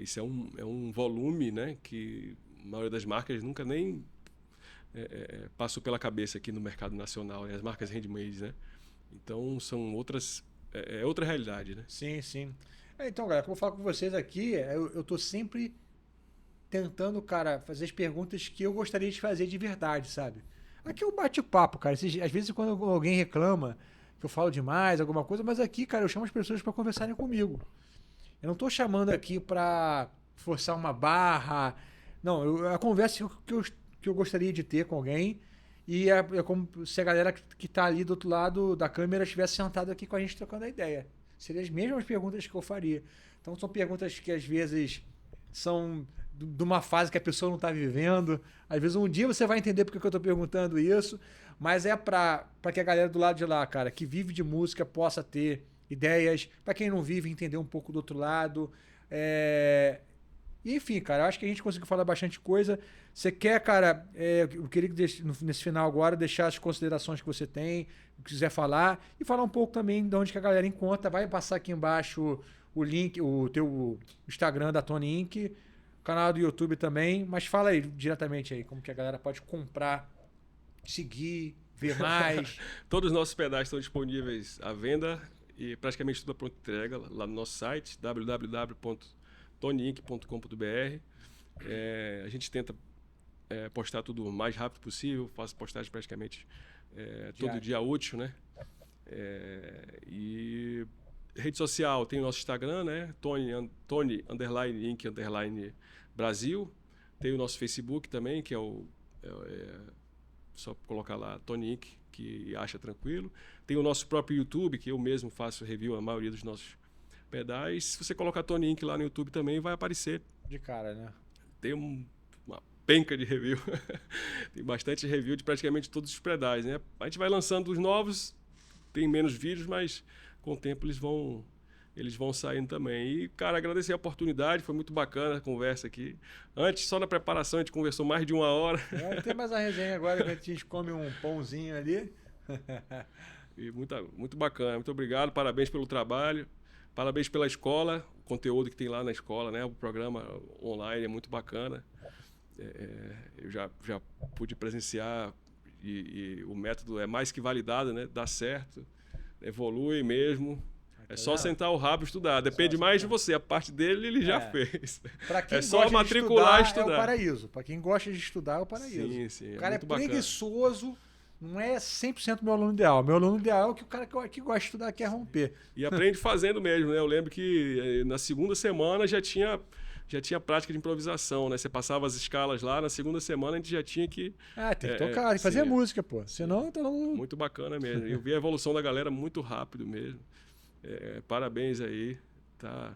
Isso é um volume, né, que maioria das marcas nunca nem passou pela cabeça aqui no mercado nacional, né? As marcas handmade, né? Então são outras, outra realidade, né? Sim, sim. Então, galera, como eu falo com vocês aqui, eu tô sempre tentando, cara, fazer as perguntas que eu gostaria de fazer de verdade, sabe? Aqui é um bate-papo, cara. Às vezes quando alguém reclama que eu falo demais, alguma coisa, mas aqui, cara, eu chamo as pessoas para conversarem comigo. Eu não tô chamando aqui para forçar uma barra. Não, a conversa que eu gostaria de ter com alguém e é como se a galera que tá ali do outro lado da câmera estivesse sentado aqui com a gente trocando a ideia. Seriam as mesmas perguntas que eu faria. Então são perguntas que às vezes são de uma fase que a pessoa não está vivendo. Às vezes um dia você vai entender porque que eu estou perguntando isso, mas é para que a galera do lado de lá, cara, que vive de música, possa ter ideias. Para quem não vive, entender um pouco do outro lado. E, enfim, cara, eu acho que a gente conseguiu falar bastante coisa. Você quer, cara, eu queria que nesse final agora deixar as considerações que você tem, o que quiser falar, e falar um pouco também de onde que a galera encontra. Vai passar aqui embaixo o link, o teu Instagram da Tony Inc., canal do YouTube também, mas fala aí diretamente aí, como que a galera pode comprar, seguir, ver mais. Todos os nossos pedais estão disponíveis à venda e praticamente tudo a pronta entrega lá no nosso site, www.tonyinc.com.br. A gente tenta postar tudo o mais rápido possível, faço postagem praticamente todo dia útil, né? E rede social, tem o nosso Instagram, né? Tony_Inc_Brasil. Tem o nosso Facebook também, que é só colocar lá Tony Inc, que acha tranquilo. Tem o nosso próprio YouTube, que eu mesmo faço review a maioria dos nossos pedais. Se você colocar Tony Inc lá no YouTube também, vai aparecer. De cara, né? Tem uma penca de review. Tem bastante review de praticamente todos os pedais, né? A gente vai lançando os novos, tem menos vídeos, mas com o tempo eles vão saindo também. E, cara, agradecer a oportunidade, foi muito bacana a conversa aqui. Antes, só na preparação, a gente conversou mais de 1 hora. Tem mais a resenha agora, que a gente come um pãozinho ali. E muito bacana, muito obrigado, parabéns pelo trabalho, parabéns pela escola, o conteúdo que tem lá na escola, né? O programa online é muito bacana. Eu já pude presenciar e o método é mais que validado, né? Dá certo, evolui mesmo. É só sentar o rabo e estudar. Depende mais de você. A parte dele ele já fez. Quem é só matricular e estudar. É o paraíso. Para quem gosta de estudar, é o paraíso. Sim, sim. O cara é preguiçoso, não é 100% meu aluno ideal. Meu aluno ideal é o que o cara que gosta de estudar quer romper. E aprende fazendo mesmo, né? Eu lembro que na segunda semana já tinha prática de improvisação, né? Você passava as escalas lá, na segunda semana a gente já tinha que... tem que tocar, tem que fazer música, pô. Senão... Muito bacana mesmo. Eu vi a evolução da galera muito rápido mesmo. Parabéns aí, tá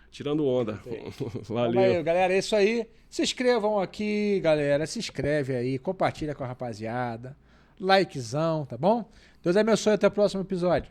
tirando onda. Valeu. Valeu, galera, é isso aí. Se inscrevam aqui, galera. Se inscreve aí, compartilha com a rapaziada. Likezão, tá bom? Deus abençoe, até o próximo episódio.